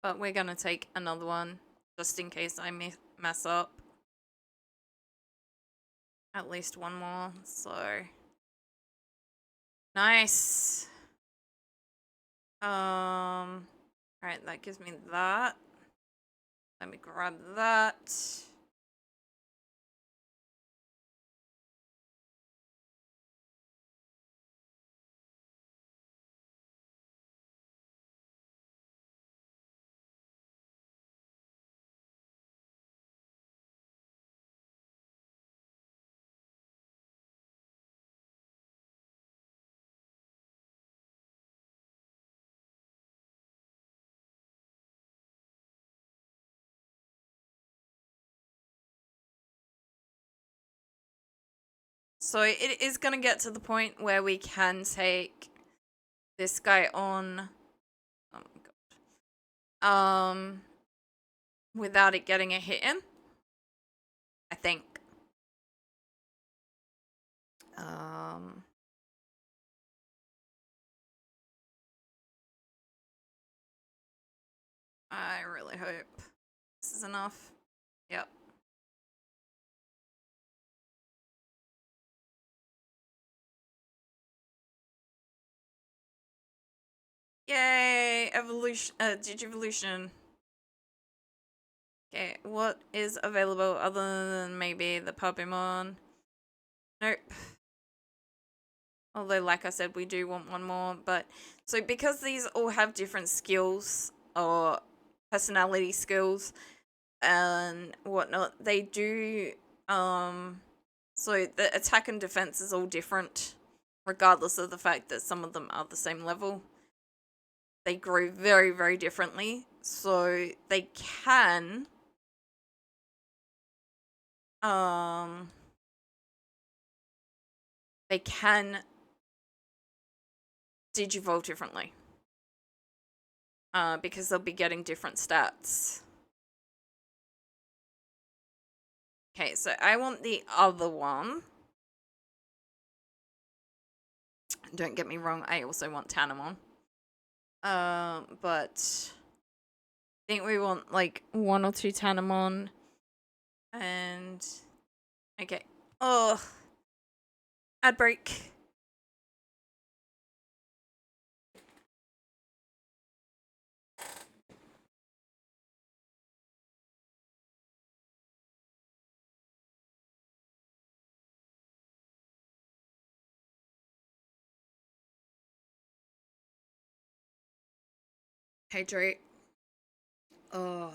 But we're gonna take another one, just in case I mess up. At least one more, so... Nice! Alright, that gives me that. Let me grab that. So it is gonna get to the point where we can take this guy on. Oh my god. Without it getting a hit in. I think. I really hope this is enough. Yep. Yay! Evolution, Digivolution. Okay, what is available other than maybe the Pokemon? Nope. Although, like I said, we do want one more, but... So, because these all have different skills, or personality skills, and whatnot, they do, so the attack and defense is all different, regardless of the fact that some of them are the same level. They grow very, very differently, so they can um, they can digivolve differently. Because they'll be getting different stats. Okay, so I want the other one. Don't get me wrong, I also want Tanamon. But I think we want like 1 or 2 Tanamon. And okay. Oh, ad break. Hydrate. Oh.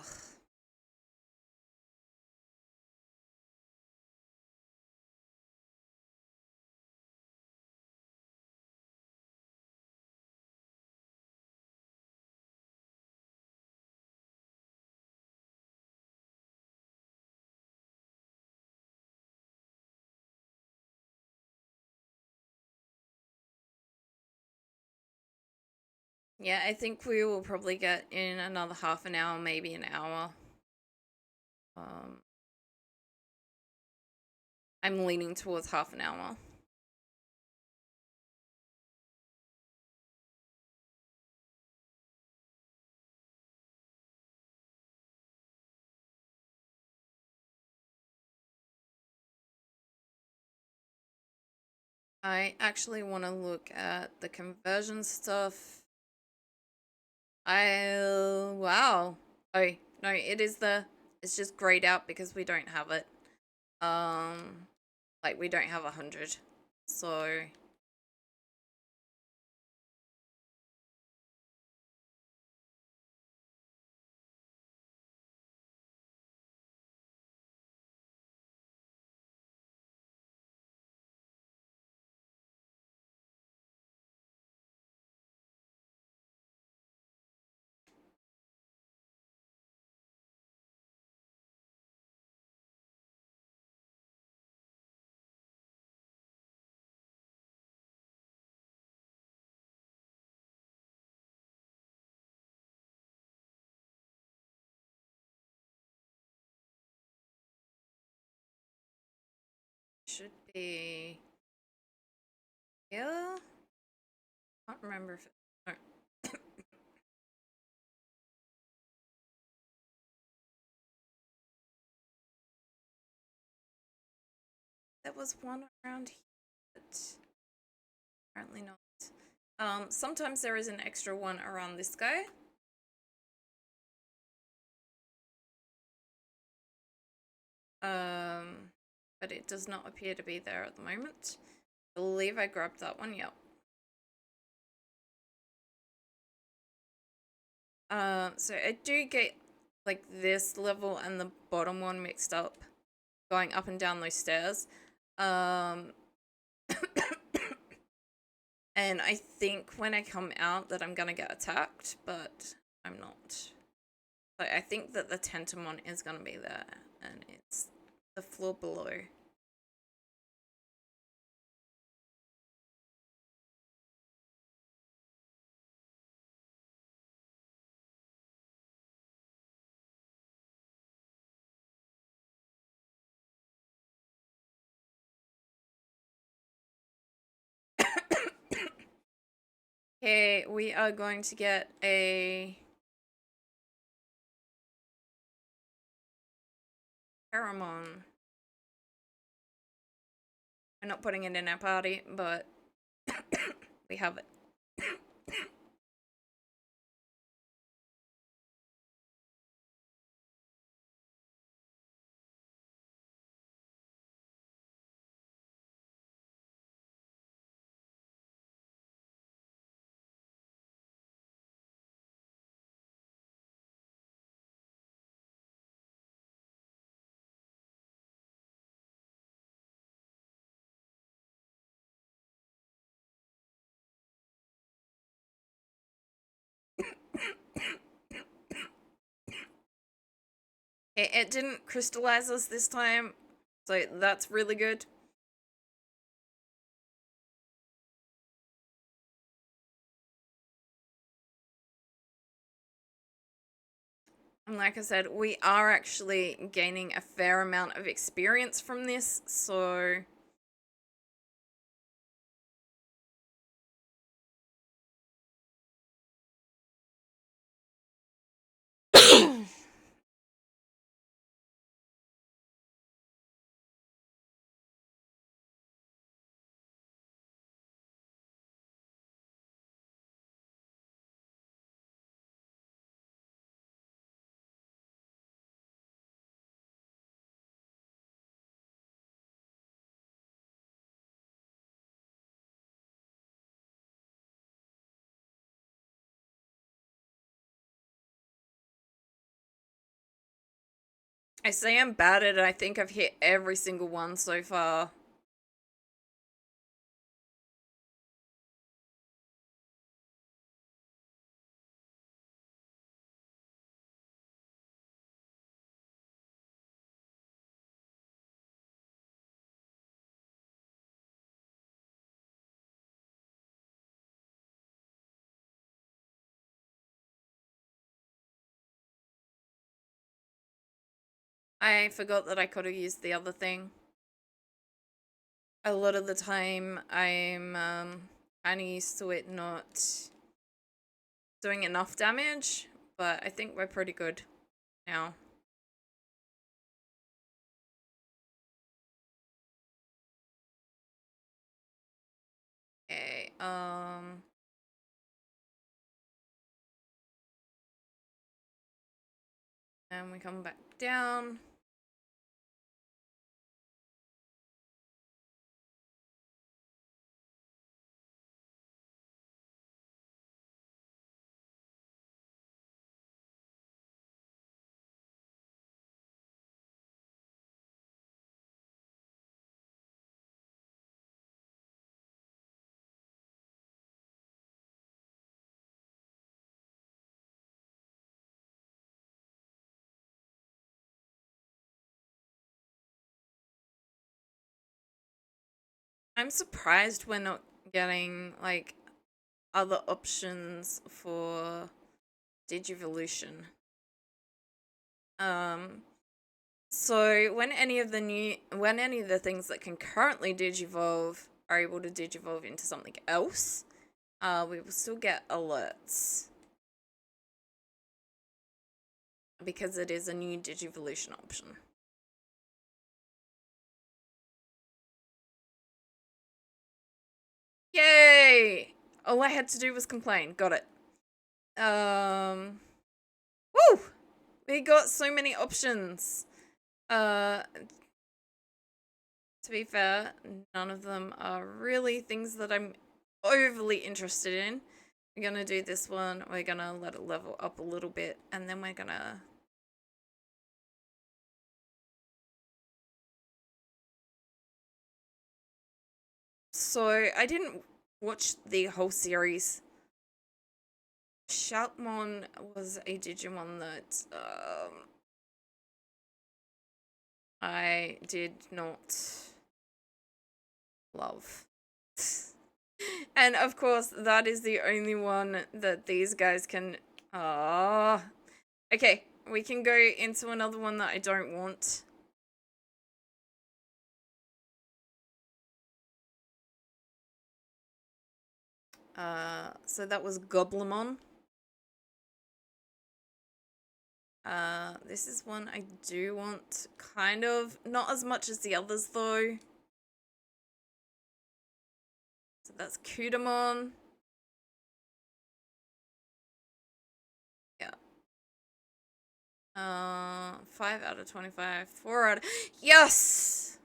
Yeah, I think we will probably get in another half an hour, maybe an hour. I'm leaning towards half an hour. I actually want to look at the conversion stuff. Wow. Oh, no, it's just grayed out because we don't have it. Like we don't have 100. So should be here. Can't remember if it, no. There was one around here, but apparently not. Sometimes there is an extra one around this guy. But it does not appear to be there at the moment. I believe I grabbed that one, yep. So I do get like this level and the bottom one mixed up, going up and down those stairs. And I think when I come out that I'm gonna get attacked, but I'm not. So I think that the Tentamon is gonna be there, and it's the floor below. Okay, we are going to get a Paramon. We're not putting it in our party, but we have it. It didn't crystallize us this time, So that's really good. And like I said, we are actually gaining a fair amount of experience from this, so I say I'm bad at it. I think I've hit every single one so far. I forgot that I could have used the other thing. A lot of the time, I'm kind of used to it not doing enough damage, but I think we're pretty good now. Okay, and we come back down. I'm surprised we're not getting, like, other options for Digivolution. So when any of the things that can currently Digivolve are able to Digivolve into something else, we will still get alerts. Because it is a new Digivolution option. Yay! All I had to do was complain. Got it. Woo! We got so many options. To be fair, none of them are really things that I'm overly interested in. We're gonna do this one. We're gonna let it level up a little bit, and then we're gonna... So, I didn't watch the whole series. Shoutmon was a Digimon that I did not love. And of course, that is the only one that these guys can... Okay, we can go into another one that I don't want. So that was Goblimon. This is one I do want, kind of. Not as much as the others, though. So that's Kudamon. Yeah. 5 out of 25. 4 out of... Yes!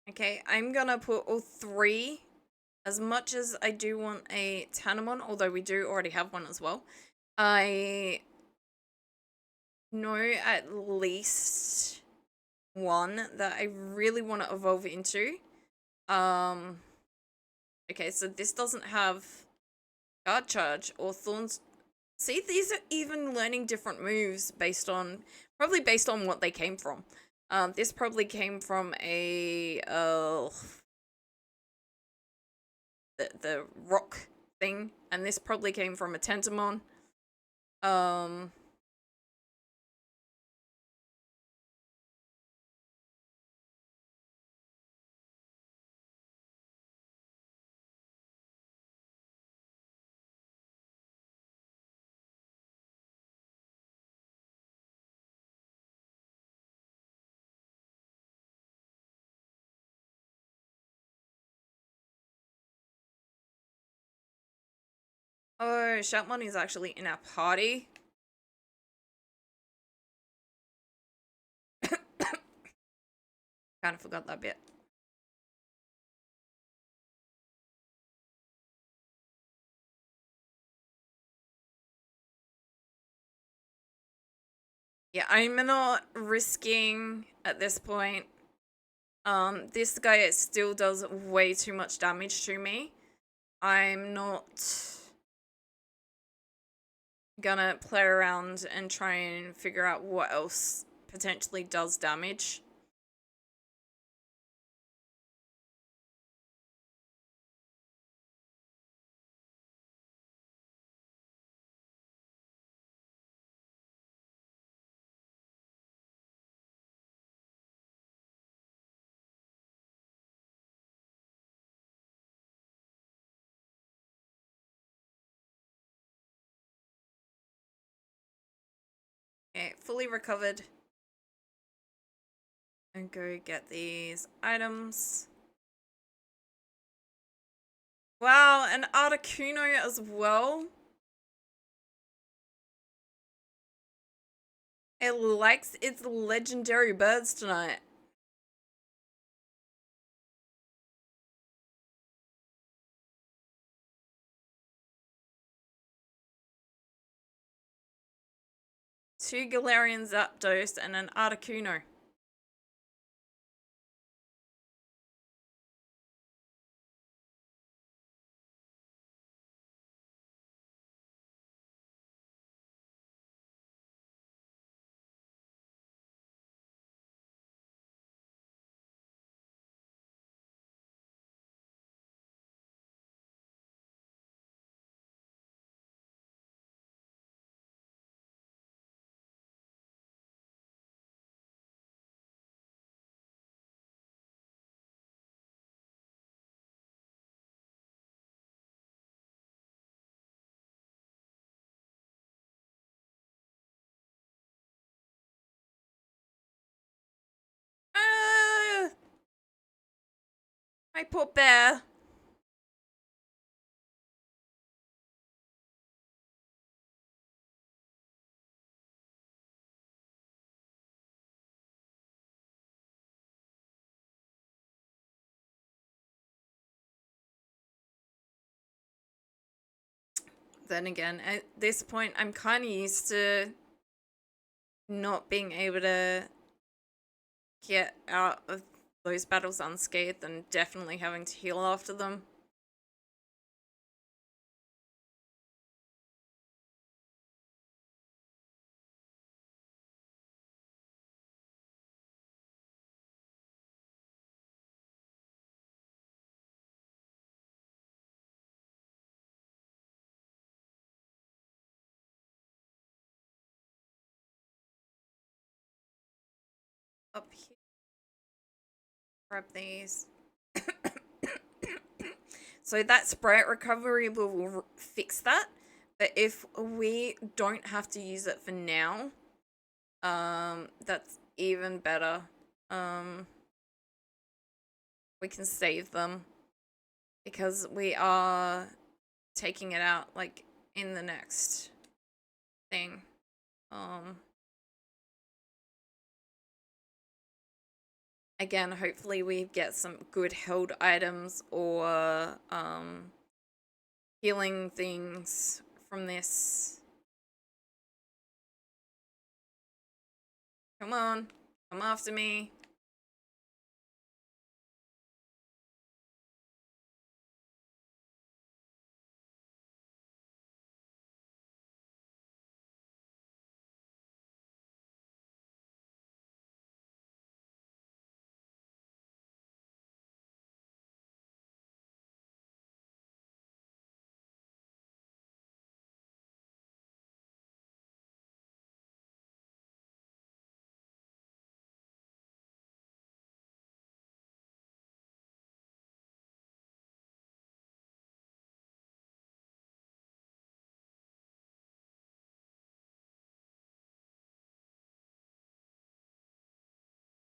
Okay, I'm gonna put all 3. As much as I do want a Tanamon, although we do already have one as well, I know at least one that I really want to evolve into. Okay, so this doesn't have guard charge or thorns. See, these are even learning different moves probably based on what they came from. This probably came from the rock thing, and this probably came from a Tentamon. Oh, Shoutmon is actually in our party. Kind of forgot that bit. Yeah, I'm not risking at this point. This guy still does way too much damage to me. I'm not gonna play around and try and figure out what else potentially does damage. Okay, fully recovered. And go get these items. Wow, an Articuno as well. It likes its legendary birds tonight. Two Galarian Zapdos and an Articuno. My poor bear. Then again, at this point, I'm kind of used to not being able to get out of those battles unscathed and definitely having to heal after them. Up here. Grab these. So that Sprite recovery will fix that. But if we don't have to use it for now, that's even better. We can save them because we are taking it out like in the next thing. Again, hopefully we get some good held items or healing things from this. Come on. Come after me.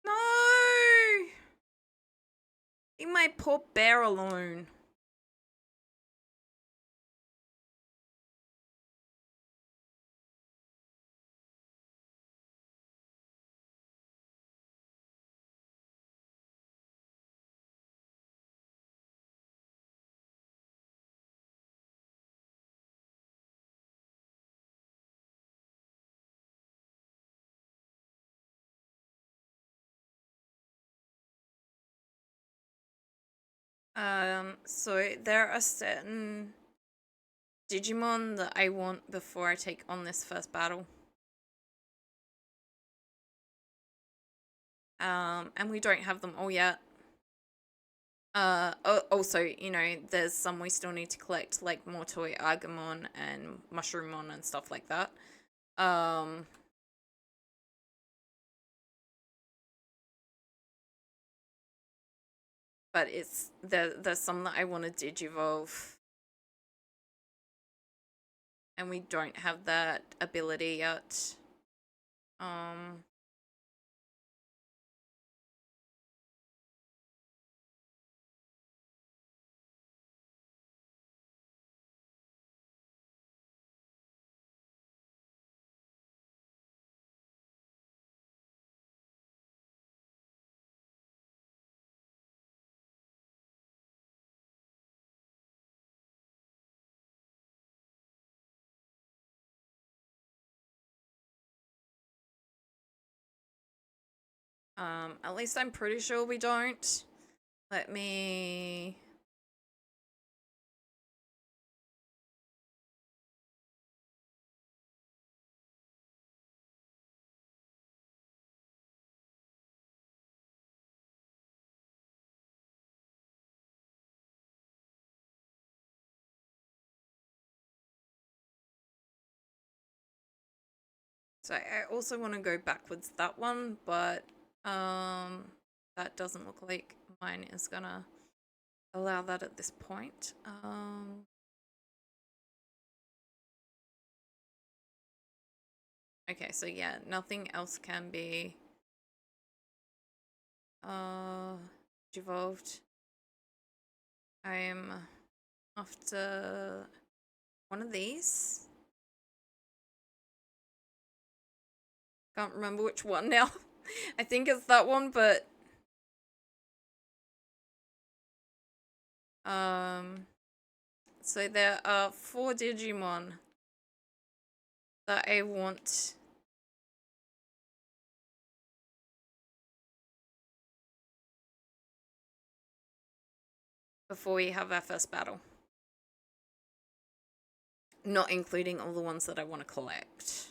No! Leave my poor bear alone. So there are certain Digimon that I want before I take on this first battle. And we don't have them all yet. Also, you know, there's some we still need to collect, like Mortoi, Agumon, and Mushroomon and stuff like that. But there's some that I want to Digivolve. And we don't have that ability yet. At least I'm pretty sure we don't. Let me... So I also want to go backwards that one, but that doesn't look like mine is gonna allow that at this point. Okay, so yeah, nothing else can be evolved. I'm after one of these. Can't remember which one now. I think it's that one, but so there are 4 Digimon that I want before we have our first battle. Not including all the ones that I want to collect.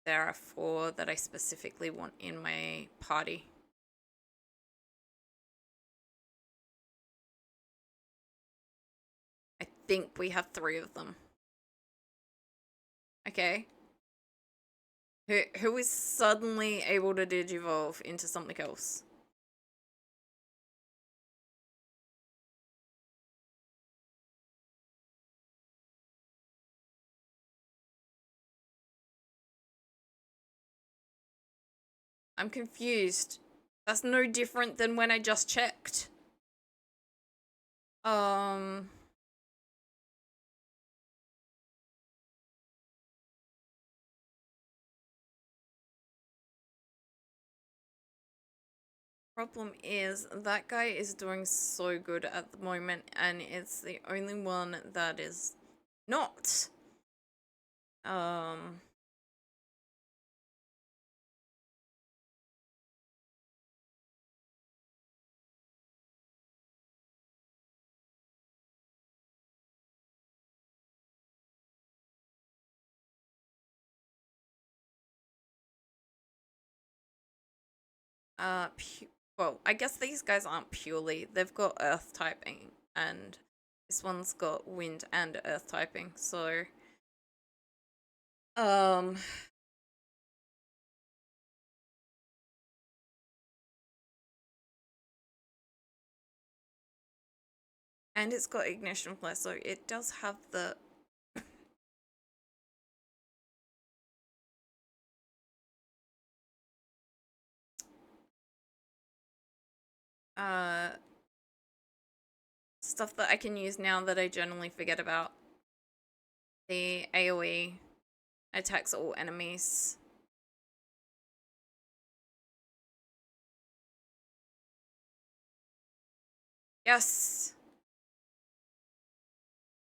There are 4 that I specifically want in my party. I think we have 3 of them. Okay. Who is suddenly able to Digivolve into something else? I'm confused. That's no different than when I just checked. Problem is, that guy is doing so good at the moment, and it's the only one that is not. Well, I guess these guys aren't purely. They've got earth typing, and this one's got wind and earth typing. So, um, and it's got ignition flare, so it does have the uh stuff that I can use now that I generally forget about. The AoE attacks all enemies. Yes.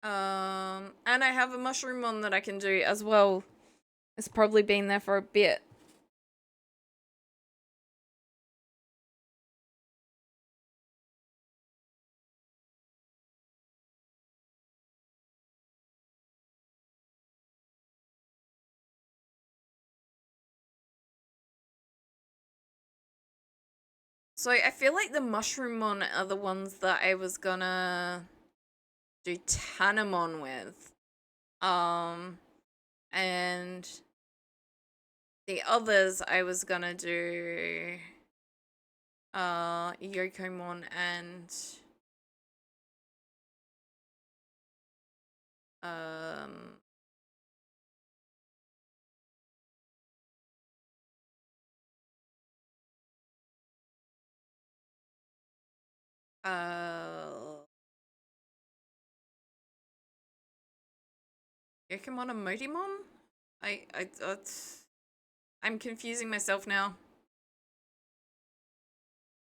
And I have a mushroom one that I can do as well. It's probably been there for a bit. So I feel like the mushroom one are the ones that I was gonna do Tanamon with. And the others I was gonna do Yokomon and um uh Yokomon and Motimon? I'm confusing myself now.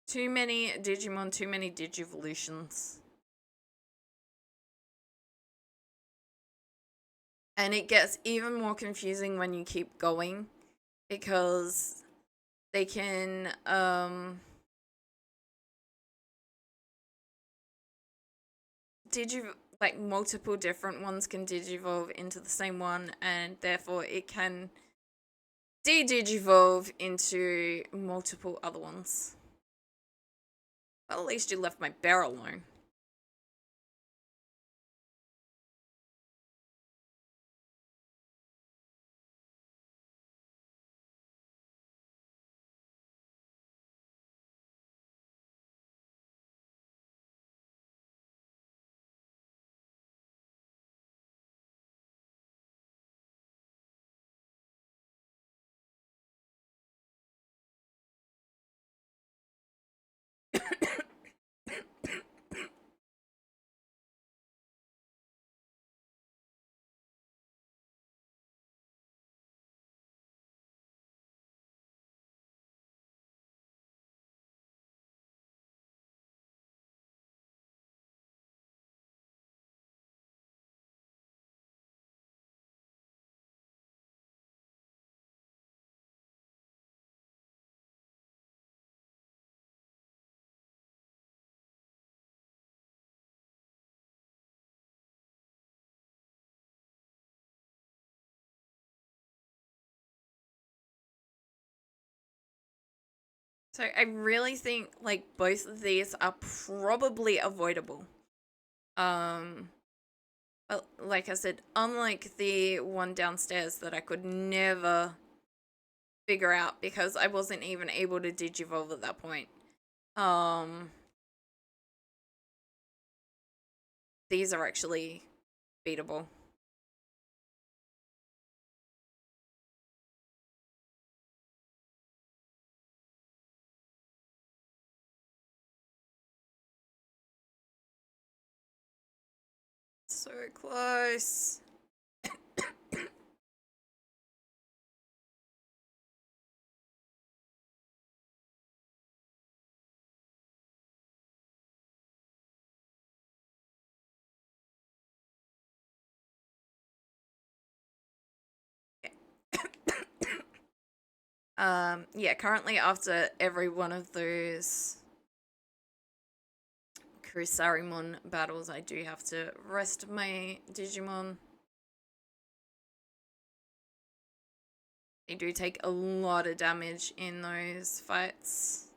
Too many Digimon, too many Digivolutions. And it gets even more confusing when you keep going because they can like multiple different ones can digivolve into the same one, and therefore it can de-digivolve into multiple other ones. Well, at least you left my bear alone. So I really think like both of these are probably avoidable. Um but like I said, unlike the one downstairs that I could never figure out because I wasn't even able to digivolve at that point. Um these are actually beatable. So close. Yeah, currently after every one of those Crusarimon battles, I do have to rest my Digimon. They do take a lot of damage in those fights.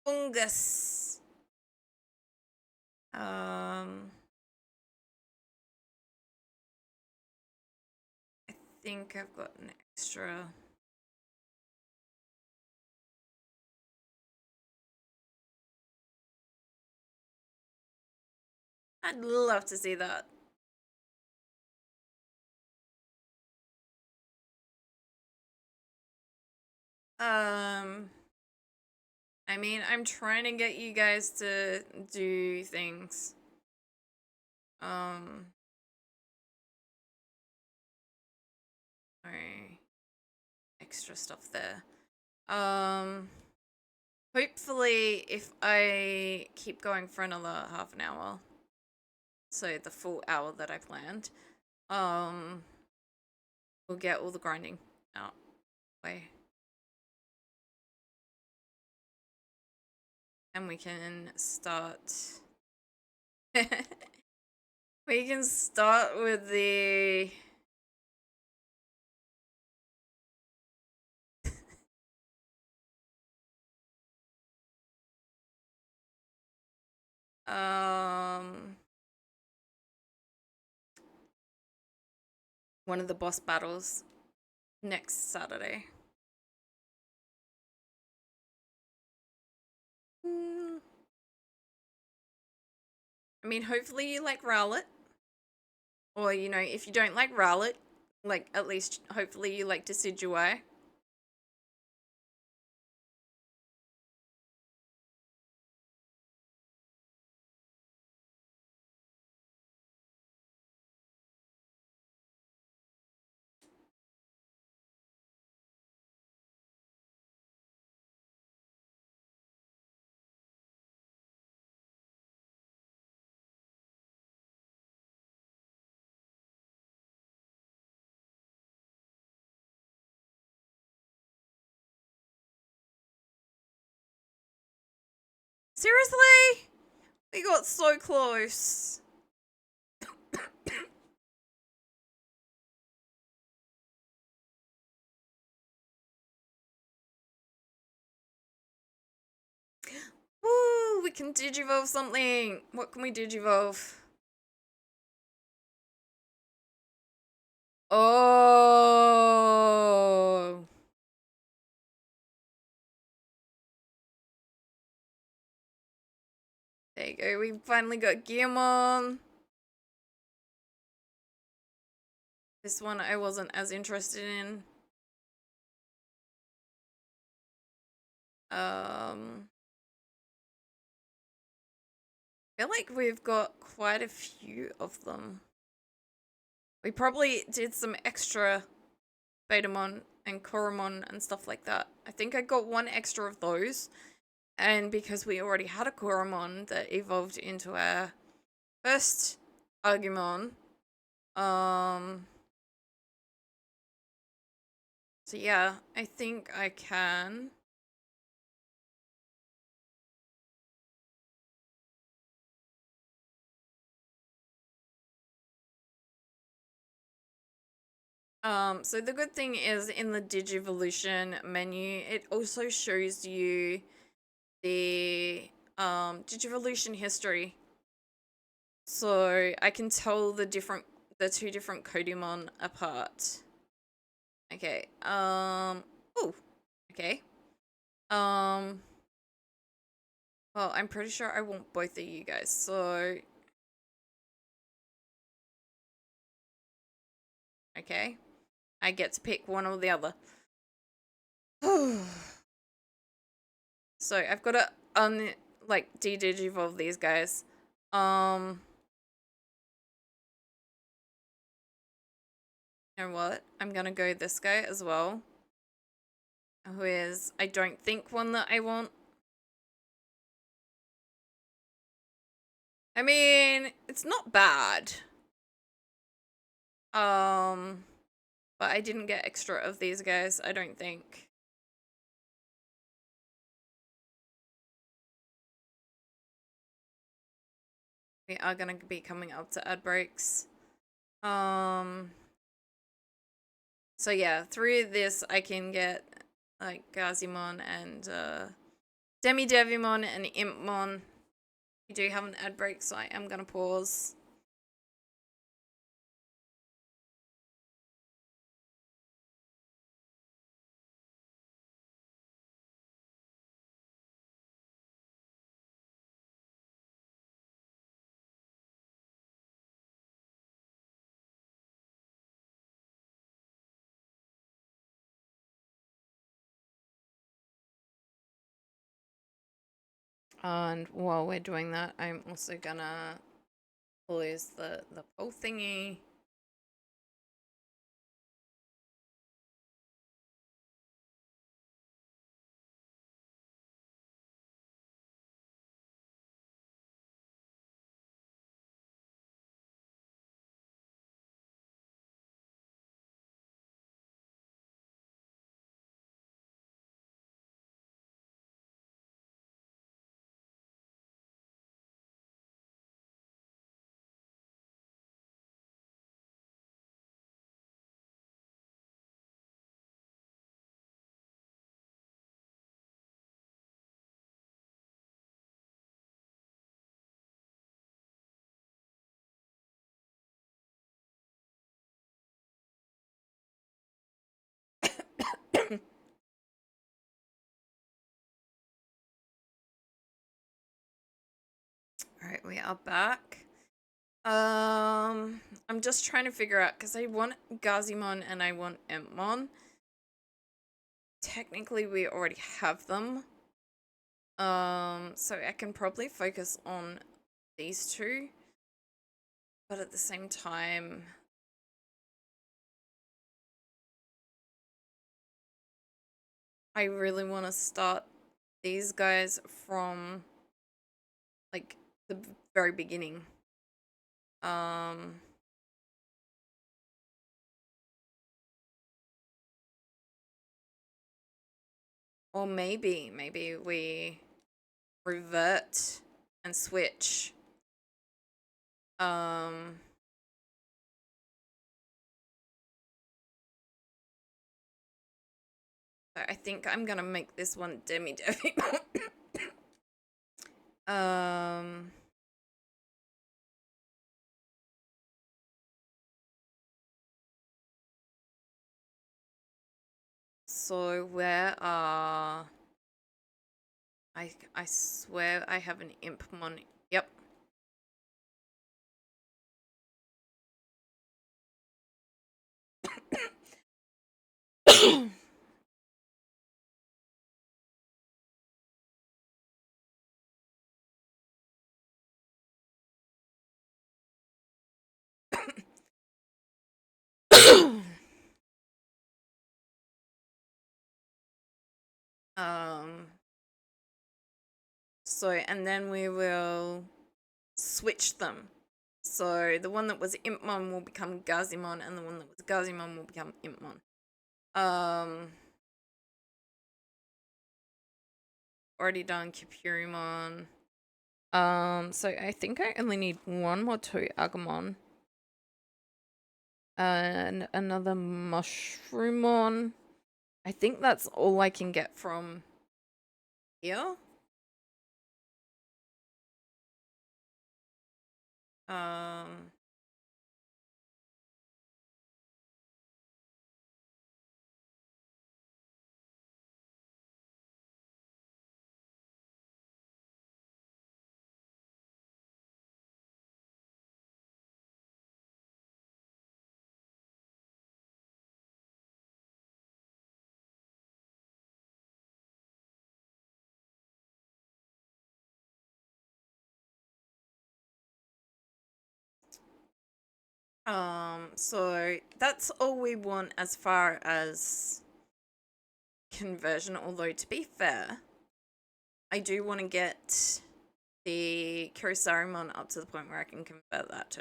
Fungus. I think I've got an extra. I'd love to see that. I mean, I'm trying to get you guys to do things. Sorry. Extra stuff there. Hopefully if I keep going for another half an hour, so the full hour that I planned, we'll get all the grinding out way. And we can start we can start with the one of the boss battles next Saturday. I mean, hopefully you like Rowlet. Or, you know, if you don't like Rowlet, like, at least, hopefully you like Decidueye. Seriously? We got so close. Woo, we can Digivolve something. What can we Digivolve? Oh. There you go, we finally got Gearmon. This one I wasn't as interested in. I feel like we've got quite a few of them. We probably did some extra Betamon and Koromon and stuff like that. I think I got one extra of those. And because we already had a Koromon that evolved into our first Agumon, so yeah, I think I can. So the good thing is in the Digivolution menu, it also shows you the Digivolution history. So I can tell the two different Kodimon apart. Okay. Oh. Okay. Well, I'm pretty sure I want both of you guys. So okay. I get to pick one or the other. So I've got to de-digivolve these guys. You know what? I'm gonna go this guy as well. Who is, I don't think, one that I want. I mean, it's not bad. But I didn't get extra of these guys, I don't think. We are gonna be coming up to ad breaks. So yeah, through this I can get like Gazimon and Devimon and Impmon. We do have an ad break, so I am going to pause. And while we're doing that, I'm also gonna close the poll thingy. Alright, we are back. I'm just trying to figure out, because I want Gazimon and I want Impmon. Technically, we already have them. So I can probably focus on these two. But at the same time, I really want to start these guys from, like, the very beginning. Or maybe we revert and switch. So I think I'm gonna make this one Demi. So where are I swear I have an Impmon. Yep. So and then we will switch them. So the one that was Impmon will become Gazimon, and the one that was Gazimon will become Impmon. Already done Kyuremon. So I think I only need one more two Agumon. And another Mushroomon. I think that's all I can get from here. Um so that's all we want as far as conversion, although to be fair, I do want to get the Kurisarimon up to the point where I can convert that too.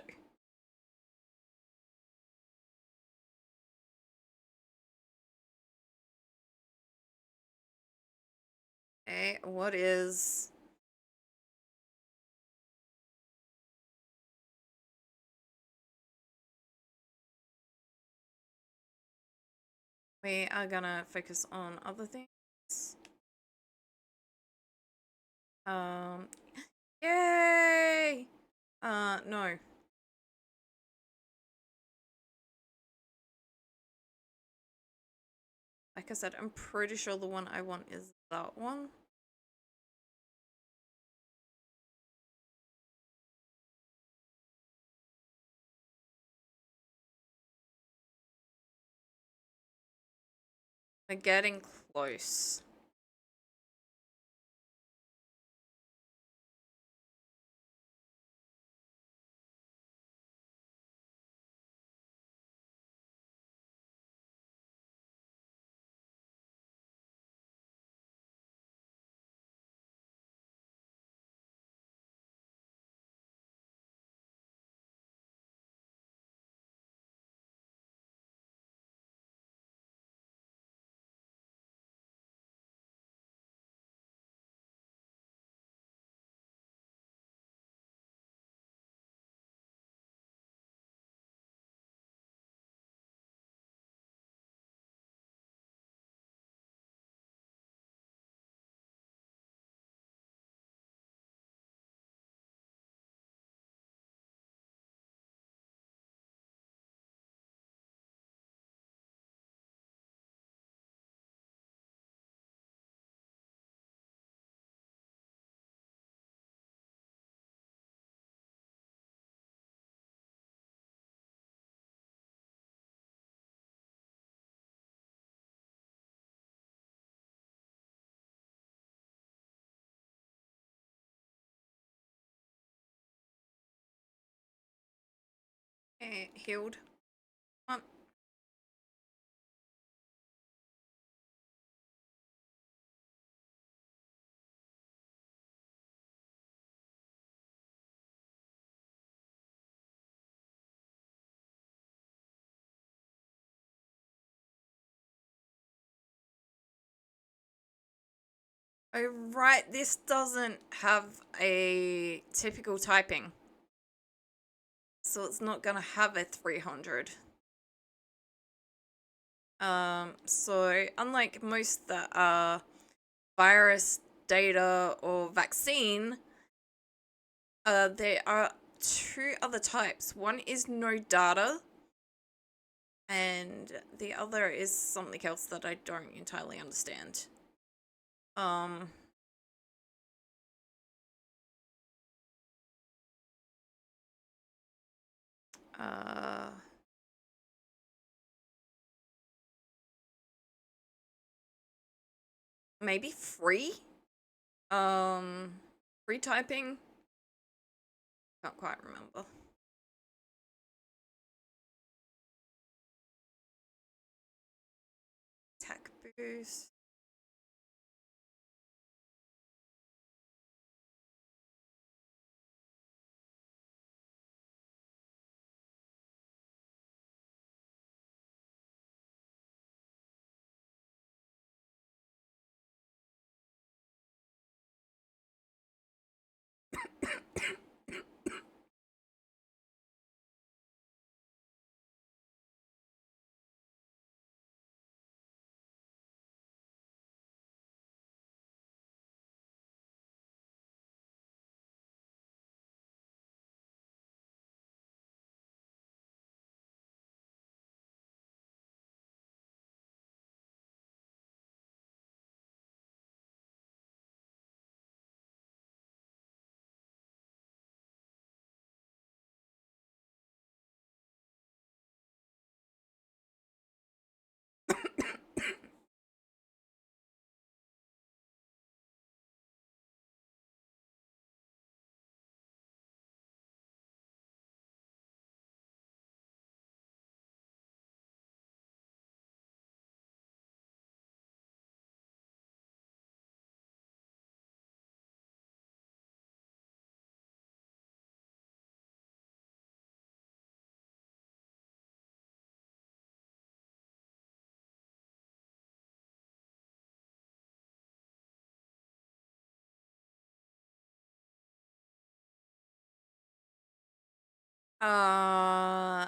Okay, what is... We are gonna focus on other things. Um, Yay! No. Like I said, I'm pretty sure the one I want is that one. We're getting close. Healed. Come on. Oh, right, this doesn't have a typical typing. So it's not gonna have a 300. So unlike most that are virus, data, or vaccine, there are two other types. One is no data, and the other is something else that I don't entirely understand. Um, uh, Maybe free? Um, Free typing? Can't quite remember. Tech boost.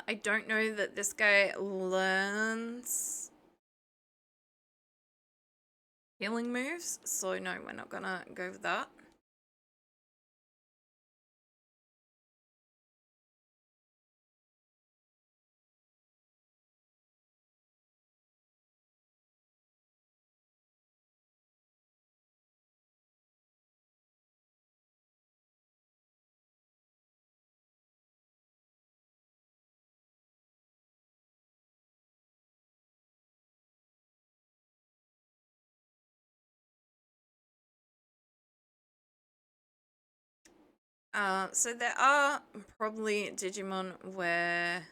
I don't know that this guy learns healing moves, so no, we're not gonna go with that. So there are probably Digimon where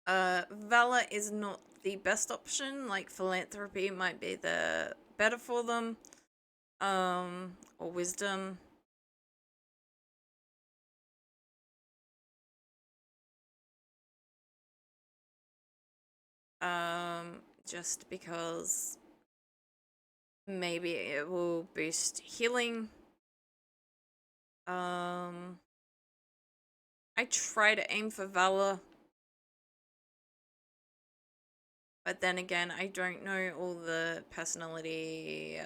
Valor is not the best option, like Philanthropy might be the better for them, or Wisdom. Just because maybe it will boost healing. I try to aim for Valor, but then again, I don't know all the personality,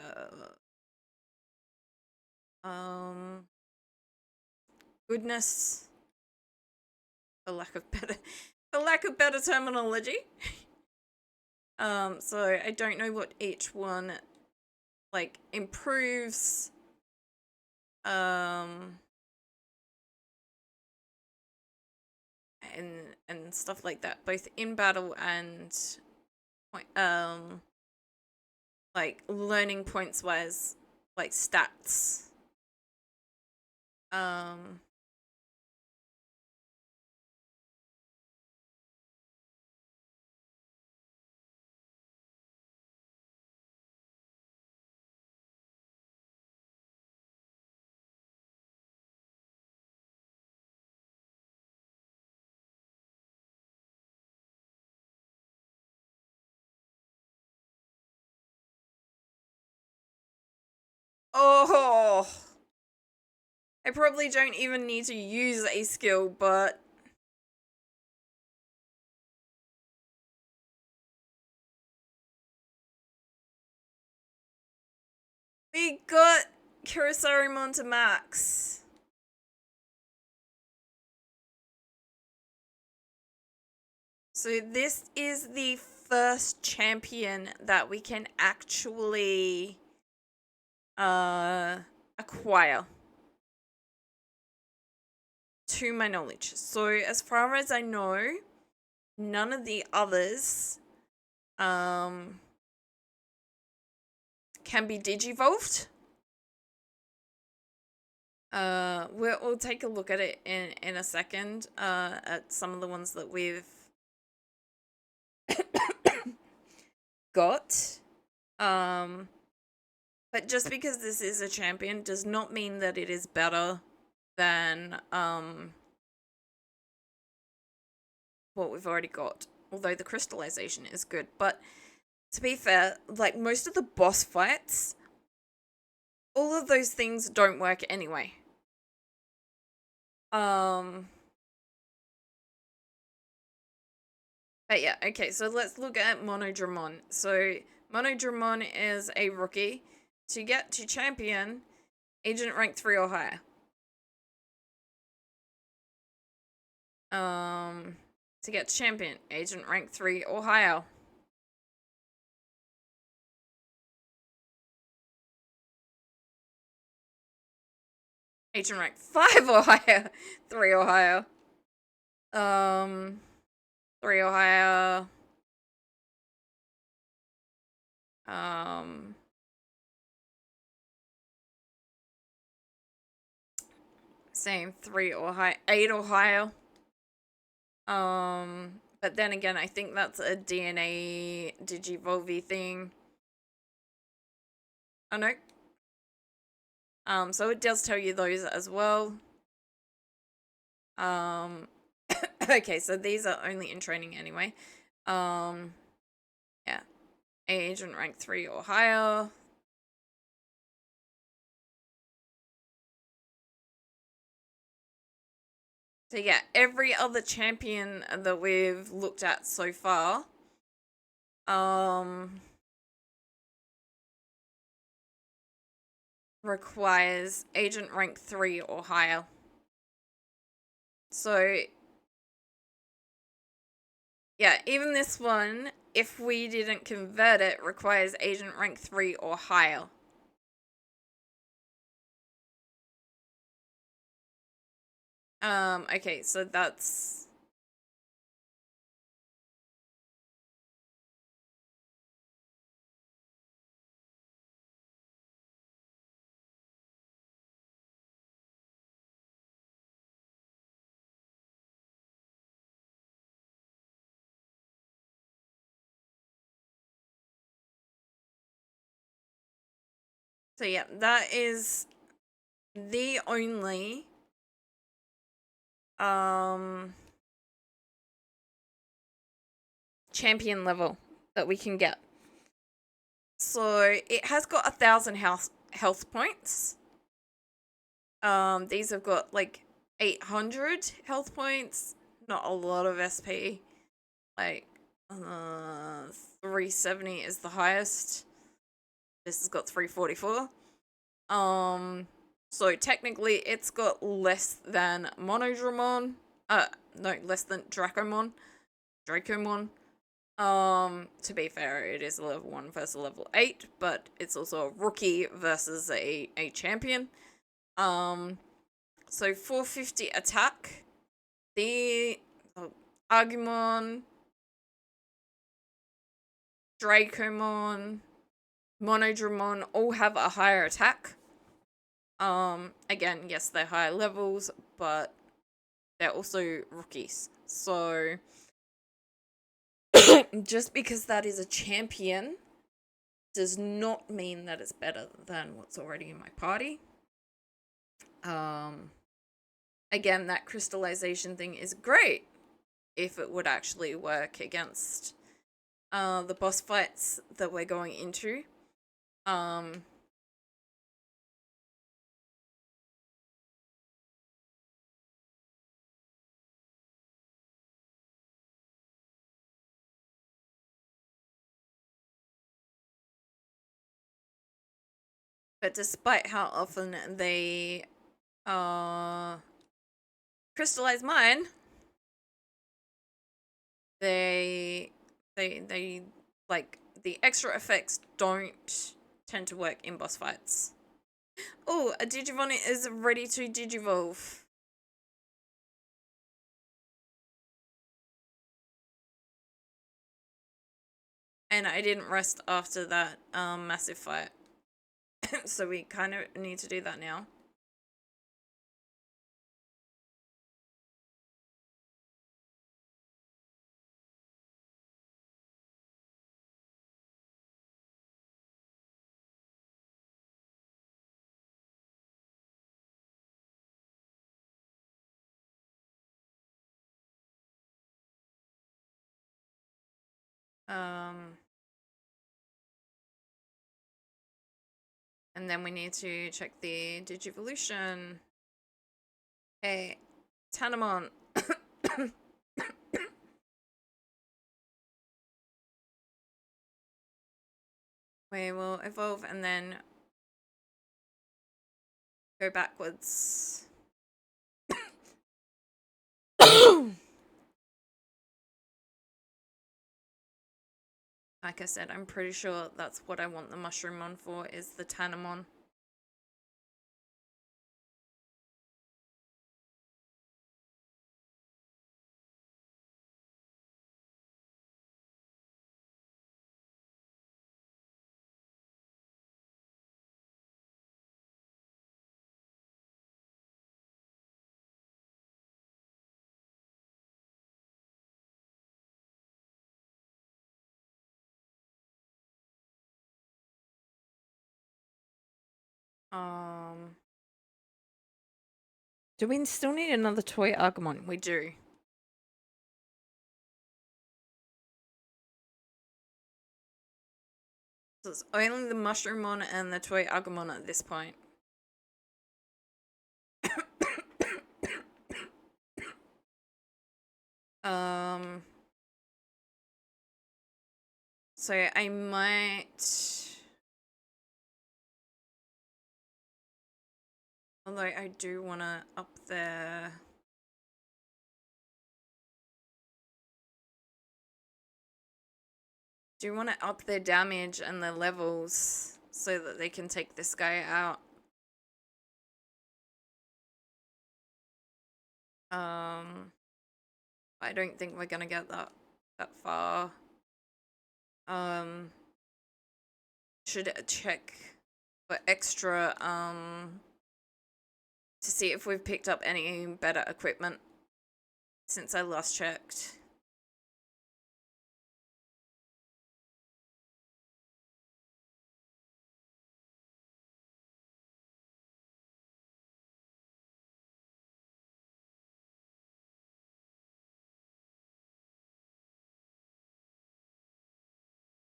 goodness, for lack of better terminology. So I don't know what each one like improves. And stuff like that, both in battle and like learning points wise, like stats. Oh, I probably don't even need to use a skill, but we got Kirisarimon to max. So this is the first champion that we can actually acquire, to my knowledge. So as far as I know, none of the others can be digivolved. We'll take a look at it in a second, at some of the ones that we've got. But just because this is a champion does not mean that it is better than what we've already got. Although the crystallization is good, but to be fair, like most of the boss fights, all of those things don't work anyway. But yeah, okay, so let's look at Monodramon. So Monodramon is a rookie. To get to champion, agent rank 3 or higher. To get to champion, agent rank 3 or higher. Agent rank 5 or higher. 3 or higher. 3 or higher. Same, 3 or high, 8 or higher. But then again, I think that's a DNA Digivolve thing. Oh no. So it does tell you those as well. Okay, so these are only in training anyway. Yeah. Agent rank 3 or higher. So yeah, every other champion that we've looked at so far, requires agent rank 3 or higher. So yeah, even this one, if we didn't convert it, requires agent rank 3 or higher. Okay, so that's... So yeah, that is the only champion level that we can get. So it has got 1,000 health points. These have got like 800 health points. Not a lot of SP. Like 370 is the highest. This has got 344. So technically it's got less than Monodramon. No, less than Dracomon. To be fair, it is a level 1 versus a level 8, but it's also a rookie versus a champion. So 450 attack. The Agumon, Dracomon, Monodramon all have a higher attack. Again, yes, they're higher levels, but they're also rookies. So just because that is a champion does not mean that it's better than what's already in my party. Again, that crystallization thing is great if it would actually work against the boss fights that we're going into. But despite how often they crystallize mine, they like the extra effects don't tend to work in boss fights. Oh, a Digimon is ready to Digivolve. And I didn't rest after that massive fight. So we kind of need to do that now. And then we need to check the Digivolution. Hey, Tanamon. We will evolve and then go backwards. Like I said, I'm pretty sure that's what I want the Mushroomon for, is the Tanamon. Do we still need another toy Agumon? We do. So it's only the Mushroomon and the toy Agumon at this point. So I might... Although I do want to up their... Do want to up their damage and their levels so that they can take this guy out. I don't think we're gonna get that far. Should check for extra to see if we've picked up any better equipment since I last checked.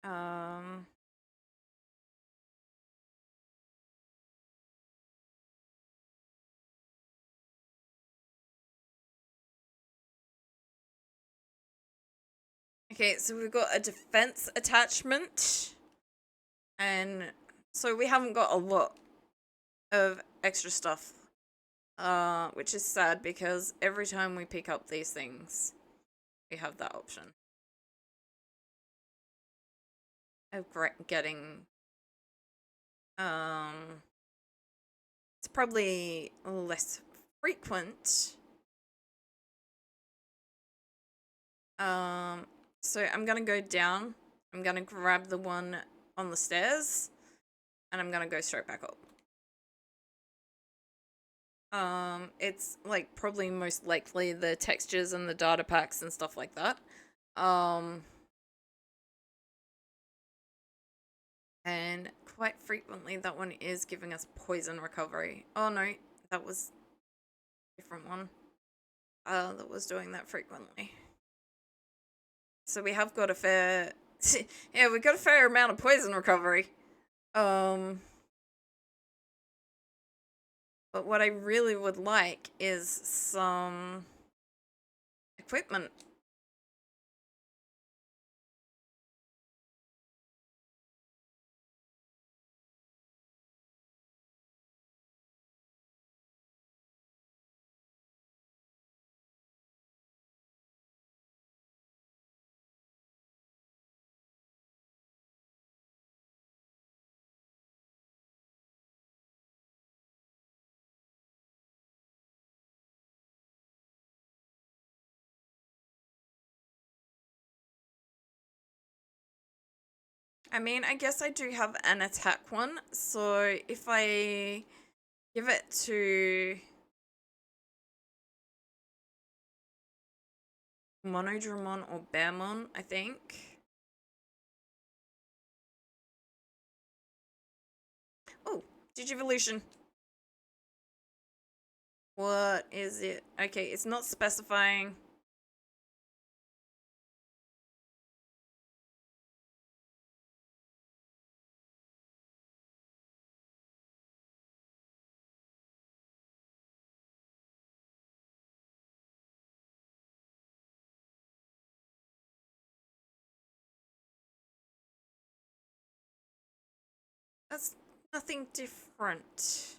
Um. Okay, so we've got a defense attachment, and so we haven't got a lot of extra stuff, which is sad because every time we pick up these things, we have that option of getting. Um, it's probably less frequent. Um, so I'm gonna go down. I'm gonna grab the one on the stairs, and I'm gonna go straight back up. It's like probably most likely the textures and the data packs and stuff like that. Um, and quite frequently that one is giving us poison recovery. Oh no, that was a different one. That was doing that frequently. So we have got a fair, yeah, we got a fair amount of poison recovery. Um, but what I really would like is some equipment. I mean, I guess I do have an attack one, so if I give it to Monodramon or Bearmon, I think. Oh, Digivolution. What is it? Okay, it's not specifying. That's nothing different.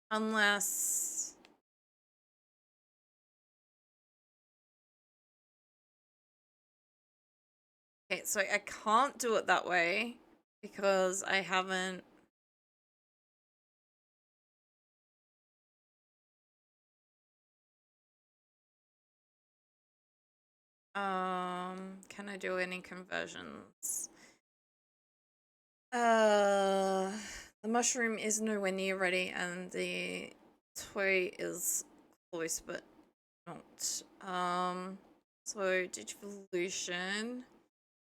Unless... Okay, so I can't do it that way because I haven't... Can I do any conversions? Uh, the mushroom is nowhere near ready and the toy is close but not. So Digivolution.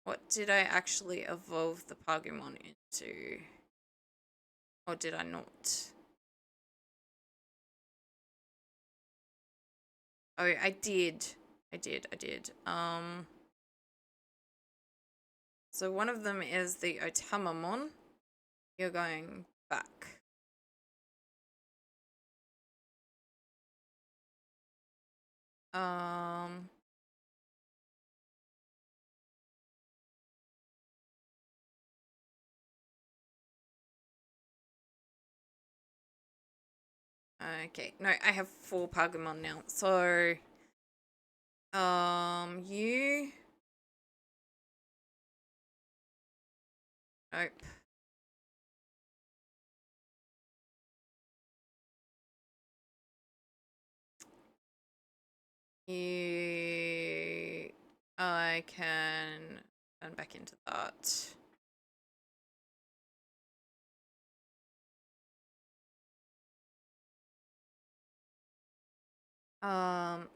What did I actually evolve the Pagumon into? Or did I not? Oh, I did. I did. So one of them is the Otamamon. You're going back. Um, okay. No, I have 4 Pagumon now. So, you... Nope. You... I can turn back into that.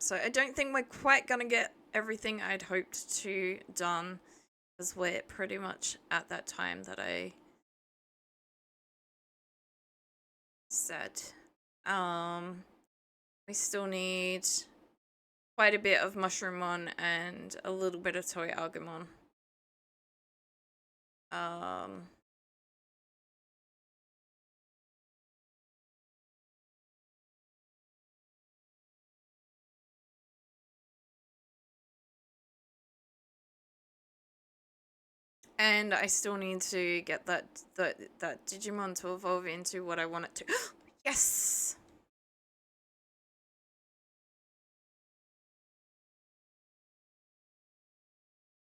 So I don't think we're quite gonna get everything I'd hoped to done, because we're pretty much at that time that I said. We still need quite a bit of Mushroomon and a little bit of Toy Agumon. Um, and I still need to get that Digimon to evolve into what I want it to. Yes!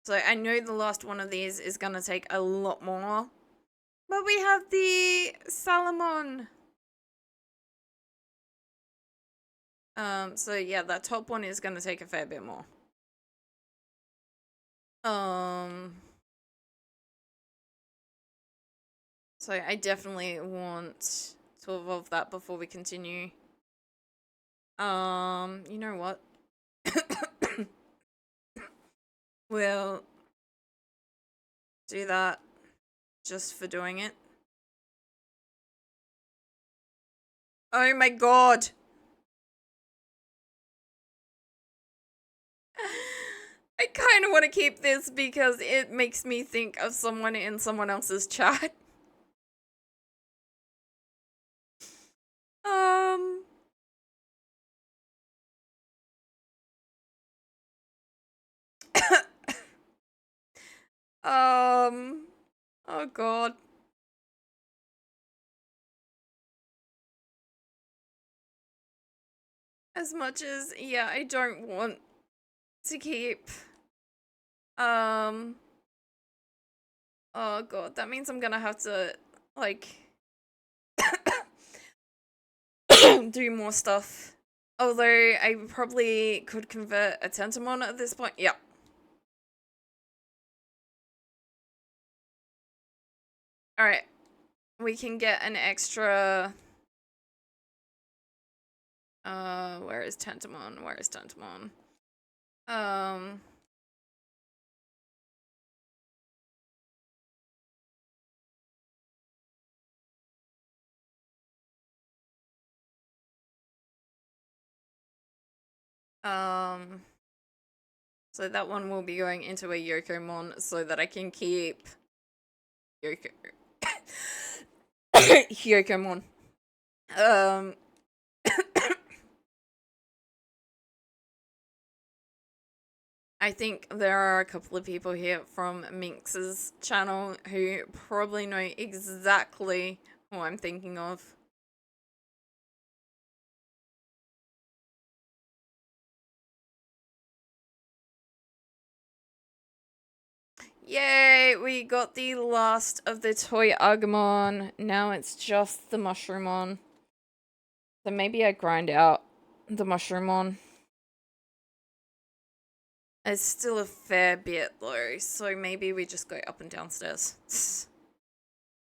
So I know the last one of these is gonna take a lot more. But we have the Salomon. So yeah, that top one is gonna take a fair bit more. So I definitely want to evolve that before we continue. You know what? We'll do that just for doing it. Oh my god! I kind of want to keep this because it makes me think of someone in someone else's chat. Um. Oh god. As much as, yeah, I don't want to keep, um, oh god, that means I'm gonna have to, like, do more stuff. Although, I probably could convert a Tentamon at this point. Yeah. Alright. We can get an extra, where is Tentamon? Where is Tentamon? So that one will be going into a Yokomon so that I can keep Yoko Hyokomon. I think there are a couple of people here from Minx's channel who probably know exactly who I'm thinking of. Yay, we got the last of the toy Agumon. Now it's just the Mushroomon. So maybe I grind out the Mushroomon. It's still a fair bit though, so maybe we just go up and downstairs.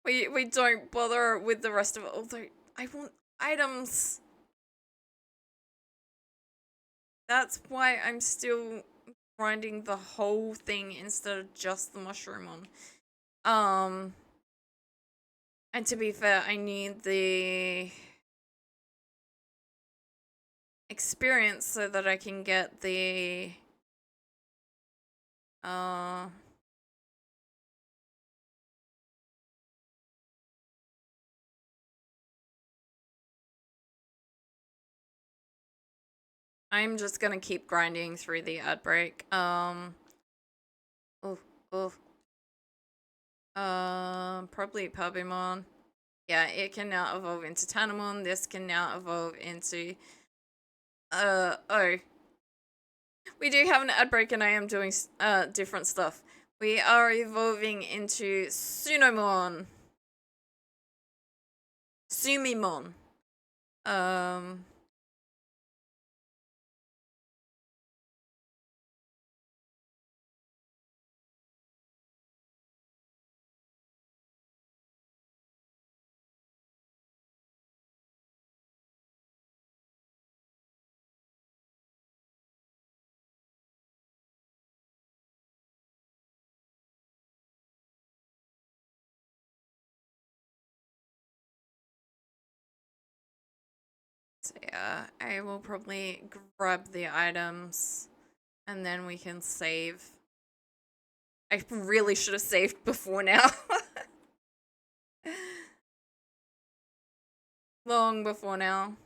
we don't bother with the rest of it, although I want items. That's why I'm still grinding the whole thing instead of just the Mushroomon. And to be fair, I need the experience so that I can get the I'm just gonna keep grinding through the ad break. Oh, oh. Probably Pabimon. Yeah, it can now evolve into Tanamon. This can now evolve into oh. We do have an ad break and I am doing different stuff. We are evolving into Sunomon. Sumimon. So yeah, I will probably grab the items and then we can save. I really should have saved before now. Long before now.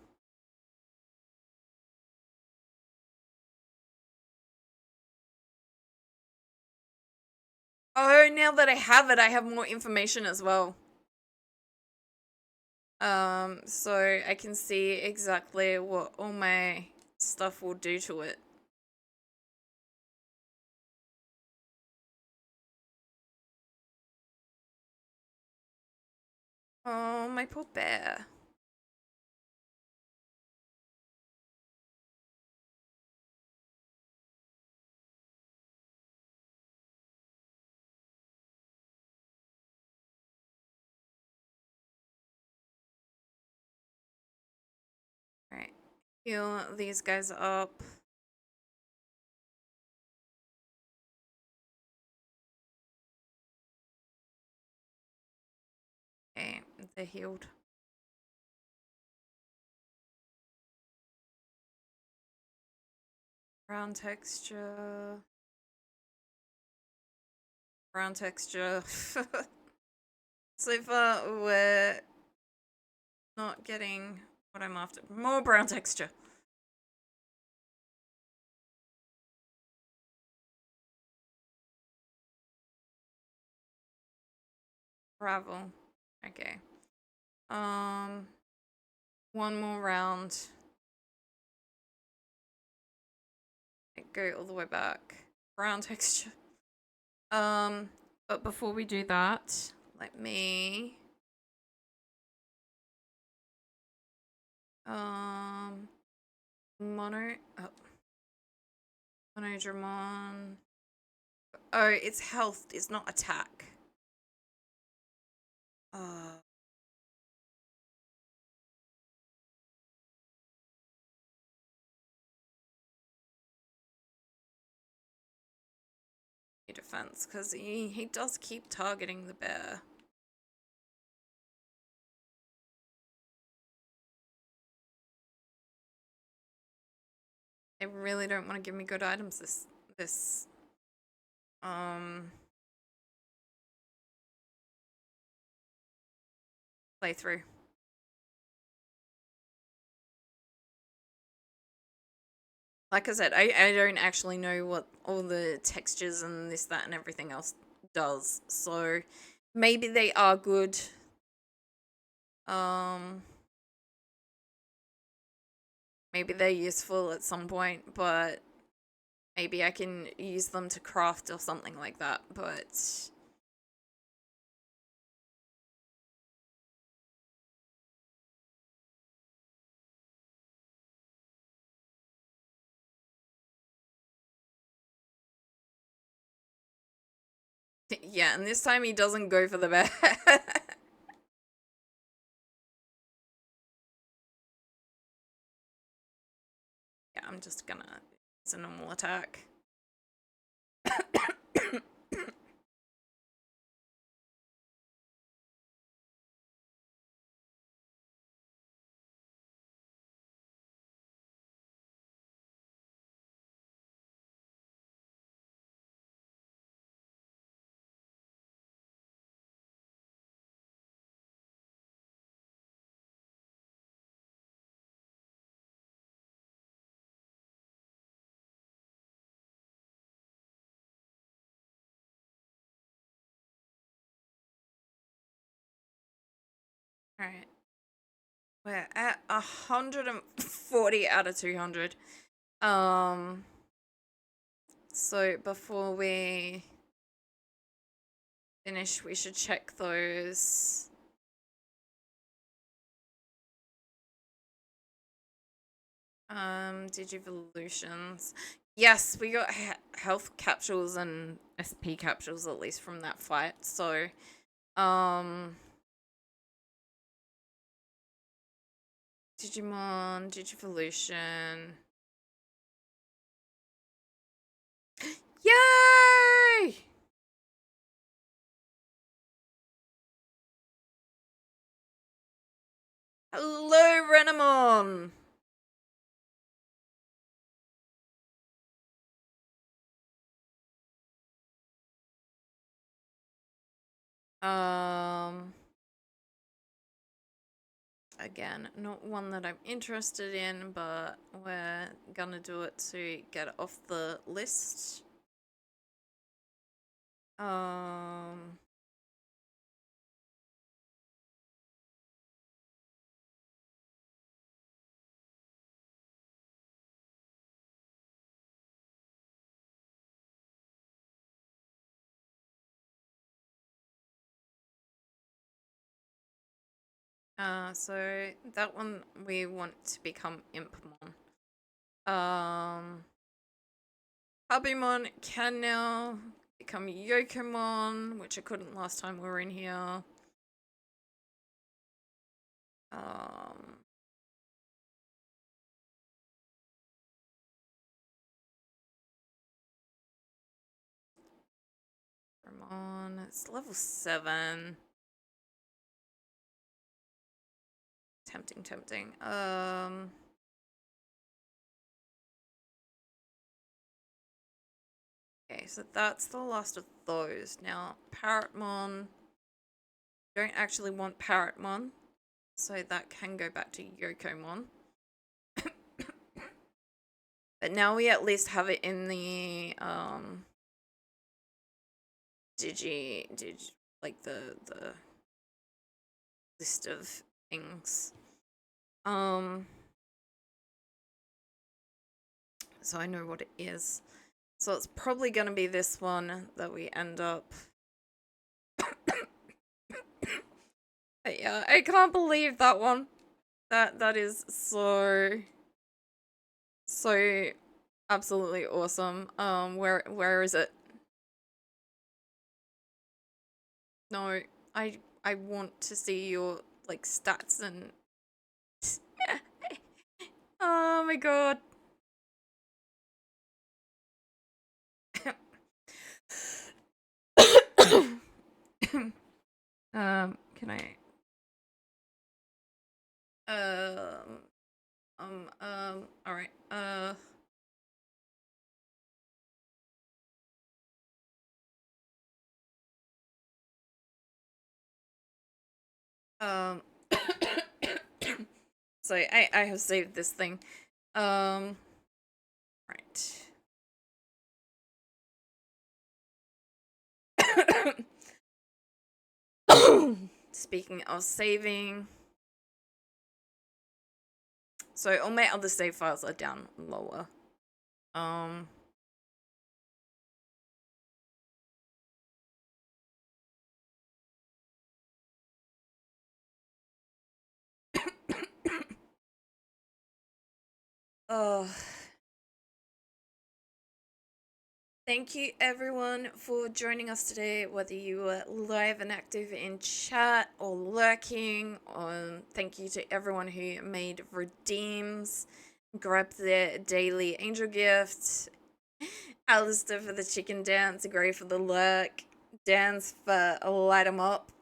Oh, now that I have more information as well. So I can see exactly what all my stuff will do to it. Oh, my poor bear. Alright. Heal these guys up. Okay, they're healed. Brown texture. Brown texture. So far, we're not getting what I'm after. More brown texture. Gravel. Okay. One more round. Go all the way back. Brown texture. But before we do that, let me mono Monodramon. Oh, it's health, it's not attack. Defense, because he does keep targeting the bear. They really don't want to give me good items this playthrough. Like I said, I don't actually know what all the textures and this, that, and everything else does. So maybe they are good. Maybe they're useful at some point, but maybe I can use them to craft or something like that, but yeah, and this time he doesn't go for the bear. Yeah, I'm just gonna use a normal attack. Alright. We're at 140 out of 200. So before we finish, we should check those. Digivolutions. Yes, we got health capsules and SP capsules at least from that fight. So, Digimon, Digivolution. Yay! Hello, Renamon! Again, not one that I'm interested in, but we're gonna do it to get it off the list. So that one we want to become Impmon. Hubimon can now become Yokomon, which I couldn't last time we were in here. Ramon, it's level 7. Tempting. Okay, so that's the last of those. Now, Parrotmon. Don't actually want Parrotmon, so that can go back to Yokomon. But now we at least have it in the like the list of things. So I know what it is. So it's probably gonna be this one that we end up. But yeah, I can't believe that one. That is so absolutely awesome. Where is it? No, I want to see your like stats and oh my god. Can I all right. So I have saved this thing. Right. Speaking of saving, so all my other save files are down lower. Thank you everyone for joining us today, whether you were live and active in chat or lurking. Thank you to everyone who made redeems, grabbed their daily angel gifts. Alistair for the chicken dance, Gray for the lurk, Dance for light 'em up.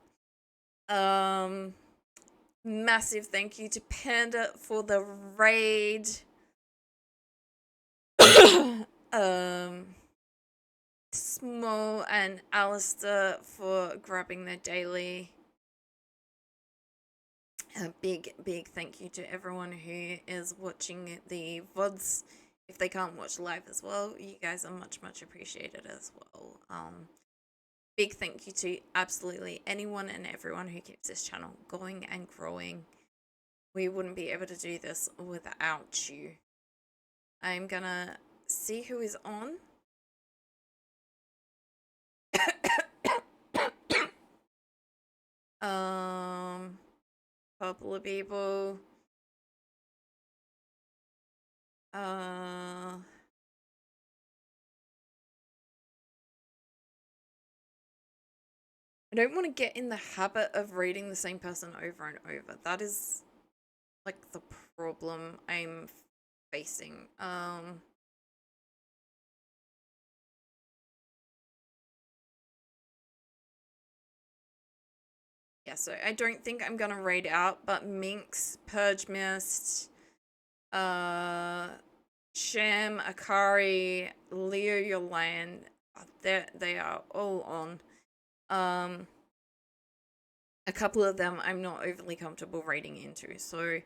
Massive thank you to Panda for the raid. Small and Alistair for grabbing their daily. A big thank you to everyone who is watching the VODs. If they can't watch live as well, you guys are much appreciated as well. Big thank you to absolutely anyone and everyone who keeps this channel going and growing. We wouldn't be able to do this without you. I'm gonna see who is on. Couple of people. I don't want to get in the habit of reading the same person over and over. That is like the problem I'm facing. Yeah, so I don't think I'm gonna raid out, but Minx, Purge Mist, Sham, Akari, Leo Your Lion, they are all on. a couple of them I'm not overly comfortable raiding into. So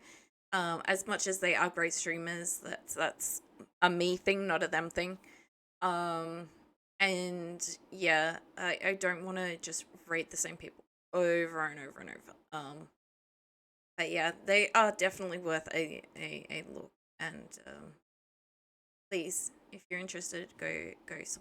as much as they are great streamers, that's a me thing, not a them thing. Um, and yeah, I don't want to just raid the same people over and over and over. But yeah, they are definitely worth a look. And please, if you're interested, go support.